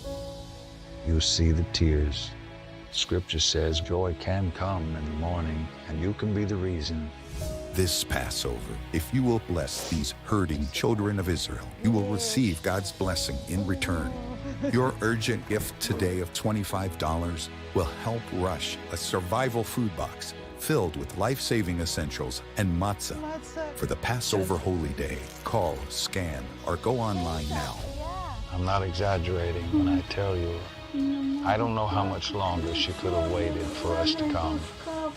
Speaker 3: You see the tears. Scripture says joy can come in the morning, and you can be the reason.
Speaker 17: This Passover, if you will bless these hurting children of Israel, you will receive God's blessing in return. Your urgent gift today of $25 will help rush a survival food box filled with life-saving essentials and matzah. For the Passover Holy Day, call, scan, or go online now.
Speaker 3: I'm not exaggerating when I tell you, I don't know how much longer she could have waited for us to come.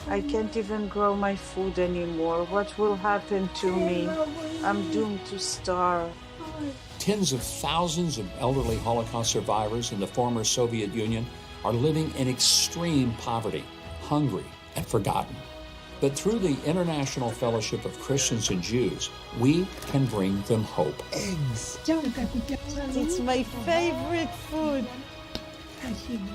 Speaker 16: I can't even grow my food anymore. What will happen to me? I'm doomed to starve.
Speaker 18: Tens of thousands of elderly Holocaust survivors in the former Soviet Union are living in extreme poverty, hungry, and forgotten. But through the International Fellowship of Christians and Jews, we can bring them hope.
Speaker 16: Eggs. It's my favorite food.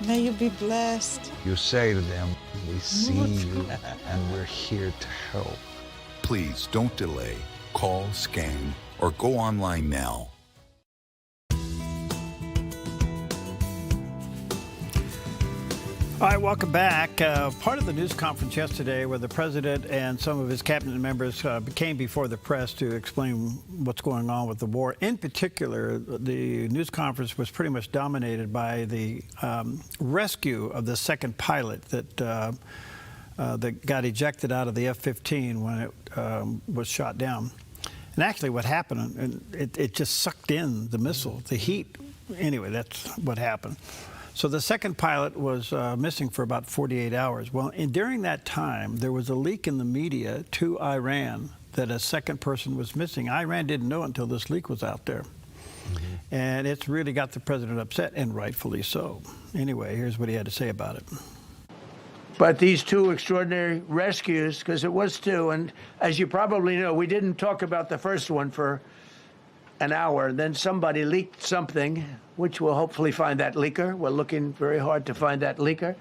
Speaker 16: May you be blessed.
Speaker 3: You say to them, we see you and we're here to help.
Speaker 17: Please don't delay. Call, scan, or go online now.
Speaker 1: All right, welcome back. Part of the news conference yesterday where the president and some of his cabinet members came before the press to explain what's going on with the war. In particular, the news conference was pretty much dominated by the rescue of the second pilot that got ejected out of the F-15 when it was shot down. And actually what happened, it just sucked in the missile, the heat. Anyway, that's what happened. So the second pilot was missing for about 48 hours. Well, during that time, there was a leak in the media to Iran that a second person was missing. Iran didn't know until this leak was out there. And it's really got the president upset, and rightfully so. Anyway, here's what he had to say about it.
Speaker 25: But these two extraordinary rescues, because it was two, and as you probably know, we didn't talk about the first one for an hour. Then somebody leaked something, which we'll hopefully find that leaker. We're looking very hard to find that leaker.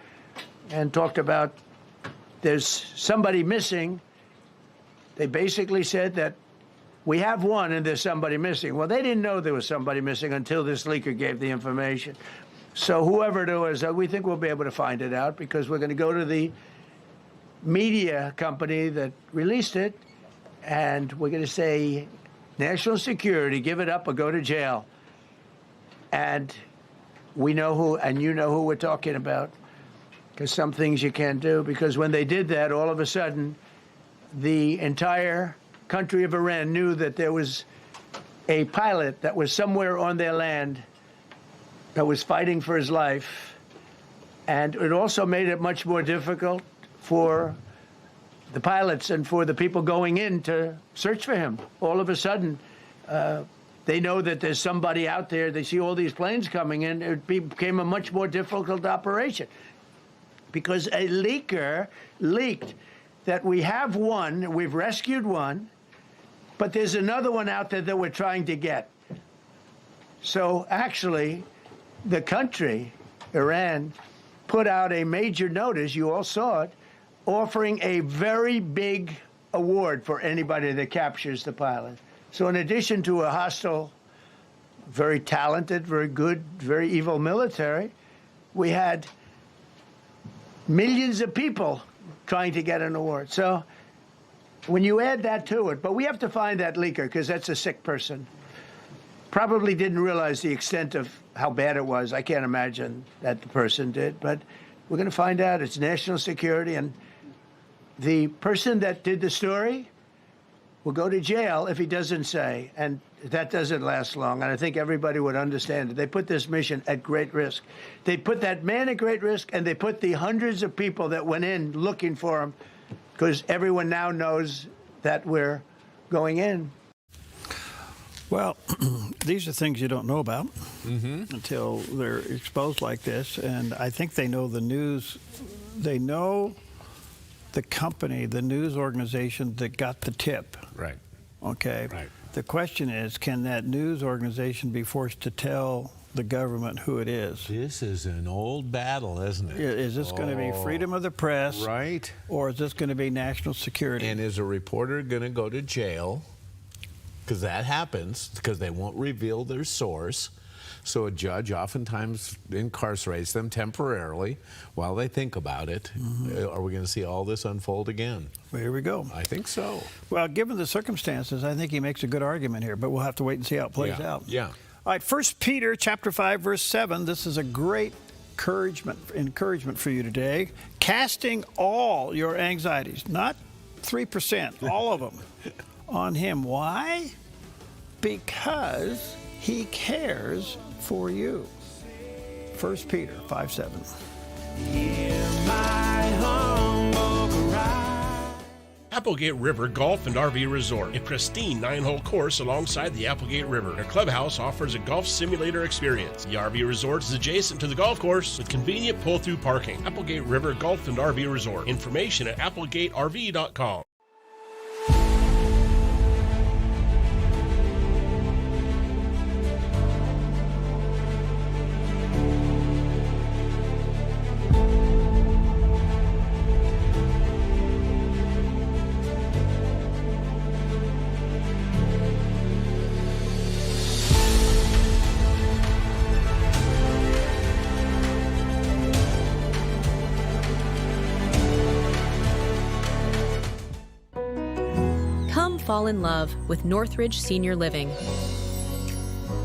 Speaker 25: And talked about there's somebody missing. They basically said that we have one and there's somebody missing. Well, they didn't know there was somebody missing until this leaker gave the information. So whoever it was, we think we'll be able to find it out because we're going to go to the media company that released it, and we're going to say, national security, give it up or go to jail. And we know who, and you know who we're talking about, because some things you can't do. Because when they did that, all of a sudden, the entire country of Iran knew that there was a pilot that was somewhere on their land that was fighting for his life. And it also made it much more difficult for the pilots and for the people going in to search for him. All of a sudden, they know that there's somebody out there. They see all these planes coming in. It became a much more difficult operation because a leaker leaked that we have one, we've rescued one, but there's another one out there that we're trying to get. So actually, the country, Iran, put out a major notice, you all saw it, offering a very big award for anybody that captures the pilot. So in addition to a hostile, very talented, very good, very evil military, we had millions of people trying to get an award. So when you add that to it, but we have to find that leaker because that's a sick person. Probably didn't realize the extent of how bad it was. I can't imagine that the person did, but we're going to find out. It's national security, and the person that did the story will go to jail if he doesn't say, and that doesn't last long, and I think everybody would understand it. They put this mission at great risk. They put that man at great risk, and they put the hundreds of people that went in looking for him, because everyone now knows that we're going in.
Speaker 1: Well, these are things you don't know about until they're exposed like this, and I think they know the news. They know the company, the news organization that got the tip.
Speaker 6: Right.
Speaker 1: Okay.
Speaker 6: Right.
Speaker 1: The question is, can that news organization be forced to tell the government who it is?
Speaker 6: This is an old battle, isn't it?
Speaker 1: Is this going to be freedom of the press?
Speaker 6: Right.
Speaker 1: Or is this going to be national security?
Speaker 6: And is a reporter going to go to jail? Because that happens, because they won't reveal their source. So a judge oftentimes incarcerates them temporarily while they think about it. Are we going to see all this unfold again?
Speaker 1: Well, here we go.
Speaker 6: I think so.
Speaker 1: Well, given the circumstances, I think he makes a good argument here, but we'll have to wait and see how it plays out.
Speaker 6: Yeah.
Speaker 1: All right, 1 Peter chapter 5, verse 7. This is a great encouragement for you today. Casting all your anxieties, not 3%, all of them, on him. Why? Because he cares for you. 1 Peter 5:7.
Speaker 19: Applegate River Golf and RV Resort, a pristine 9-hole course alongside the Applegate River. Their clubhouse offers a golf simulator experience. The RV resort is adjacent to the golf course with convenient pull-through parking. Applegate River Golf and RV Resort. Information at applegaterv.com.
Speaker 20: Fall in love with Northridge Senior Living,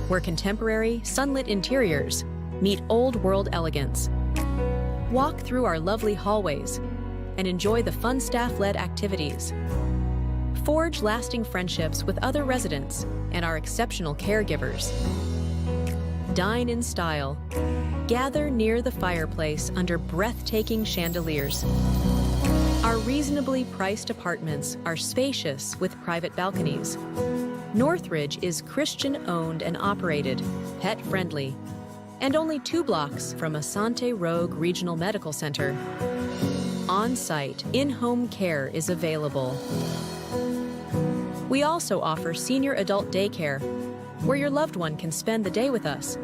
Speaker 20: where contemporary, sunlit interiors meet old-world elegance. Walk through our lovely hallways and enjoy the fun staff-led activities. Forge lasting friendships with other residents and our exceptional caregivers. Dine in style. Gather near the fireplace under breathtaking chandeliers. Our reasonably priced apartments are spacious with private balconies. Northridge is Christian-owned and operated, pet-friendly, and only 2 blocks from Asante Rogue Regional Medical Center. On-site, in-home care is available. We also offer senior adult daycare, where your loved one can spend the day with us,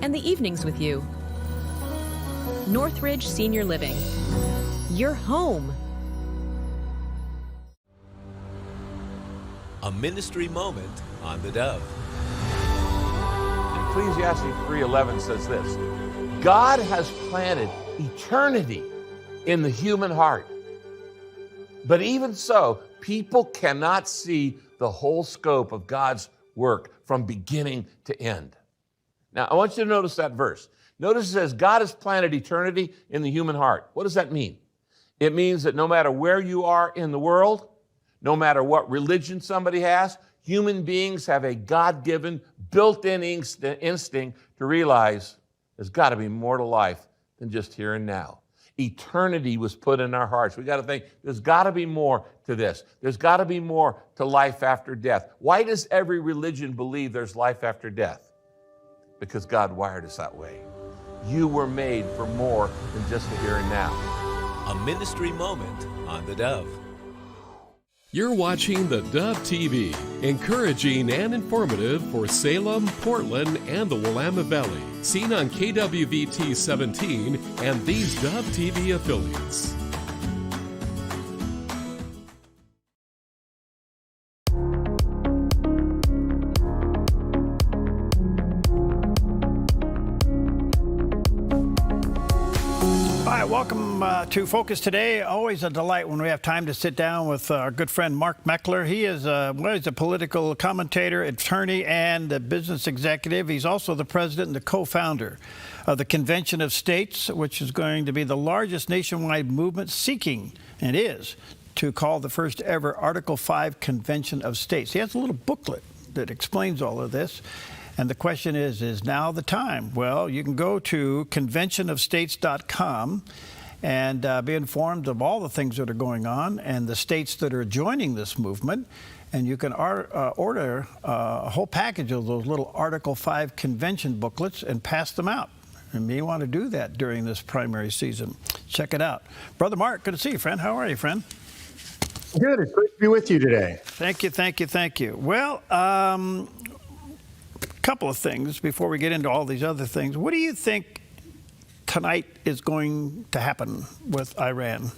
Speaker 20: and the evenings with you. Northridge Senior Living. Your home.
Speaker 21: A ministry moment on the Dove.
Speaker 22: Ecclesiastes 3:11 says this: God has planted eternity in the human heart. But even so, people cannot see the whole scope of God's work from beginning to end. Now, I want you to notice that verse. Notice it says, God has planted eternity in the human heart. What does that mean? It means that no matter where you are in the world, no matter what religion somebody has, human beings have a God-given, built-in instinct to realize there's got to be more to life than just here and now. Eternity was put in our hearts. We got to think, there's got to be more to this. There's got to be more to life after death. Why does every religion believe there's life after death? Because God wired us that way. You were made for more than just the here and now.
Speaker 21: A ministry moment on the Dove.
Speaker 5: You're watching the Dove TV, encouraging and informative for Salem, Portland, and the Willamette Valley. Seen on KWVT 17 and these Dove TV affiliates.
Speaker 1: Welcome to Focus Today. Always a delight when we have time to sit down with our good friend Mark Meckler. He is he's a political commentator, attorney, and a business executive. He's also the president and the co-founder of the Convention of States, which is going to be the largest nationwide movement seeking, and is, to call the first ever Article 5 Convention of States. He has a little booklet that explains all of this. And the question is now the time? Well, you can go to conventionofstates.com and be informed of all the things that are going on and the states that are joining this movement. And you can order a whole package of those little Article 5 convention booklets and pass them out. And you may want to do that during this primary season. Check it out. Brother Mark, good to see you, friend. How are you, friend?
Speaker 2: Good. It's great to be with you today.
Speaker 1: Thank you, thank you, thank you. Well, couple of things before we get into all these other things. What do you think tonight is going to happen with Iran?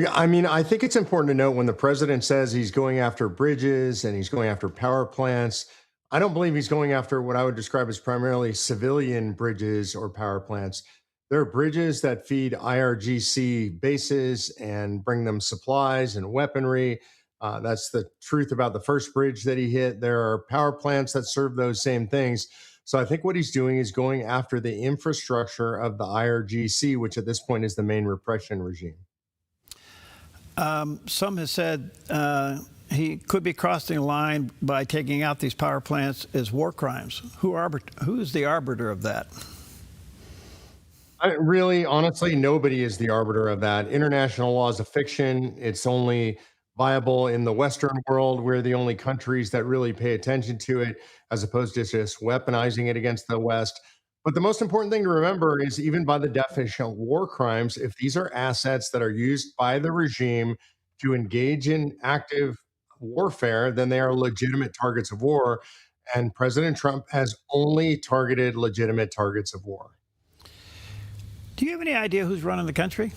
Speaker 2: I mean, I think it's important to note when the president says he's going after bridges and he's going after power plants, I don't believe he's going after what I would describe as primarily civilian bridges or power plants. There are bridges that feed IRGC bases and bring them supplies and weaponry. That's the truth about the first bridge that he hit. There are power plants that serve those same things. So I think what he's doing is going after the infrastructure of the IRGC, which at this point is the main repression regime.
Speaker 1: Some have said he could be crossing a line by taking out these power plants as war crimes. Who's the arbiter of that?
Speaker 2: Really, honestly, nobody is the arbiter of that. International law is a fiction. It's only viable in the Western world. We're the only countries that really pay attention to it, as opposed to just weaponizing it against the West. But the most important thing to remember is, even by the definition of war crimes, if these are assets that are used by the regime to engage in active warfare, then they are legitimate targets of war. And President Trump has only targeted legitimate targets of war.
Speaker 1: Do you have any idea who's running the country?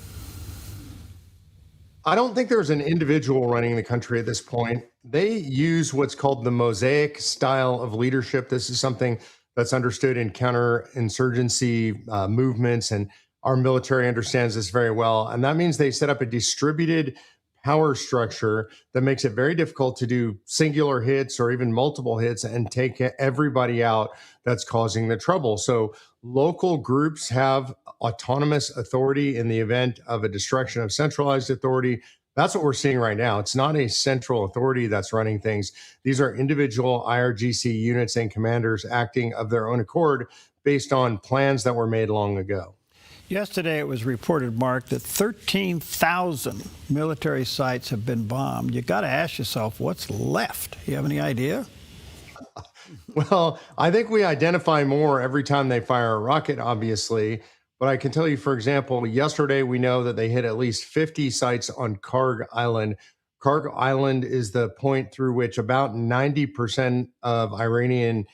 Speaker 2: I don't think there's an individual running the country at this point. They use what's called the mosaic style of leadership. This is something that's understood in counterinsurgency movements, and our military understands this very well. And that means they set up a distributed power structure that makes it very difficult to do singular hits or even multiple hits and take everybody out that's causing the trouble. So local groups have autonomous authority in the event of a destruction of centralized authority. That's what we're seeing right now. It's not a central authority that's running things. These are individual IRGC units and commanders acting of their own accord based on plans that were made long ago.
Speaker 1: Yesterday, it was reported, Mark, that 13,000 military sites have been bombed. You got to ask yourself, what's left? You have any idea?
Speaker 2: Well, I think we identify more every time they fire a rocket, obviously. But I can tell you, for example, yesterday we know that they hit at least 50 sites on Karg Island. Karg Island is the point through which about 90% of Iranian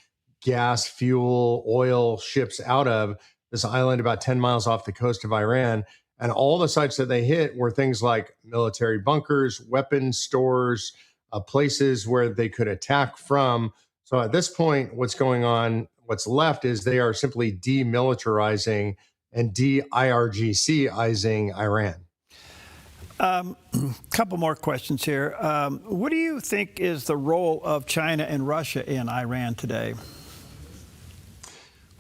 Speaker 2: gas, fuel, oil ships out of. This island about 10 miles off the coast of Iran. And all the sites that they hit were things like military bunkers, weapons stores, places where they could attack from. So at this point, what's going on, what's left is they are simply demilitarizing and de-IRGC-izing Iran.
Speaker 1: Couple more questions here. What do you think is the role of China and Russia in Iran today?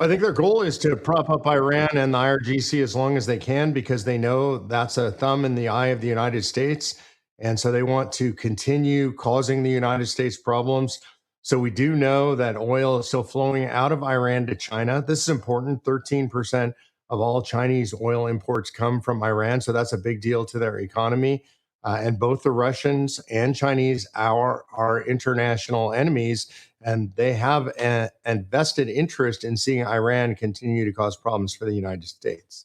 Speaker 2: I think their goal is to prop up Iran and the IRGC as long as they can, because they know that's a thumb in the eye of the United States. And so they want to continue causing the United States problems. So we do know that oil is still flowing out of Iran to China. This is important. 13% of all Chinese oil imports come from Iran. So that's a big deal to their economy. And both the Russians and Chinese are our international enemies. And they have a vested interest in seeing Iran continue to cause problems for the United States.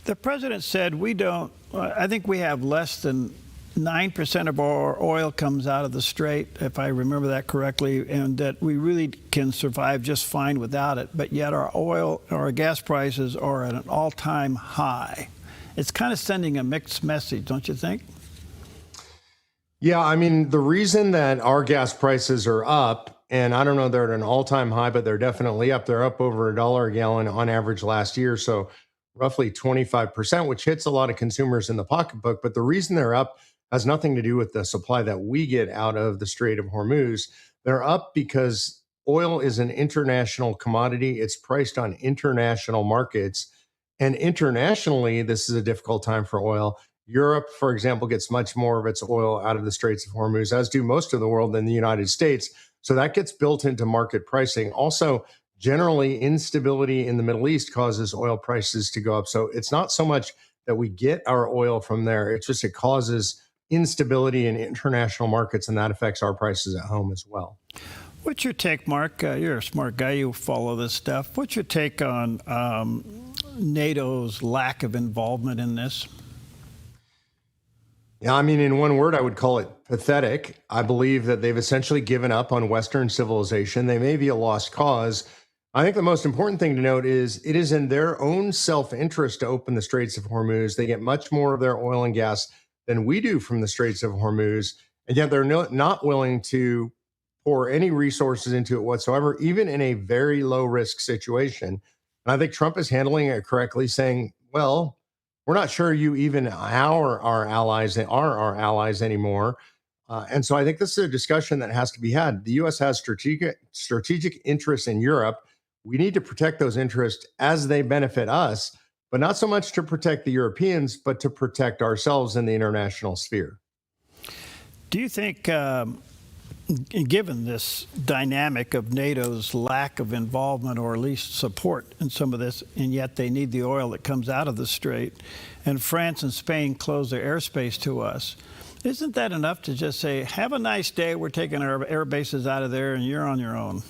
Speaker 1: The president said I think we have less than 9% of our oil comes out of the Strait, if I remember that correctly, and that we really can survive just fine without it. But yet our gas prices are at an all-time high. It's kind of sending a mixed message, don't you think?
Speaker 2: Yeah, I mean, the reason that our gas prices are up, and I don't know, they're at an all-time high, but they're definitely up. They're up over $1 a gallon on average last year. So roughly 25%, which hits a lot of consumers in the pocketbook. But the reason they're up has nothing to do with the supply that we get out of the Strait of Hormuz. They're up because oil is an international commodity. It's priced on international markets. And internationally, this is a difficult time for oil. Europe, for example, gets much more of its oil out of the Straits of Hormuz, as do most of the world in the United States. So that gets built into market pricing. Also, generally, instability in the Middle East causes oil prices to go up. So it's not so much that we get our oil from there, it's just it causes instability in international markets, and that affects our prices at home as well.
Speaker 1: What's your take, Mark? You're a smart guy. You follow this stuff. What's your take on NATO's lack of involvement in this?
Speaker 2: Yeah, I mean, in one word, I would call it pathetic. I believe that they've essentially given up on Western civilization. They may be a lost cause. I think the most important thing to note is it is in their own self-interest to open the Straits of Hormuz. They get much more of their oil and gas than we do from the Straits of Hormuz, and yet they're not willing to pour any resources into it whatsoever, even in a very low-risk situation. And I think Trump is handling it correctly, saying, well, we're not sure you even are our allies anymore. And so I think this is a discussion that has to be had. The U.S. has strategic interests in Europe. We need to protect those interests as they benefit us, but not so much to protect the Europeans, but to protect ourselves in the international sphere.
Speaker 1: Do you think, given this dynamic of NATO's lack of involvement or at least support in some of this, and yet they need the oil that comes out of the strait, and France and Spain close their airspace to us, isn't that enough to just say, have a nice day, we're taking our air bases out of there and you're on your own?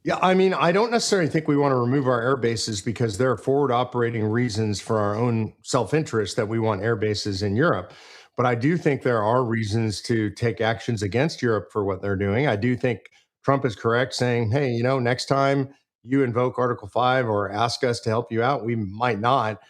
Speaker 2: Yeah, I mean, I don't necessarily think we want to remove our air bases because there are forward operating reasons for our own self-interest that we want air bases in Europe. But I do think there are reasons to take actions against Europe for what they're doing. I do think Trump is correct saying, hey, next time you invoke Article 5 or ask us to help you out, we might not.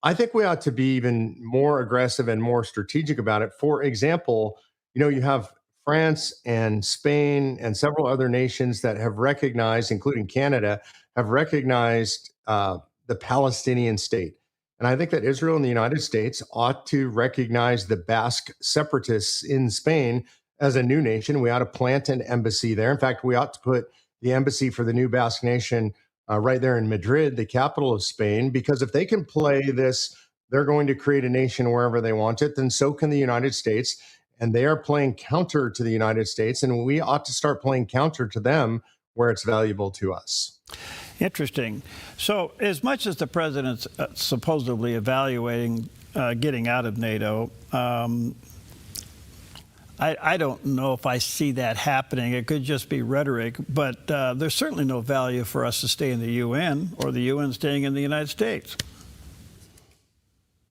Speaker 2: I think we ought to be even more aggressive and more strategic about it. For example, you have France and Spain and several other nations that have recognized, including Canada, have recognized the Palestinian state. And I think that Israel and the United States ought to recognize the Basque separatists in Spain as a new nation. We ought to plant an embassy there. In fact, we ought to put the embassy for the new Basque nation right there in Madrid, the capital of Spain, because if they can play this, they're going to create a nation wherever they want it, then so can the United States. And they are playing counter to the United States, and we ought to start playing counter to them where it's valuable to us.
Speaker 1: Interesting. So as much as the president's supposedly evaluating getting out of NATO, I don't know if I see that happening. It could just be rhetoric, but there's certainly no value for us to stay in the UN or the UN staying in the United States.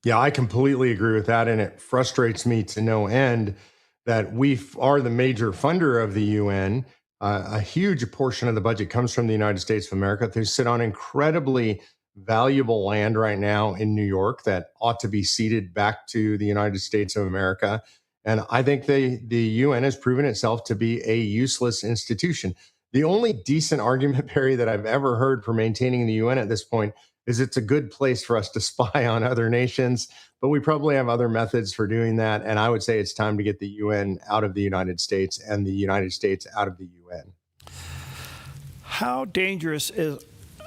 Speaker 2: Yeah, I completely agree with that. And it frustrates me to no end that we are the major funder of the UN. A huge portion of the budget comes from the United States of America. They sit on incredibly valuable land right now in New York that ought to be ceded back to the United States of America. And I think the UN has proven itself to be a useless institution. The only decent argument, Perry, that I've ever heard for maintaining the UN at this point is it's a good place for us to spy on other nations, but we probably have other methods for doing that. And I would say it's time to get the UN out of the United States and the United States out of the UN.
Speaker 1: How dangerous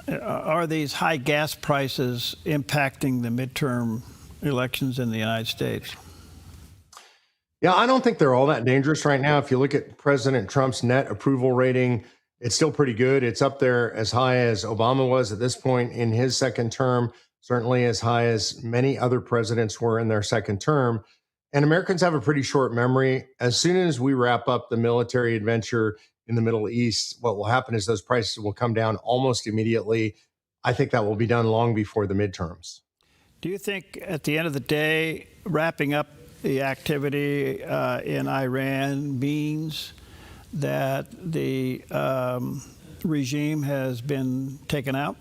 Speaker 1: are these high gas prices impacting the midterm elections in the United States?
Speaker 2: Yeah, I don't think they're all that dangerous right now. If you look at President Trump's net approval rating, it's still pretty good. It's up there as high as Obama was at this point in his second term, certainly as high as many other presidents were in their second term. And Americans have a pretty short memory. As soon as we wrap up the military adventure in the Middle East, what will happen is those prices will come down almost immediately. I think that will be done long before the midterms.
Speaker 1: Do you think at the end of the day, wrapping up the activity in Iran means that the regime has been taken out?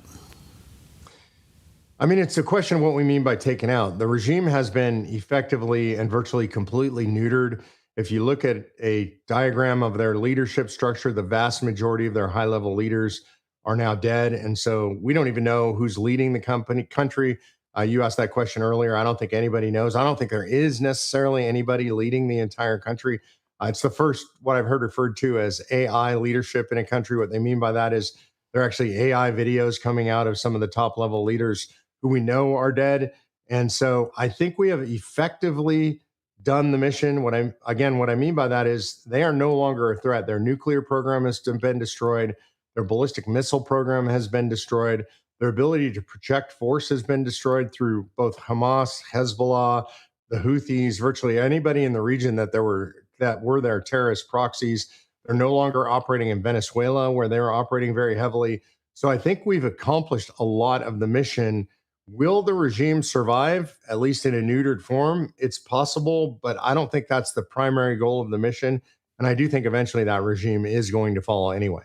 Speaker 2: I mean, it's a question of what we mean by taken out. The regime has been effectively and virtually completely neutered. If you look at a diagram of their leadership structure, the vast majority of their high-level leaders are now dead. And so we don't even know who's leading the country. You asked that question earlier. I don't think anybody knows. I don't think there is necessarily anybody leading the entire country. It's the first, what I've heard referred to as AI leadership in a country. What they mean by that is there are actually AI videos coming out of some of the top level leaders who we know are dead. And so I think we have effectively done the mission. What I mean by that is they are no longer a threat. Their nuclear program has been destroyed. Their ballistic missile program has been destroyed. Their ability to project force has been destroyed through both Hamas, Hezbollah, the Houthis, virtually anybody in the region that were their terrorist proxies. They're no longer operating in Venezuela, where they were operating very heavily. So I think we've accomplished a lot of the mission. Will the regime survive, at least in a neutered form? It's possible, but I don't think that's the primary goal of the mission. And I do think eventually that regime is going to fall anyway.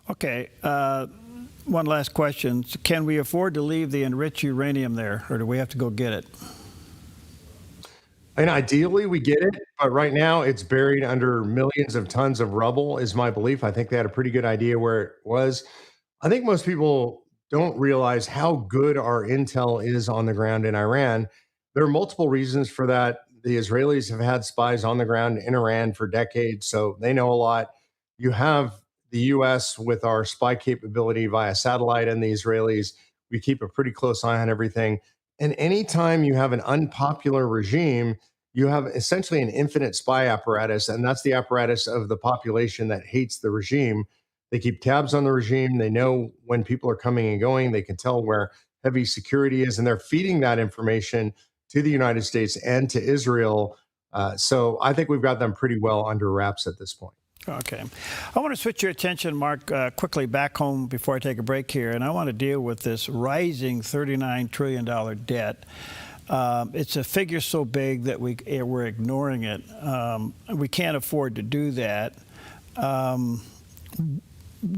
Speaker 1: Okay. One last question. Can we afford to leave the enriched uranium there, or do we have to go get it?
Speaker 2: And ideally, we get it, but right now it's buried under millions of tons of rubble, is my belief. I think they had a pretty good idea where it was. I think most people don't realize how good our intel is on the ground in Iran. There are multiple reasons for that. The Israelis have had spies on the ground in Iran for decades, so they know a lot. You have the U.S. with our spy capability via satellite, and the Israelis, we keep a pretty close eye on everything. And anytime you have an unpopular regime, you have essentially an infinite spy apparatus, and that's the apparatus of the population that hates the regime. They keep tabs on the regime. They know when people are coming and going. They can tell where heavy security is, and they're feeding that information to the United States and to Israel. So I think we've got them pretty well under wraps at this point.
Speaker 1: Okay. I want to switch your attention, Mark, quickly back home before I take a break here, and I want to deal with this rising $39 trillion debt. It's a figure so big that we're ignoring it. We can't afford to do that.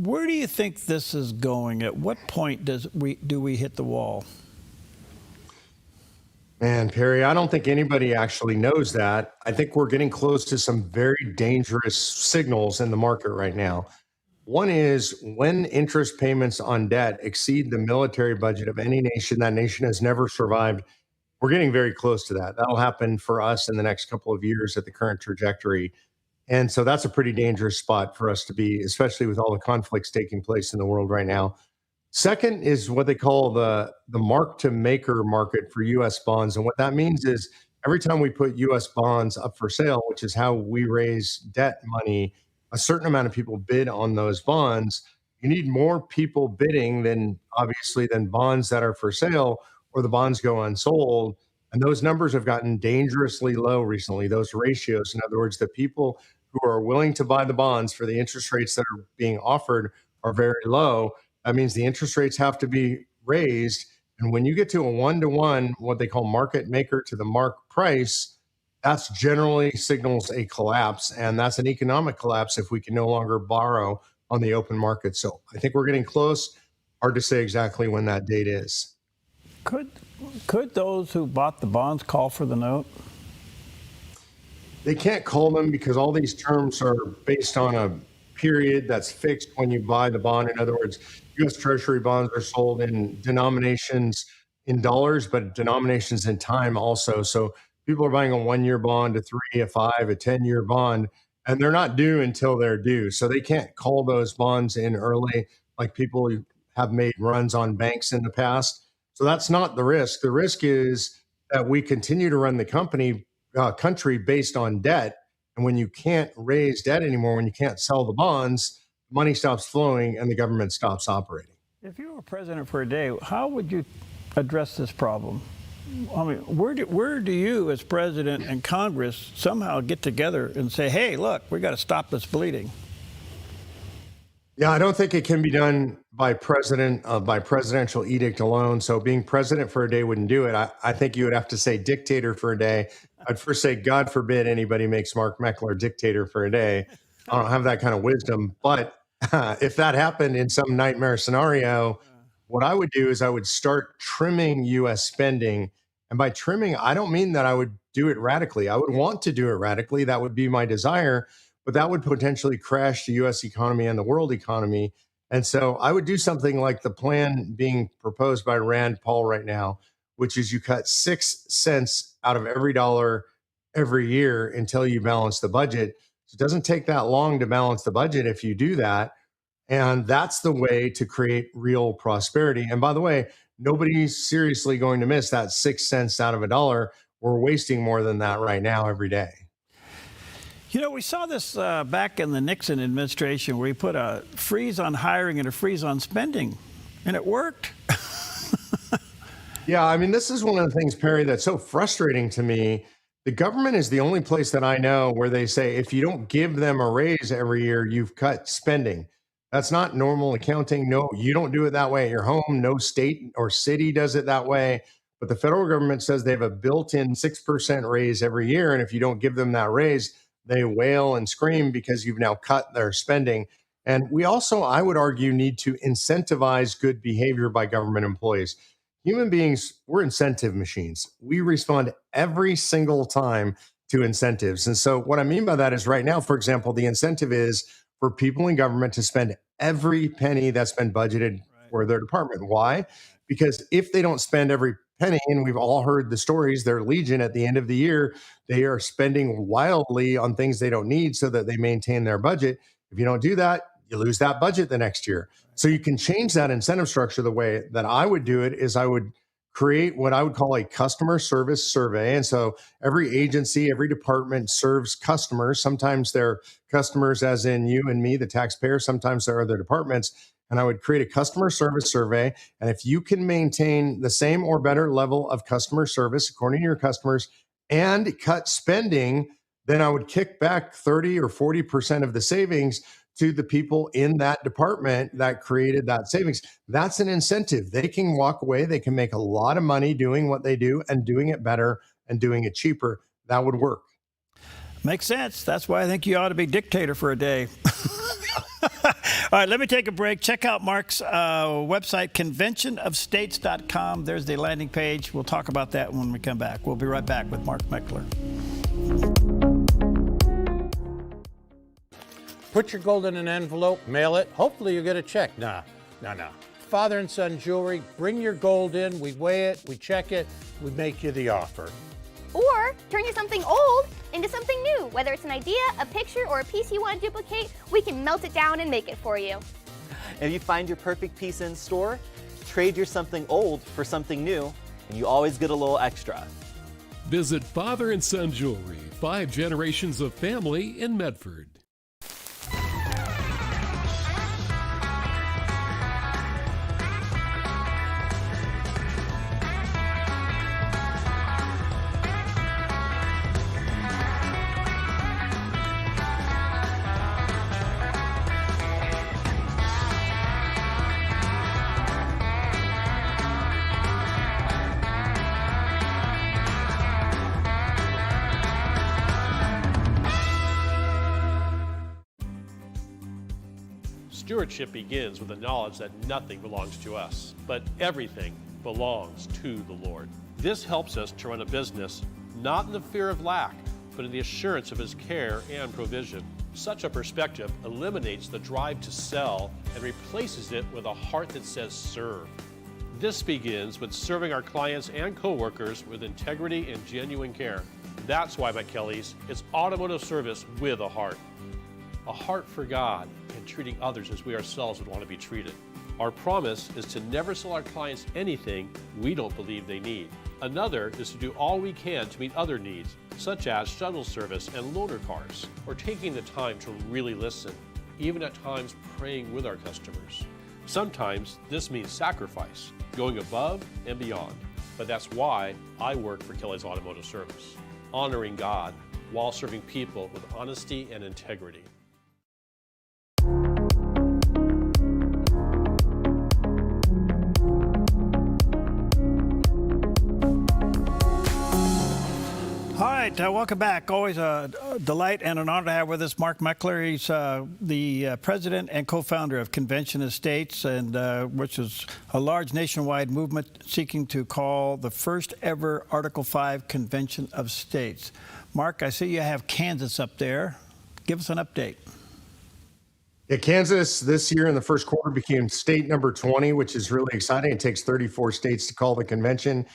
Speaker 1: Where do you think this is going? At what point do we hit the wall?
Speaker 2: Man, Perry, I don't think anybody actually knows that. I think we're getting close to some very dangerous signals in the market right now. One is when interest payments on debt exceed the military budget of any nation, that nation has never survived. We're getting very close to that. That'll happen for us in the next couple of years at the current trajectory. And so that's a pretty dangerous spot for us to be, especially with all the conflicts taking place in the world right now. Second is what they call the mark-to-maker market for U.S. bonds. And what that means is every time we put U.S. bonds up for sale, which is how we raise debt money, a certain amount of people bid on those bonds. You need more people bidding than bonds that are for sale, or the bonds go unsold. And those numbers have gotten dangerously low recently, those ratios. In other words, the people who are willing to buy the bonds for the interest rates that are being offered are very low. That means the interest rates have to be raised. And when you get to a one-to-one, what they call market maker to the mark price, that's generally signals a collapse. And that's an economic collapse if we can no longer borrow on the open market. So I think we're getting close. Hard to say exactly when that date is.
Speaker 1: Could those who bought the bonds call for the note?
Speaker 2: They can't call them because all these terms are based on a period that's fixed when you buy the bond. In other words, U.S. Treasury bonds are sold in denominations in dollars, but denominations in time also. So people are buying a 1-year bond, a 3, a 5, a 10-year bond, and they're not due until they're due. So they can't call those bonds in early like people have made runs on banks in the past. So that's not the risk. The risk is that we continue to run the country based on debt. And when you can't raise debt anymore, when you can't sell the bonds, money stops flowing and the government stops operating.
Speaker 1: If you were president for a day, how would you address this problem? I mean, where do you as president and Congress somehow get together and say, hey, look, we got to stop this bleeding?
Speaker 2: Yeah, I don't think it can be done by presidential edict alone. So being president for a day wouldn't do it. I think you would have to say dictator for a day. I'd first say, God forbid anybody makes Mark Meckler dictator for a day. I don't have that kind of wisdom. But if that happened in some nightmare scenario, what I would do is I would start trimming U.S. spending. And by trimming, I don't mean that I would do it radically. I would want to do it radically. That would be my desire. But that would potentially crash the U.S. economy and the world economy. And so I would do something like the plan being proposed by Rand Paul right now, which is you cut 6 cents out of every dollar every year until you balance the budget. So it doesn't take that long to balance the budget if you do that. And that's the way to create real prosperity. And by the way, nobody's seriously going to miss that 6 cents out of a dollar. We're wasting more than that right now every day.
Speaker 1: You know, we saw this back in the Nixon administration where he put a freeze on hiring and a freeze on spending, and it worked.
Speaker 2: Yeah, I mean, this is one of the things, Perry, that's so frustrating to me. The government is the only place that I know where they say if you don't give them a raise every year, you've cut spending. That's not normal accounting. No, you don't do it that way at your home. No state or city does it that way. But the federal government says they have a built-in 6% raise every year. And if you don't give them that raise, they wail and scream because you've now cut their spending. And we also, I would argue, need to incentivize good behavior by government employees. Human beings, we're incentive machines. We respond every single time to incentives. And so what I mean by that is right now, for example, the incentive is for people in government to spend every penny that's been budgeted for their department. Why? Because if they don't spend every penny, and we've all heard the stories, they're legion at the end of the year, they are spending wildly on things they don't need so that they maintain their budget. If you don't do that, you lose that budget the next year. So you can change that incentive structure. The way that I would do it is I would create what I would call a customer service survey. And so every agency, every department serves customers. Sometimes they're customers as in you and me, the taxpayer. Sometimes there are other departments. And I would create a customer service survey. And if you can maintain the same or better level of customer service according to your customers and cut spending, then I would kick back 30 or 40% of the savings to the people in that department that created that savings. That's an incentive. They can walk away. They can make a lot of money doing what they do and doing it better and doing it cheaper. That would work.
Speaker 1: Makes sense. That's why I think you ought to be dictator for a day. All right, let me take a break. Check out Mark's website, conventionofstates.com. There's the landing page. We'll talk about that when we come back. We'll be right back with Mark Meckler.
Speaker 7: Put your gold in an envelope, mail it. Hopefully you get a check. No. Father and son jewelry, bring your gold in. We weigh it, we check it, we make you the offer.
Speaker 8: Or turn your something old into something new. Whether it's an idea, a picture, or a piece you want to duplicate, we can melt it down and make it for you.
Speaker 10: If you find your perfect piece in store, trade your something old for something new, and you always get a little extra.
Speaker 5: Visit Father and Son Jewelry, 5 generations of family in Medford.
Speaker 23: Stewardship begins with the knowledge that nothing belongs to us, but everything belongs to the Lord. This helps us to run a business not in the fear of lack, but in the assurance of His care and provision. Such a perspective eliminates the drive to sell and replaces it with a heart that says serve. This begins with serving our clients and coworkers with integrity and genuine care. That's why McKelly's is automotive service with a heart for God, and treating others as we ourselves would want to be treated. Our promise is to never sell our clients anything we don't believe they need. Another is to do all we can to meet other needs, such as shuttle service and loaner cars, or taking the time to really listen, even at times praying with our customers. Sometimes this means sacrifice, going above and beyond. But that's why I work for Kelly's Automotive Service, honoring God while serving people with honesty and integrity.
Speaker 1: All right, welcome back. Always a delight and an honor to have with us Mark Meckler. He's the president and co-founder of Convention of States, and which is a large nationwide movement seeking to call the first ever Article 5 Convention of States. Mark, I see you have Kansas up there. Give us an update.
Speaker 2: Yeah, Kansas this year in the first quarter became state number 20, which is really exciting. It takes 34 states to call the convention.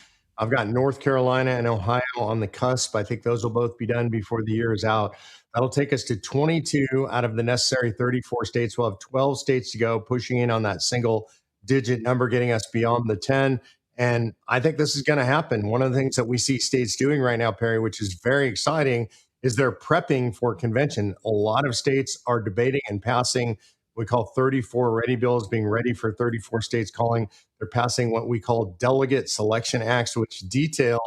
Speaker 2: I've got North Carolina and Ohio on the cusp. I think those will both be done before the year is out. That'll take us to 22 out of the necessary 34 states. We'll have 12 states to go, pushing in on that single digit number, getting us beyond the 10. And I think this is going to happen. One of the things that we see states doing right now, Perry, which is very exciting, is they're prepping for convention. A lot of states are debating and passing what we call 34 ready bills, being ready for 34 states calling. They're passing what we call delegate selection acts, which detail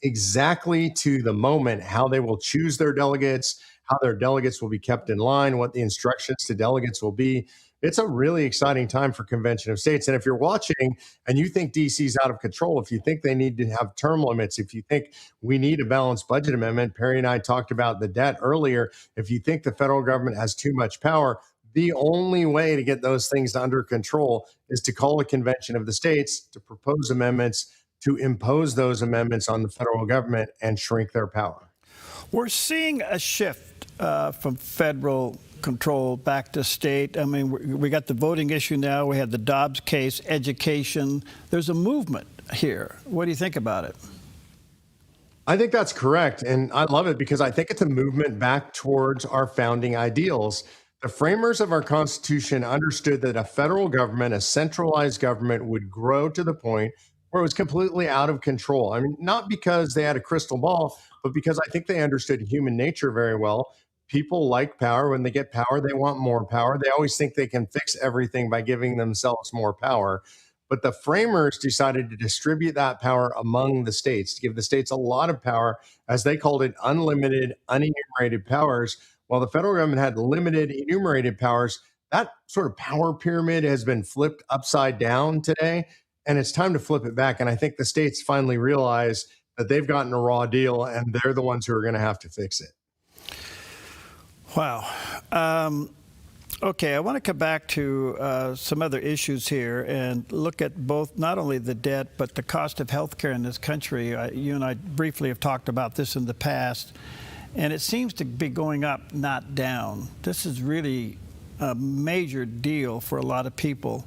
Speaker 2: exactly to the moment how they will choose their delegates, how their delegates will be kept in line, what the instructions to delegates will be. It's a really exciting time for convention of states. And if you're watching and you think DC's out of control, if you think they need to have term limits, if you think we need a balanced budget amendment, Perry and I talked about the debt earlier. If you think the federal government has too much power, the only way to get those things under control is to call a convention of the states to propose amendments, to impose those amendments on the federal government and shrink their power.
Speaker 1: We're seeing a shift from federal control back to state. I mean, we got the voting issue now. We had the Dobbs case, education. There's a movement here. What do you think about it?
Speaker 2: I think that's correct. And I love it because I think it's a movement back towards our founding ideals. The framers of our Constitution understood that a federal government, a centralized government, would grow to the point where it was completely out of control. I mean, not because they had a crystal ball, but because I think they understood human nature very well. People like power. When they get power, they want more power. They always think they can fix everything by giving themselves more power. But the framers decided to distribute that power among the states, to give the states a lot of power, as they called it, unlimited, unenumerated powers, while the federal government had limited enumerated powers. That sort of power pyramid has been flipped upside down today, and it's time to flip it back. And I think the states finally realize that they've gotten a raw deal, and they're the ones who are going to have to fix it.
Speaker 1: Wow. Okay, I want to come back to some other issues here and look at both not only the debt, but the cost of health care in this country. You and I briefly have talked about this in the past, and it seems to be going up, not down. This is really a major deal for a lot of people.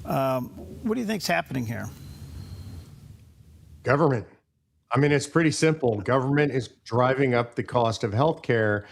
Speaker 1: What do you think's happening here?
Speaker 2: Government. I mean, it's pretty simple. Government is driving up the cost of health care.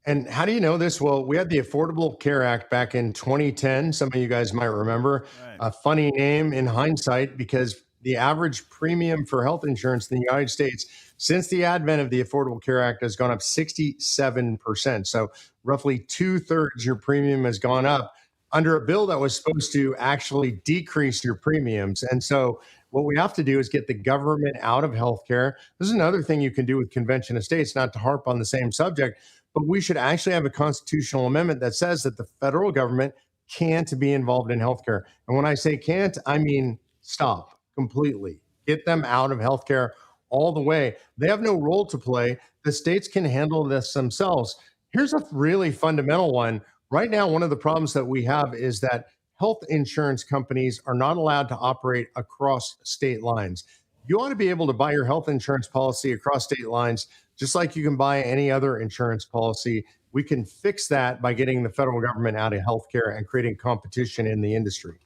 Speaker 2: And how do you know this? Well, we had the Affordable Care Act back in 2010. Some of you guys might remember. Right. A funny name in hindsight, because the average premium for health insurance in the United States since the advent of the Affordable Care Act has gone up 67%. So roughly 2/3 your premium has gone up under a bill that was supposed to actually decrease your premiums. And so what we have to do is get the government out of healthcare. This is another thing you can do with convention of states, not to harp on the same subject, but we should actually have a constitutional amendment that says that the federal government can't be involved in healthcare. And when I say can't, I mean stop completely. Get them out of healthcare all the way. They have no role to play. The states can handle this themselves. Here's a really fundamental one. Right now, one of the problems that we have is that health insurance companies are not allowed to operate across state lines. You ought to be able to buy your health insurance policy across state lines, just like you can buy any other insurance policy. We can fix that by getting the federal government out of healthcare and creating competition in the industry.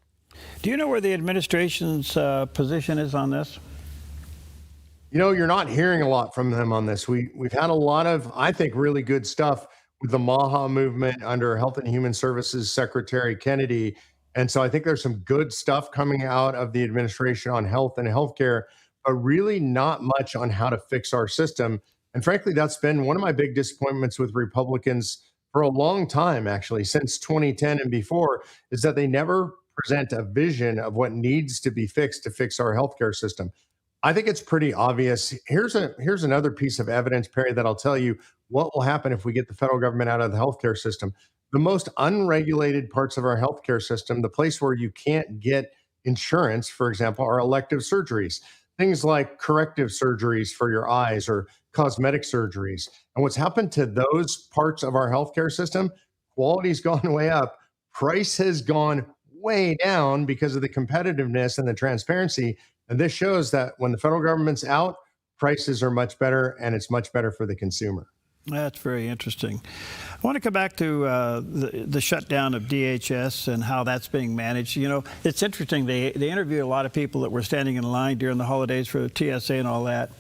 Speaker 1: Do you know where the administration's position is on this?
Speaker 2: You know, you're not hearing a lot from them on this. We've had a lot of, I think, really good stuff with the MAHA movement under Health and Human Services Secretary Kennedy. And so I think there's some good stuff coming out of the administration on health and healthcare, but really not much on how to fix our system. And frankly, that's been one of my big disappointments with Republicans for a long time, actually, since 2010 and before, is that they never present a vision of what needs to be fixed to fix our healthcare system. I think it's pretty obvious. Here's another piece of evidence, Perry, that I'll tell you what will happen if we get the federal government out of the healthcare system. The most unregulated parts of our healthcare system, the place where you can't get insurance, for example, are elective surgeries. Things like corrective surgeries for your eyes or cosmetic surgeries. And what's happened to those parts of our healthcare system? Quality's gone way up. Price has gone way down because of the competitiveness and the transparency. And this shows that when the federal government's out, prices are much better, and it's much better for the consumer.
Speaker 1: That's very interesting. I want to come back to the shutdown of DHS and how that's being managed. You know, it's interesting. They interview a lot of people that were standing in line during the holidays for the TSA and all that.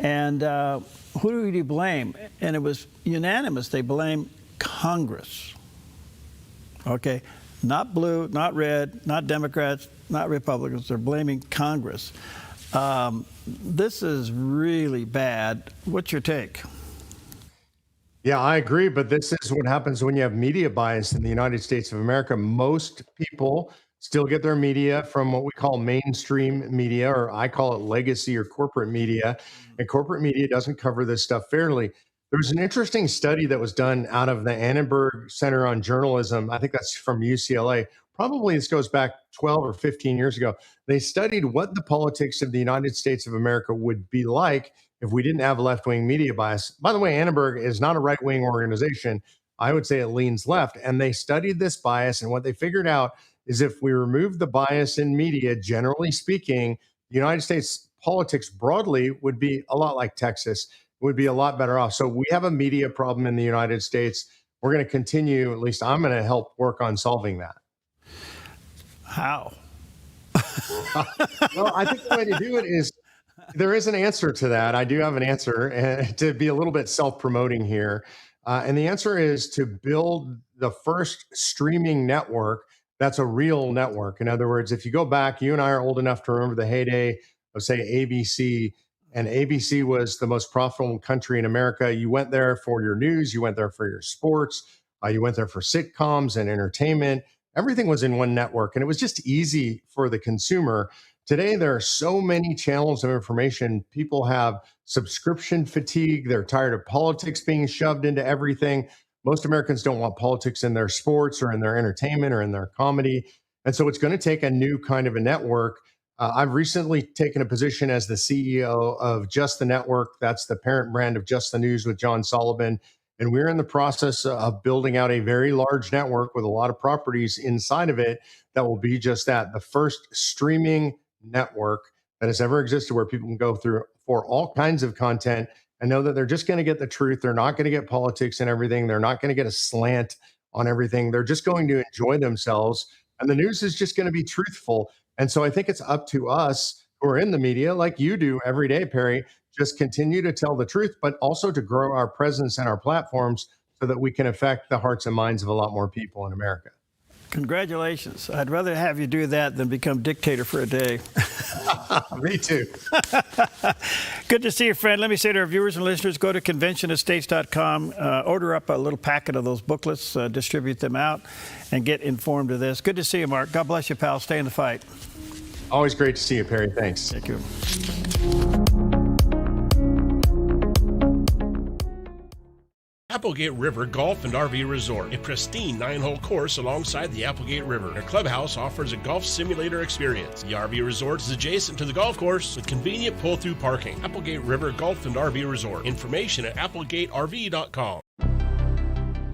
Speaker 1: And who do you blame? And it was unanimous. They blame Congress. Okay. not blue, not red, not Democrats, not Republicans. They're blaming Congress. This is really bad. What's your take?
Speaker 2: Yeah, I agree. But this is what happens when you have media bias in the United States of America. Most people still get their media from what we call mainstream media, or I call it legacy or corporate media. And corporate media doesn't cover this stuff fairly. There's an interesting study that was done out of the Annenberg Center on Journalism. I think that's from UCLA. Probably this goes back 12 or 15 years ago. They studied what the politics of the United States of America would be like if we didn't have left-wing media bias. By the way, Annenberg is not a right-wing organization. I would say it leans left. And they studied this bias. And what they figured out is if we remove the bias in media, generally speaking, the United States politics broadly would be a lot like Texas, would be a lot better off. So we have a media problem in the United States. We're going to continue, at least I'm going to help work on solving that.
Speaker 1: How?
Speaker 2: Well, I think the way to do it is, there is an answer to that. I do have an answer, and to be a little bit self-promoting here. And the answer is to build the first streaming network that's a real network. In other words, if you go back, you and I are old enough to remember the heyday of, say, ABC, and ABC was the most profitable country in America. You went there for your news, you went there for your sports, you went there for sitcoms and entertainment. Everything was in one network, and it was just easy for the consumer. Today, there are so many channels of information. People have subscription fatigue. They're tired of politics being shoved into everything. Most Americans don't want politics in their sports or in their entertainment or in their comedy. And so it's going to take a new kind of a network. I've recently taken a position as the CEO of Just the Network. That's the parent brand of Just the News with John Sullivan. And we're in the process of building out a very large network with a lot of properties inside of it that will be just that, the first streaming network that has ever existed, where people can go through for all kinds of content and know that they're just going to get the truth. They're not going to get politics and everything. They're not going to get a slant on everything. They're just going to enjoy themselves. And the news is just going to be truthful. And so I think it's up to us who are in the media, like you do every day, Perry, just continue to tell the truth, but also to grow our presence and our platforms so that we can affect the hearts and minds of a lot more people in America.
Speaker 1: Congratulations. I'd rather have you do that than become dictator for a day.
Speaker 2: Me too.
Speaker 1: Good to see you, friend. Let me say to our viewers and listeners, go to conventionestates.com, order up a little packet of those booklets, distribute them out, and get informed of this. Good to see you, Mark. God bless you, pal. Stay in the fight.
Speaker 2: Always great to see you, Perry. Thanks.
Speaker 1: Thank you.
Speaker 19: Applegate River Golf and RV Resort, a pristine 9-hole course alongside the Applegate River. Their clubhouse offers a golf simulator experience. The RV Resort is adjacent to the golf course with convenient pull-through parking. Applegate River Golf and RV Resort. Information at applegaterv.com.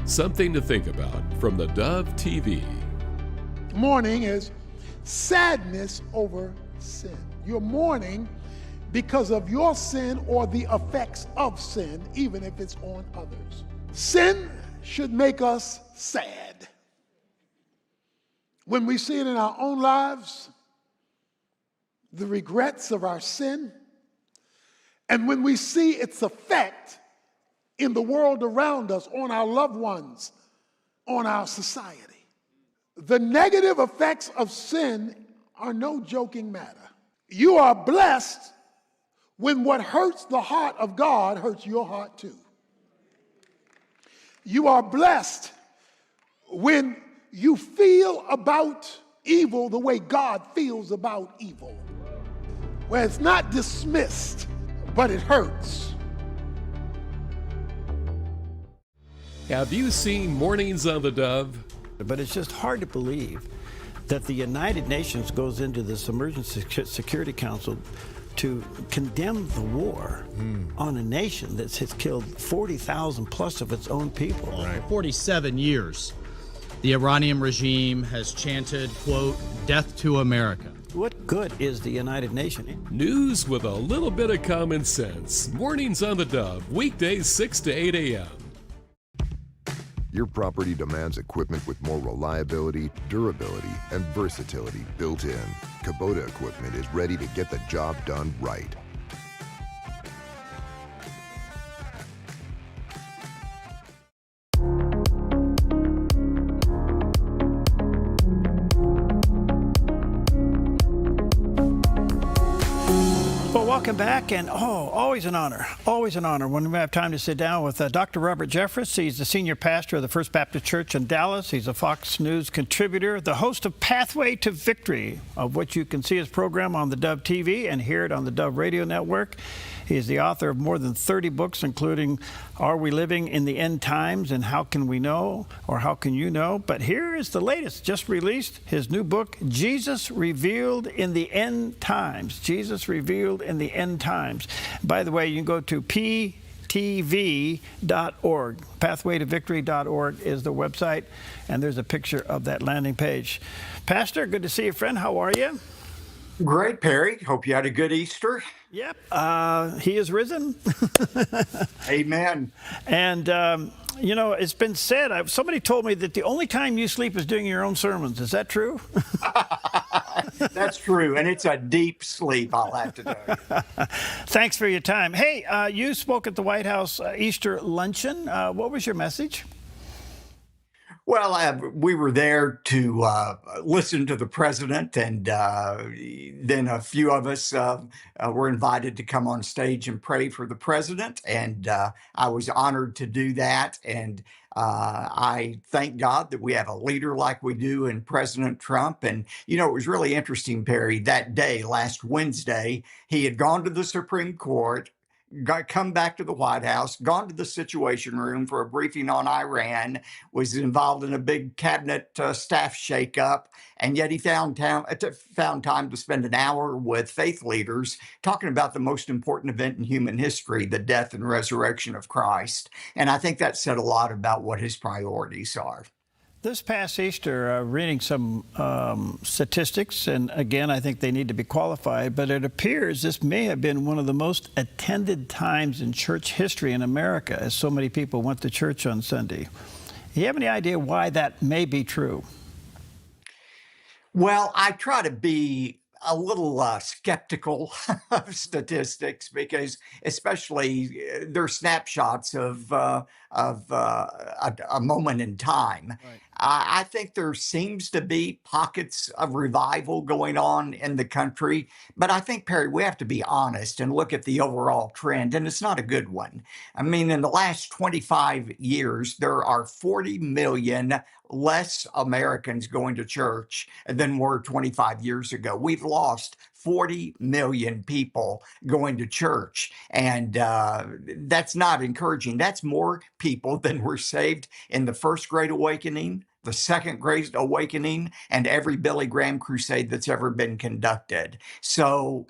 Speaker 5: Something to think about from the Dove TV.
Speaker 4: Mourning is sadness over sin. You're mourning because of your sin or the effects of sin, even if it's on others. Sin should make us sad. When we see it in our own lives, the regrets of our sin, and when we see its effect in the world around us, on our loved ones, on our society. The negative effects of sin are no joking matter. You are blessed when what hurts the heart of God hurts your heart too. You are blessed when you feel about evil the way God feels about evil, where it's not dismissed, but it hurts.
Speaker 5: Have you seen Mornings on the Dove?
Speaker 1: But it's just hard to believe that the United Nations goes into this Emergency Security Council to condemn the war on a nation that has killed 40,000 plus of its own people.
Speaker 9: For 47 years, the Iranian regime has chanted, quote, "Death to America."
Speaker 1: What good is the United Nations?
Speaker 5: News with a little bit of common sense. Mornings on the Dove, weekdays 6 to 8 a.m.
Speaker 13: Your property demands equipment with more reliability, durability, and versatility built in. Kubota equipment is ready to get the job done right.
Speaker 1: welcome back. And always an honor when we have time to sit down with Dr. Robert Jeffress. He's the senior pastor of the First Baptist Church in Dallas. He's a Fox News contributor, the host of Pathway to Victory, of which you can see his program on the Dove TV and hear it on the Dove Radio Network. He is the author of more than 30 books, including Are We Living in the End Times and How Can We Know, or How Can You Know? But here is the latest, just released, his new book, Jesus Revealed in the End Times. Jesus Revealed in the End Times. By the way, you can go to ptv.org. Pathwaytovictory.org is the website, and there's a picture of that landing page. Pastor, good to see you, friend. How are you?
Speaker 11: Great, Perry. Hope you had a good Easter.
Speaker 1: Yep. He is risen.
Speaker 11: Amen.
Speaker 1: And, you know, it's been said, somebody told me that the only time you sleep is during your own sermons. Is that true?
Speaker 11: That's true. And it's a deep sleep, I'll have to tell you.
Speaker 1: Thanks for your time. Hey, you spoke at the White House Easter luncheon. What was your message?
Speaker 11: Well, we were there to listen to the president, and then a few of us were invited to come on stage and pray for the president, and I was honored to do that. And I thank God that we have a leader like we do in President Trump. And, you know, it was really interesting, Perry, that day, last Wednesday, he had gone to the Supreme Court, come back to the White House, gone to the Situation Room for a briefing on Iran, was involved in a big cabinet staff shakeup, and yet he found time to spend an hour with faith leaders talking about the most important event in human history, the death and resurrection of Christ. And I think that said a lot about what his priorities are.
Speaker 1: This past Easter, reading some statistics, and again, I think they need to be qualified, but it appears this may have been one of the most attended times in church history in America, as so many people went to church on Sunday. Do you have any idea why that may be true?
Speaker 11: Well, I try to be a little skeptical of statistics because, especially, they're snapshots of a moment in time. Right. I think there seems to be pockets of revival going on in the country, but I think, Perry, we have to be honest and look at the overall trend, and it's not a good one. I mean, in the last 25 years, there are 40 million less Americans going to church than were 25 years ago. We've lost 40 million people going to church, and that's not encouraging. That's more people than were saved in the First Great Awakening, the Second Great Awakening, and every Billy Graham crusade that's ever been conducted. So,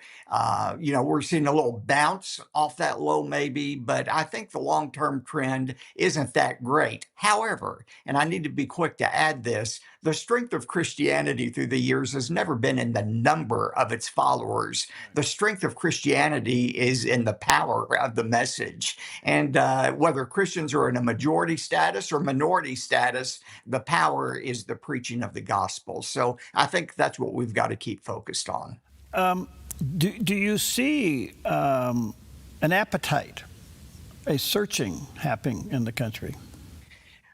Speaker 11: you know, we're seeing a little bounce off that low maybe, but I think the long-term trend isn't that great. However, and I need to be quick to add this, the strength of Christianity through the years has never been in the number of its followers. The strength of Christianity is in the power of the message. And whether Christians are in a majority status or minority status, the power is the preaching of the gospel. So I think that's what we've got to keep focused on.
Speaker 1: Do you see an appetite, a searching happening in the country?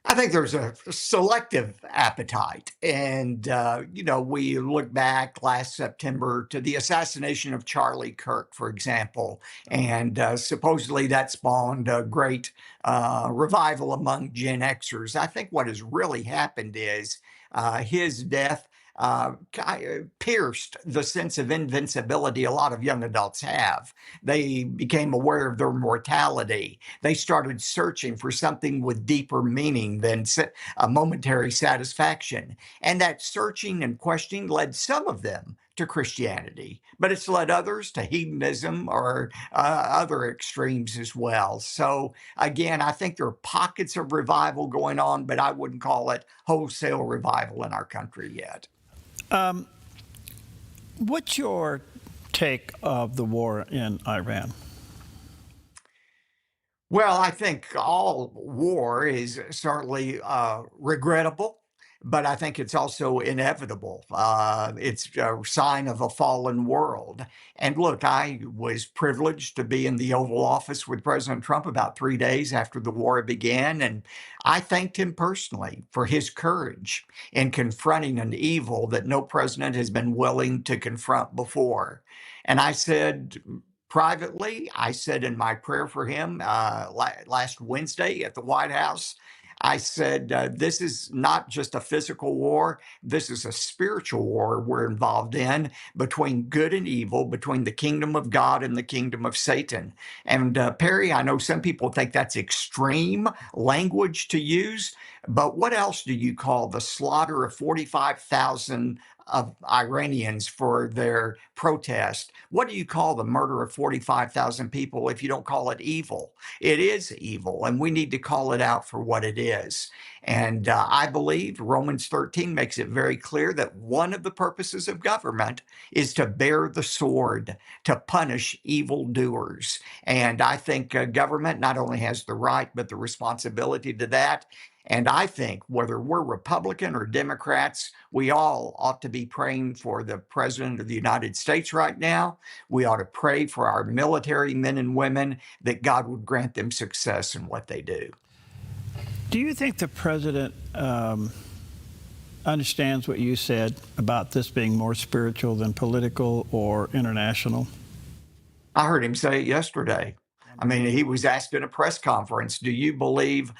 Speaker 11: I think there's a selective appetite. And, you know, we look back last September to the assassination of Charlie Kirk, for example, and supposedly that spawned a great revival among Gen Xers. I think what has really happened is his death pierced the sense of invincibility a lot of young adults have. They became aware of their mortality. They started searching for something with deeper meaning than a momentary satisfaction. And that searching and questioning led some of them to Christianity, but it's led others to hedonism or other extremes as well. So again, I think there are pockets of revival going on, but I wouldn't call it wholesale revival in our country yet.
Speaker 1: What's your take of the war in Iran?
Speaker 11: Well, I think all war is certainly regrettable, but I think it's also inevitable. It's a sign of a fallen world. And look, I was privileged to be in the Oval Office with President Trump about 3 days after the war began, and I thanked him personally for his courage in confronting an evil that no president has been willing to confront before. And I said, Privately, I said in my prayer for him last Wednesday at the White House, I said, this is not just a physical war. This is a spiritual war we're involved in between good and evil, between the kingdom of God and the kingdom of Satan. And Perry, I know some people think that's extreme language to use, but what else do you call the slaughter of 45,000 of Iranians for their protest? What do you call the murder of 45,000 people if you don't call it evil? It is evil, and we need to call it out for what it is. And I believe Romans 13 makes it very clear that one of the purposes of government is to bear the sword, to punish evildoers. And I think government not only has the right, but the responsibility to that. And I think whether we're Republican or Democrats, we all ought to be praying for the President of the United States right now. We ought to pray for our military men and women that God would grant them success in what they do.
Speaker 1: Do you think the president understands what you said about this being more spiritual than political or international?
Speaker 11: I heard him say it yesterday. I mean, he was asked in a press conference, do you believe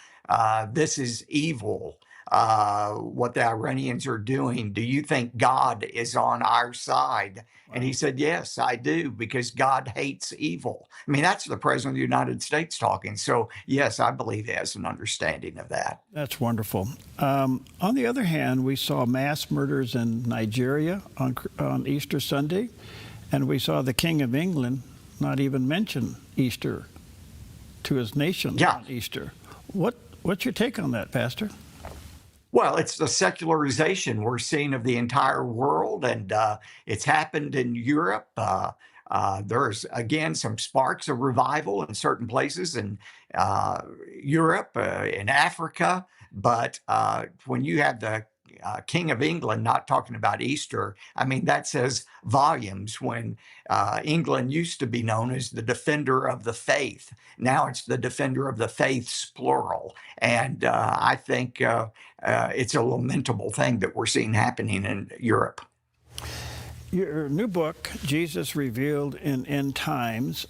Speaker 11: this is evil, what the Iranians are doing? Do you think God is on our side? And he said, yes, I do, because God hates evil. I mean, that's the President of the United States talking. So, yes, I believe he has an understanding of that.
Speaker 1: That's wonderful. On the other hand, we saw mass murders in Nigeria on Easter Sunday, and we saw the King of England not even mention Easter to his nation on Easter. What's your take on that, Pastor?
Speaker 11: Well, it's the secularization we're seeing of the entire world, and it's happened in Europe. There's, again, some sparks of revival in certain places in Europe, in Africa. But when you have the King of England not talking about Easter, I mean, that says volumes. When England used to be known as the defender of the faith, now it's the defender of the faiths, plural. And I think it's a lamentable thing that we're seeing happening in Europe.
Speaker 1: Your new book, Jesus Revealed in End Times,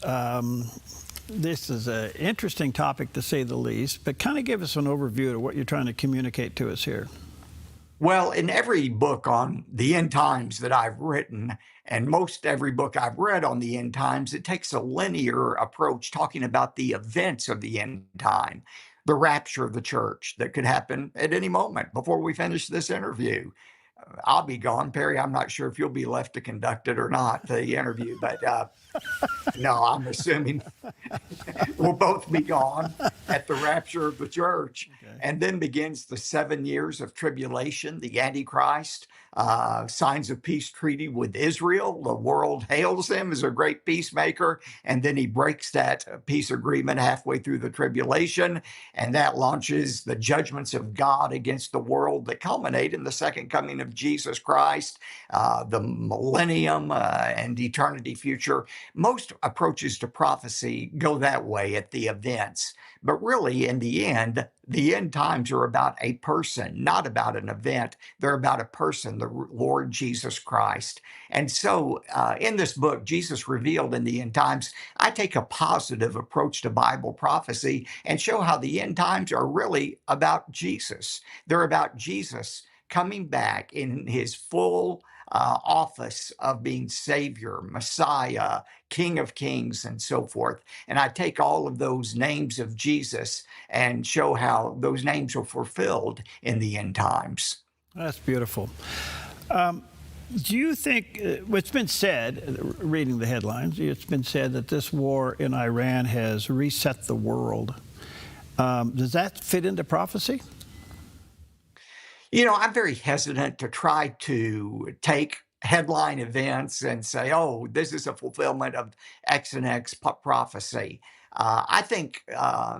Speaker 1: this is an interesting topic to say the least, but kind of give us an overview of what you're trying to communicate to us here.
Speaker 11: Well, in every book on the end times that I've written, and most every book I've read on the end times, it takes a linear approach talking about the events of the end time, the rapture of the church that could happen at any moment before we finish this interview. I'll be gone, Perry. I'm not sure if you'll be left to conduct it or not, the interview, but no, I'm assuming we'll both be gone at the rapture of the church. Okay. And then begins the 7 years of tribulation, the Antichrist, signs of peace treaty with Israel. The world hails him as a great peacemaker, and then he breaks that peace agreement halfway through the tribulation, and that launches the judgments of God against the world that culminate in the second coming of Jesus Christ, the millennium and eternity future. Most approaches to prophecy go that way at the events, but really in the end times are about a person, not about an event. They're about a person, the Lord Jesus Christ. And so in this book, Jesus Revealed in the End Times, I take a positive approach to Bible prophecy and show how the end times are really about Jesus. They're about Jesus coming back in his full office of being Savior, Messiah, King of Kings, and so forth. And I take all of those names of Jesus and show how those names are fulfilled in the end times.
Speaker 1: That's beautiful. Do you think, it's been said, reading the headlines, it's been said that this war in Iran has reset the world. Does that fit into prophecy?
Speaker 11: You know, I'm very hesitant to try to take headline events and say, oh, this is a fulfillment of X and X prophecy. I think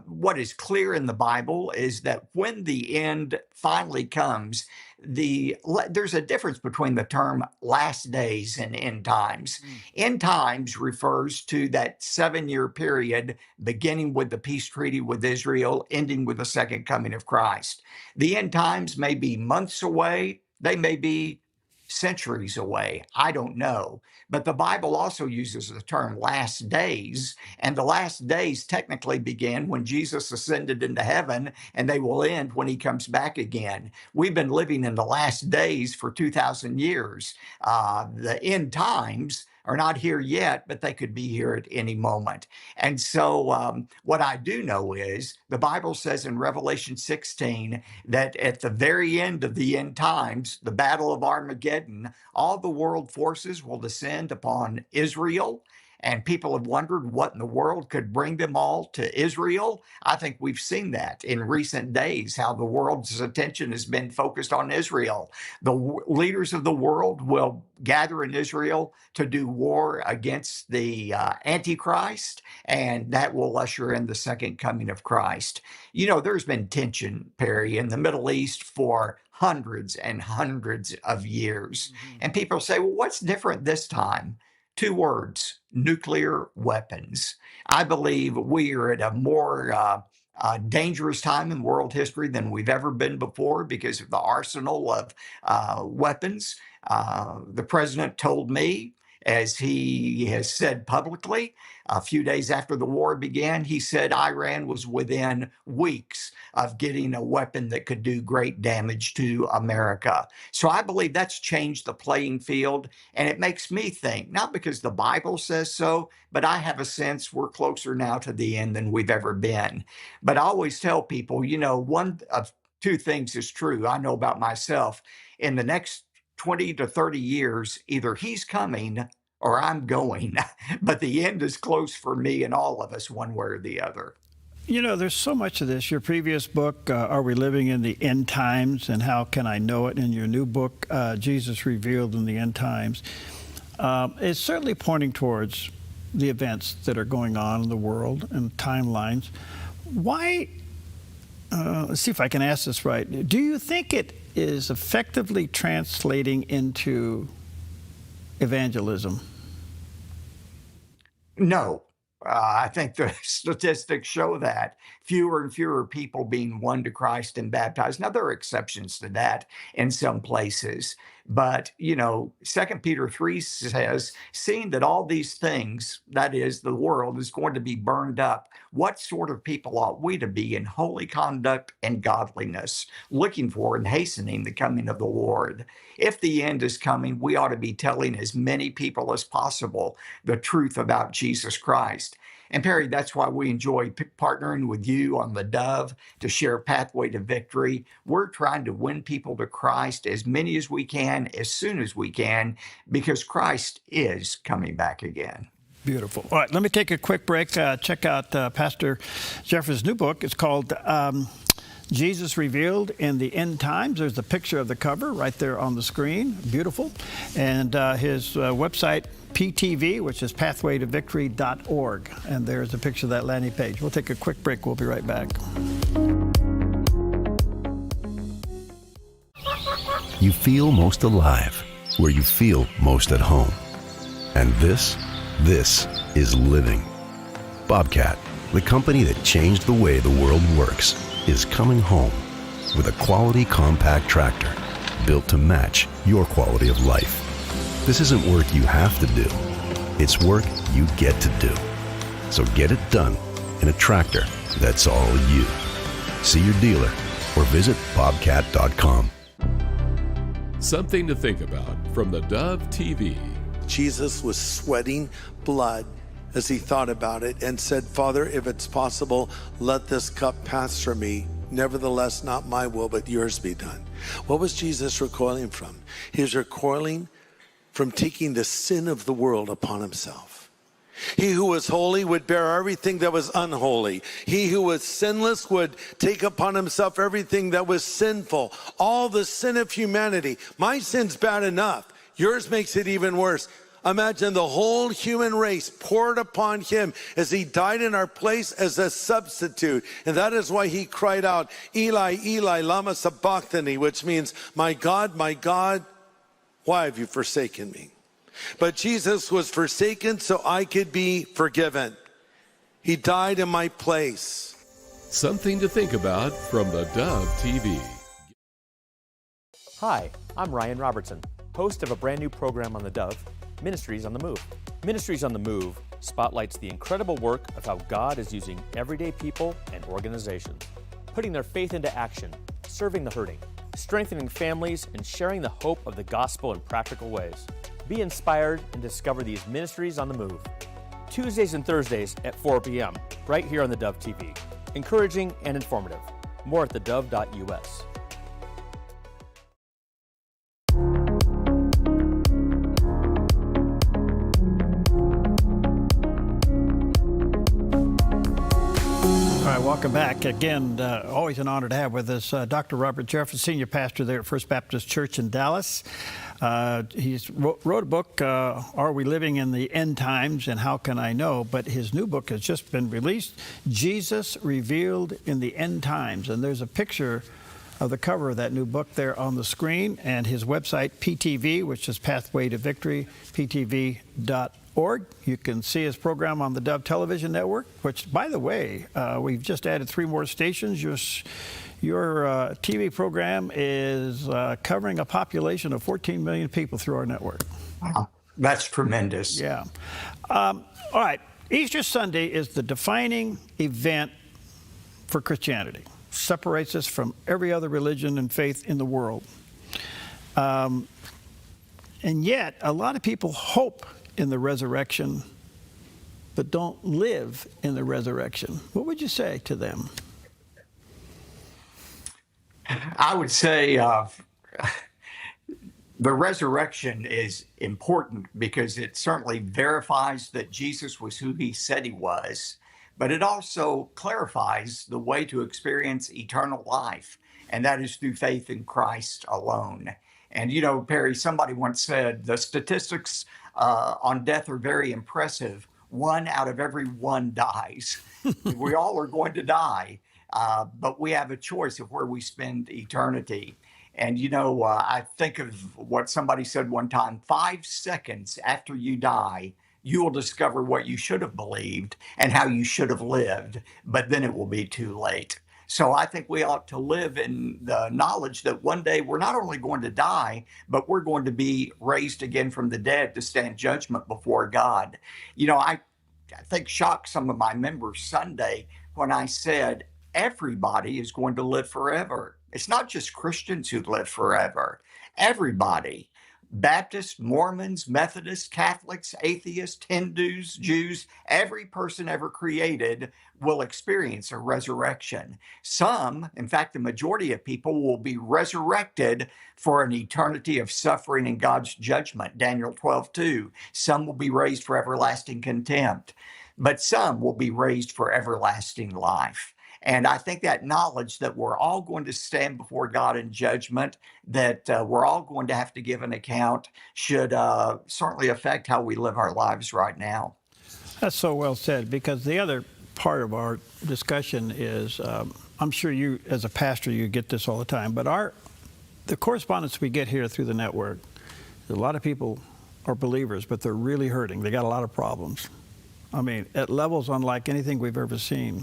Speaker 11: what is clear in the Bible is that when the end finally comes, there's a difference between the term last days and end times. End times refers to that 7-year period, beginning with the peace treaty with Israel, ending with the second coming of Christ. The end times may be months away. They may be centuries away. I don't know. But the Bible also uses the term last days, and the last days technically begin when Jesus ascended into heaven, and they will end when he comes back again. We've been living in the last days for 2,000 years. The end times are not here yet, but they could be here at any moment. And so what I do know is the Bible says in Revelation 16 that at the very end of the end times, the battle of Armageddon, all the world forces will descend upon Israel. And people have wondered what in the world could bring them all to Israel. I think we've seen that in recent days, how the world's attention has been focused on Israel. The leaders of the world will gather in Israel to do war against the Antichrist, and that will usher in the second coming of Christ. You know, there's been tension, Perry, in the Middle East for hundreds and hundreds of years. And people say, well, what's different this time? 2 words: nuclear weapons. I believe we are at a more dangerous time in world history than we've ever been before because of the arsenal of weapons. The president told me, as he has said publicly, a few days after the war began, he said Iran was within weeks of getting a weapon that could do great damage to America. So I believe that's changed the playing field, and it makes me think, not because the Bible says so, but I have a sense we're closer now to the end than we've ever been. But I always tell people, you know, one of 2 things is true I know about myself. In the next 20 to 30 years, either he's coming or I'm going. But the end is close for me and all of us, one way or the other.
Speaker 1: You know, there's so much of this. Your previous book, Are We Living in the End Times, and How Can I Know It? And your new book, Jesus Revealed in the End Times, is certainly pointing towards the events that are going on in the world and timelines. Why, let's see if I can ask this right. Do you think it is effectively translating into evangelism?
Speaker 11: No. I think the statistics show that fewer and fewer people being won to Christ and baptized. Now, there are exceptions to that in some places. But, you know, 2 Peter 3 says, seeing that all these things, that is, the world, is going to be burned up, what sort of people ought we to be in holy conduct and godliness, looking for and hastening the coming of the Lord? If the end is coming, we ought to be telling as many people as possible the truth about Jesus Christ. And Perry, that's why we enjoy partnering with you on the Dove to share Pathway to Victory. We're trying to win people to Christ, as many as we can, as soon as we can, because Christ is coming back again.
Speaker 1: Beautiful. All right, let me take a quick break. Check out Pastor Jeffrey's new book. It's called Jesus Revealed in the End Times. There's a picture of the cover right there on the screen. Beautiful. And his website, PTV, which is pathwaytovictory.org. And there's a picture of that landing page. We'll take a quick break. We'll be right back.
Speaker 12: You feel most alive where you feel most at home. And this is living. Bobcat, the company that changed the way the world works, is coming home with a quality compact tractor built to match your quality of life. This isn't work you have to do. It's work you get to do. So get it done in a tractor that's all you. See your dealer or visit bobcat.com.
Speaker 5: Something to think about from the Dove TV.
Speaker 14: Jesus was sweating blood as he thought about it and said, Father, if it's possible, let this cup pass from me. Nevertheless, not my will, but yours be done. What was Jesus recoiling from? He was recoiling from taking the sin of the world upon himself. He who was holy would bear everything that was unholy. He who was sinless would take upon himself everything that was sinful. All the sin of humanity. My sin's bad enough. Yours makes it even worse. Imagine the whole human race poured upon him as he died in our place as a substitute. And that is why he cried out, Eli, Eli, lama sabachthani, which means, my God, why have you forsaken me? But Jesus was forsaken so I could be forgiven. He died in my place.
Speaker 5: Something to think about from the Dove TV.
Speaker 15: Hi, I'm Ryan Robertson.
Speaker 3: host of a brand new program on the Dove, Ministries on the Move. Ministries on the Move spotlights the incredible work of how God is using everyday people and organizations, putting their faith into action, serving the hurting, strengthening families, and sharing the hope of the gospel in practical ways. Be inspired and discover these Ministries on the Move. Tuesdays and Thursdays at 4 p.m., right here on the Dove TV. Encouraging and informative. More at thedove.us.
Speaker 1: All right, welcome back. Again, always an honor to have with us Dr. Robert Jeffress, Senior Pastor there at First Baptist Church in Dallas. He wrote a book, Are We Living in the End Times and How Can I Know? But his new book has just been released, Jesus Revealed in the End Times. And there's a picture of the cover of that new book there on the screen, and his website, PTV, which is Pathway to Victory, ptv.org. You can see his program on the Dove Television Network, which, by the way, we've just added 3 more stations. Your TV program is covering a population of 14 million people through our network.
Speaker 11: Wow, that's tremendous.
Speaker 1: Yeah. All right. Easter Sunday is the defining event for Christianity. Separates us from every other religion and faith in the world. And yet, a lot of people hope in the resurrection, but don't live in the resurrection. What would you say to them?
Speaker 11: I would say the resurrection is important because it certainly verifies that Jesus was who he said he was, but it also clarifies the way to experience eternal life, and that is through faith in Christ alone. And, you know, Perry, somebody once said the statistics on death are very impressive. 1 out of every 1 dies. We all are going to die, but we have a choice of where we spend eternity. And, you know, I think of what somebody said one time, 5 seconds after you die, you will discover what you should have believed and how you should have lived, but then it will be too late. So I think we ought to live in the knowledge that one day we're not only going to die, but we're going to be raised again from the dead to stand judgment before God. You know, I think shocked some of my members Sunday when I said everybody is going to live forever. It's not just Christians who live forever. Everybody. Baptists, Mormons, Methodists, Catholics, atheists, Hindus, Jews, every person ever created will experience a resurrection. Some, in fact, the majority of people will be resurrected for an eternity of suffering and God's judgment, Daniel 12:2. Some will be raised for everlasting contempt, but some will be raised for everlasting life. And I think that knowledge that we're all going to stand before God in judgment, that we're all going to have to give an account, should certainly affect how we live our lives right now.
Speaker 1: That's so well said, because the other part of our discussion is, I'm sure you, as a pastor, you get this all the time, but the correspondence we get here through the network, a lot of people are believers, but they're really hurting. They got a lot of problems. I mean, at levels unlike anything we've ever seen.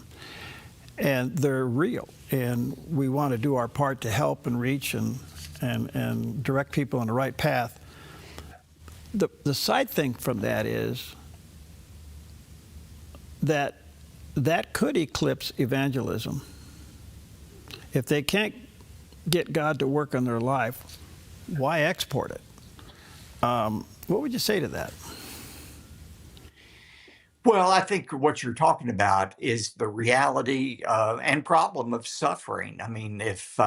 Speaker 1: And they're real, and we want to do our part to help and reach and direct people on the right path. The side thing from that is that could eclipse evangelism. If they can't get God to work on their life, why export it? What would you say to that?
Speaker 11: Well, I think what you're talking about is the reality and problem of suffering. I mean, if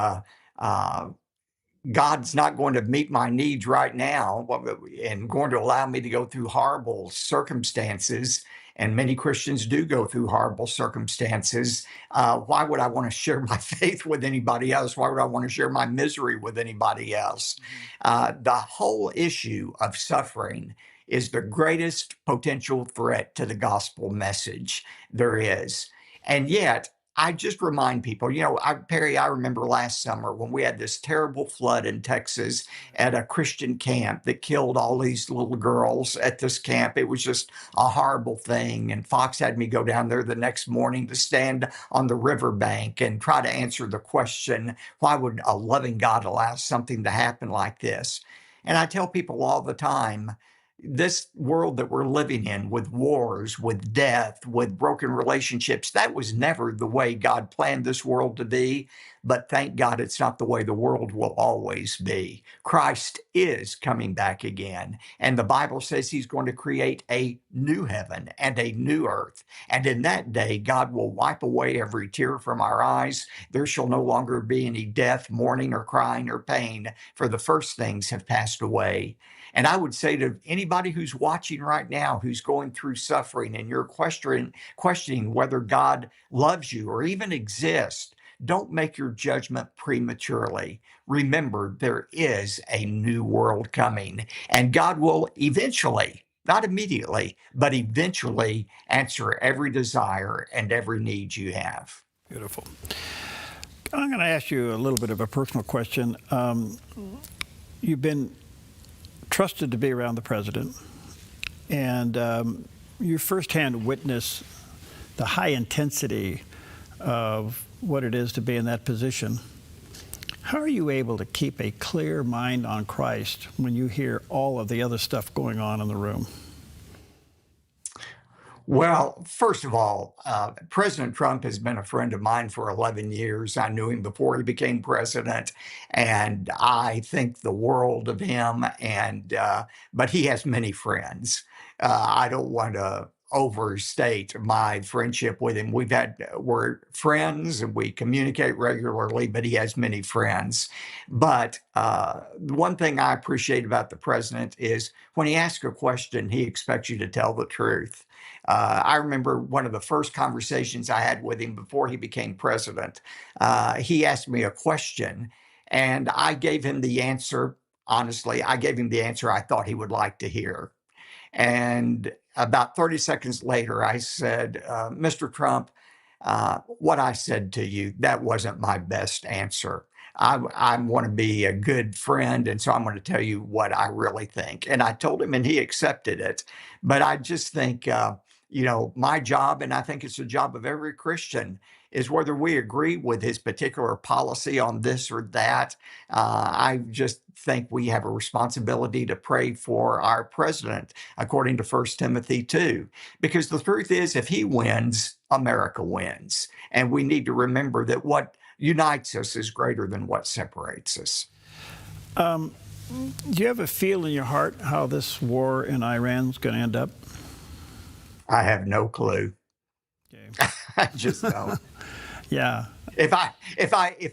Speaker 11: God's not going to meet my needs right now and going to allow me to go through horrible circumstances, and many Christians do go through horrible circumstances, why would I want to share my faith with anybody else? Why would I want to share my misery with anybody else? The whole issue of suffering is the greatest potential threat to the gospel message there is. And yet, I just remind people, you know, Perry, I remember last summer when we had this terrible flood in Texas at a Christian camp that killed all these little girls at this camp. It was just a horrible thing. And Fox had me go down there the next morning to stand on the riverbank and try to answer the question, why would a loving God allow something to happen like this? And I tell people all the time, this world that we're living in with wars, with death, with broken relationships, that was never the way God planned this world to be. But thank God it's not the way the world will always be. Christ is coming back again. And the Bible says he's going to create a new heaven and a new earth. And in that day, God will wipe away every tear from our eyes. There shall no longer be any death, mourning, or crying, or pain, for the first things have passed away. And I would say to anybody who's watching right now, who's going through suffering, and you're questioning whether God loves you or even exists, don't make your judgment prematurely. Remember, there is a new world coming, and God will eventually, not immediately, but eventually answer every desire and every need you have.
Speaker 1: Beautiful. I'm going to ask you a little bit of a personal question. You've been trusted to be around the president, and you firsthand witness the high intensity of what it is to be in that position. How are you able to keep a clear mind on Christ when you hear all of the other stuff going on in the room?
Speaker 11: Well, first of all, President Trump has been a friend of mine for 11 years. I knew him before he became president, and I think the world of him. But he has many friends. I don't want to overstate my friendship with him. We're friends and we communicate regularly, but he has many friends. But one thing I appreciate about the president is when he asks a question, he expects you to tell the truth. I remember one of the first conversations I had with him before he became president. He asked me a question, and I gave him the answer. Honestly, I gave him the answer I thought he would like to hear. And about 30 seconds later, I said, Mr. Trump, what I said to you, that wasn't my best answer. I want to be a good friend, and so I'm going to tell you what I really think. And I told him, and he accepted it. But I just think, my job, and I think it's the job of every Christian, is whether we agree with his particular policy on this or that. I just think we have a responsibility to pray for our president, according to 1 Timothy 2. Because the truth is, if he wins, America wins. And we need to remember that what unites us is greater than what separates us.
Speaker 1: Do you have a feel in your heart how this war in Iran is going to end up?
Speaker 11: I have no clue.
Speaker 1: Okay.
Speaker 11: I just don't.
Speaker 1: Yeah.
Speaker 11: If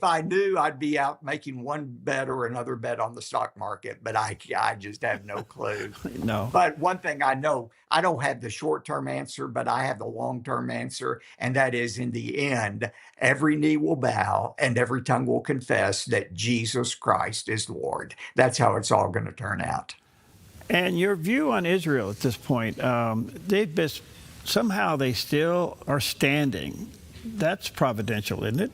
Speaker 11: I knew, I'd be out making one bet or another bet on the stock market, but I just have no clue.
Speaker 1: No.
Speaker 11: But one thing I know, I don't have the short-term answer, but I have the long-term answer, and that is, in the end, every knee will bow and every tongue will confess that Jesus Christ is Lord. That's how it's all going to turn out.
Speaker 1: And your view on Israel at this point, they've been, somehow they still are standing. That's providential, isn't it?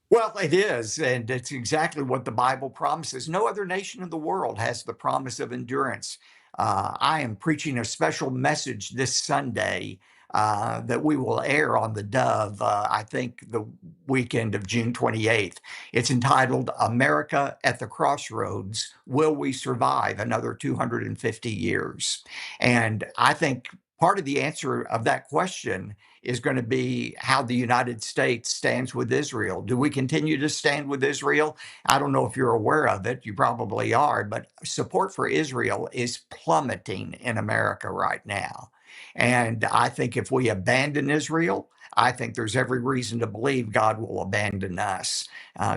Speaker 11: Well, it is, and it's exactly what the Bible promises. No other nation in the world has the promise of endurance. I am preaching a special message this Sunday that we will air on theDove, I think the weekend of June 28th. It's entitled, America at the Crossroads, Will We Survive Another 250 Years? And I think part of the answer of that question is going to be how the United States stands with Israel. Do we continue to stand with Israel? I don't know if you're aware of it. You probably are, but support for Israel is plummeting in America right now. And I think if we abandon Israel, I think there's every reason to believe God will abandon us.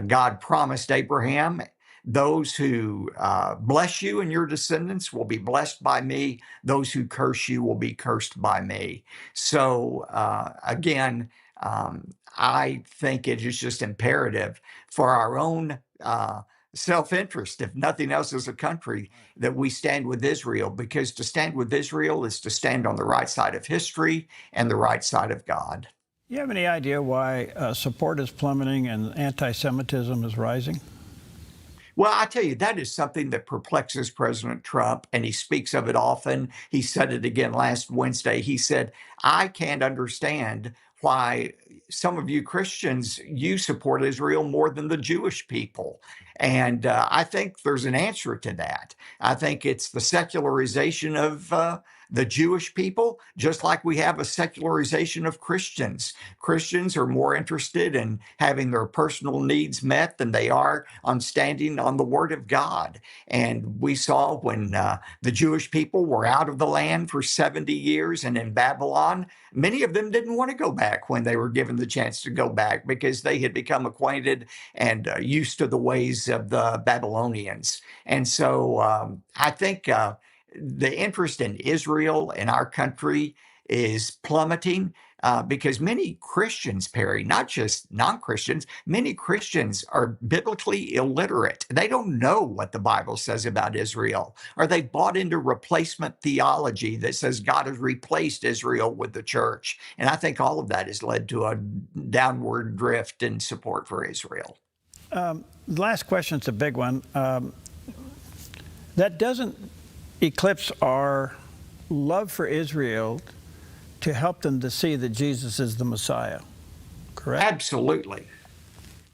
Speaker 11: God promised Abraham, those who bless you and your descendants will be blessed by me. Those who curse you will be cursed by me. So again, I think it is just imperative for our own self-interest, if nothing else as a country, that we stand with Israel, because to stand with Israel is to stand on the right side of history and the right side of God.
Speaker 1: You have any idea why support is plummeting and anti-Semitism is rising?
Speaker 11: Well, I tell you, that is something that perplexes President Trump, and he speaks of it often. He said it again last Wednesday. He said, I can't understand why some of you Christians, you support Israel more than the Jewish people. And I think there's an answer to that. I think it's the secularization of the Jewish people, just like we have a secularization of Christians. Christians are more interested in having their personal needs met than they are on standing on the Word of God. And we saw when the Jewish people were out of the land for 70 years and in Babylon, many of them didn't want to go back when they were given the chance to go back because they had become acquainted and used to the ways of the Babylonians. And so I think the interest in Israel in our country is plummeting because many Christians, Perry, not just non-Christians, many Christians are biblically illiterate. They don't know what the Bible says about Israel, or they bought into replacement theology that says God has replaced Israel with the church. And I think all of that has led to a downward drift in support for Israel.
Speaker 1: The last question's a big one. That doesn't eclipse our love for Israel to help them to see that Jesus is the Messiah, correct?
Speaker 11: Absolutely.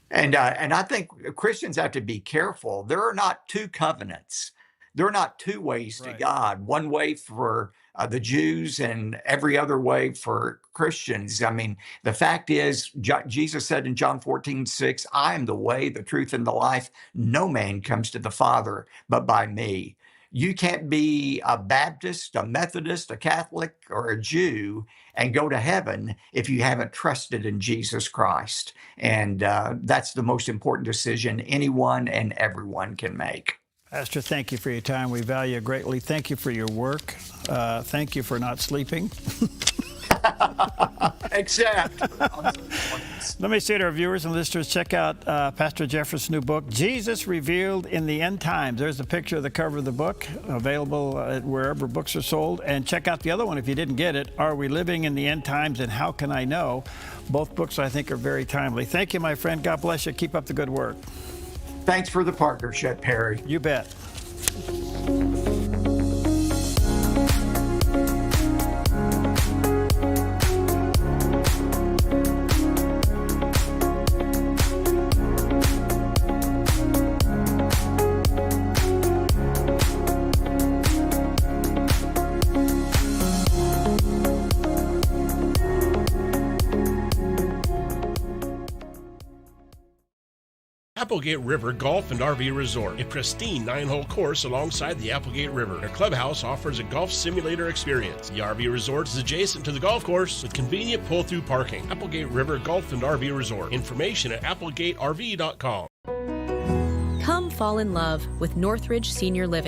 Speaker 11: And I think Christians have to be careful. There are not two covenants. There are not two ways to God, one way for the Jews and every other way for Christians. I mean, the fact is, Jesus said in John 14:6, I am the way, the truth, and the life. No man comes to the Father but by me. You can't be a Baptist, a Methodist, a Catholic, or a Jew and go to heaven if you haven't trusted in Jesus Christ. And that's the most important decision anyone and everyone can make.
Speaker 1: Pastor, thank you for your time. We value it greatly. Thank you for your work. Thank you for not sleeping.
Speaker 11: Except.
Speaker 1: Let me say to our viewers and listeners, check out Pastor Jeffress' new book, Jesus Revealed in the End Times. There's a picture of the cover of the book, available wherever books are sold. And check out the other one if you didn't get it, Are We Living in the End Times and How Can I Know? Both books, I think, are very timely. Thank you, my friend. God bless you. Keep up the good work.
Speaker 11: Thanks for the partnership, Perry.
Speaker 1: You bet.
Speaker 19: Applegate River Golf and RV Resort, a pristine 9-hole course alongside the Applegate River. Their clubhouse offers a golf simulator experience. The RV Resort is adjacent to the golf course with convenient pull-through parking. Applegate River Golf and RV Resort. Information at applegaterv.com.
Speaker 20: Come fall in love with Northridge Senior Living.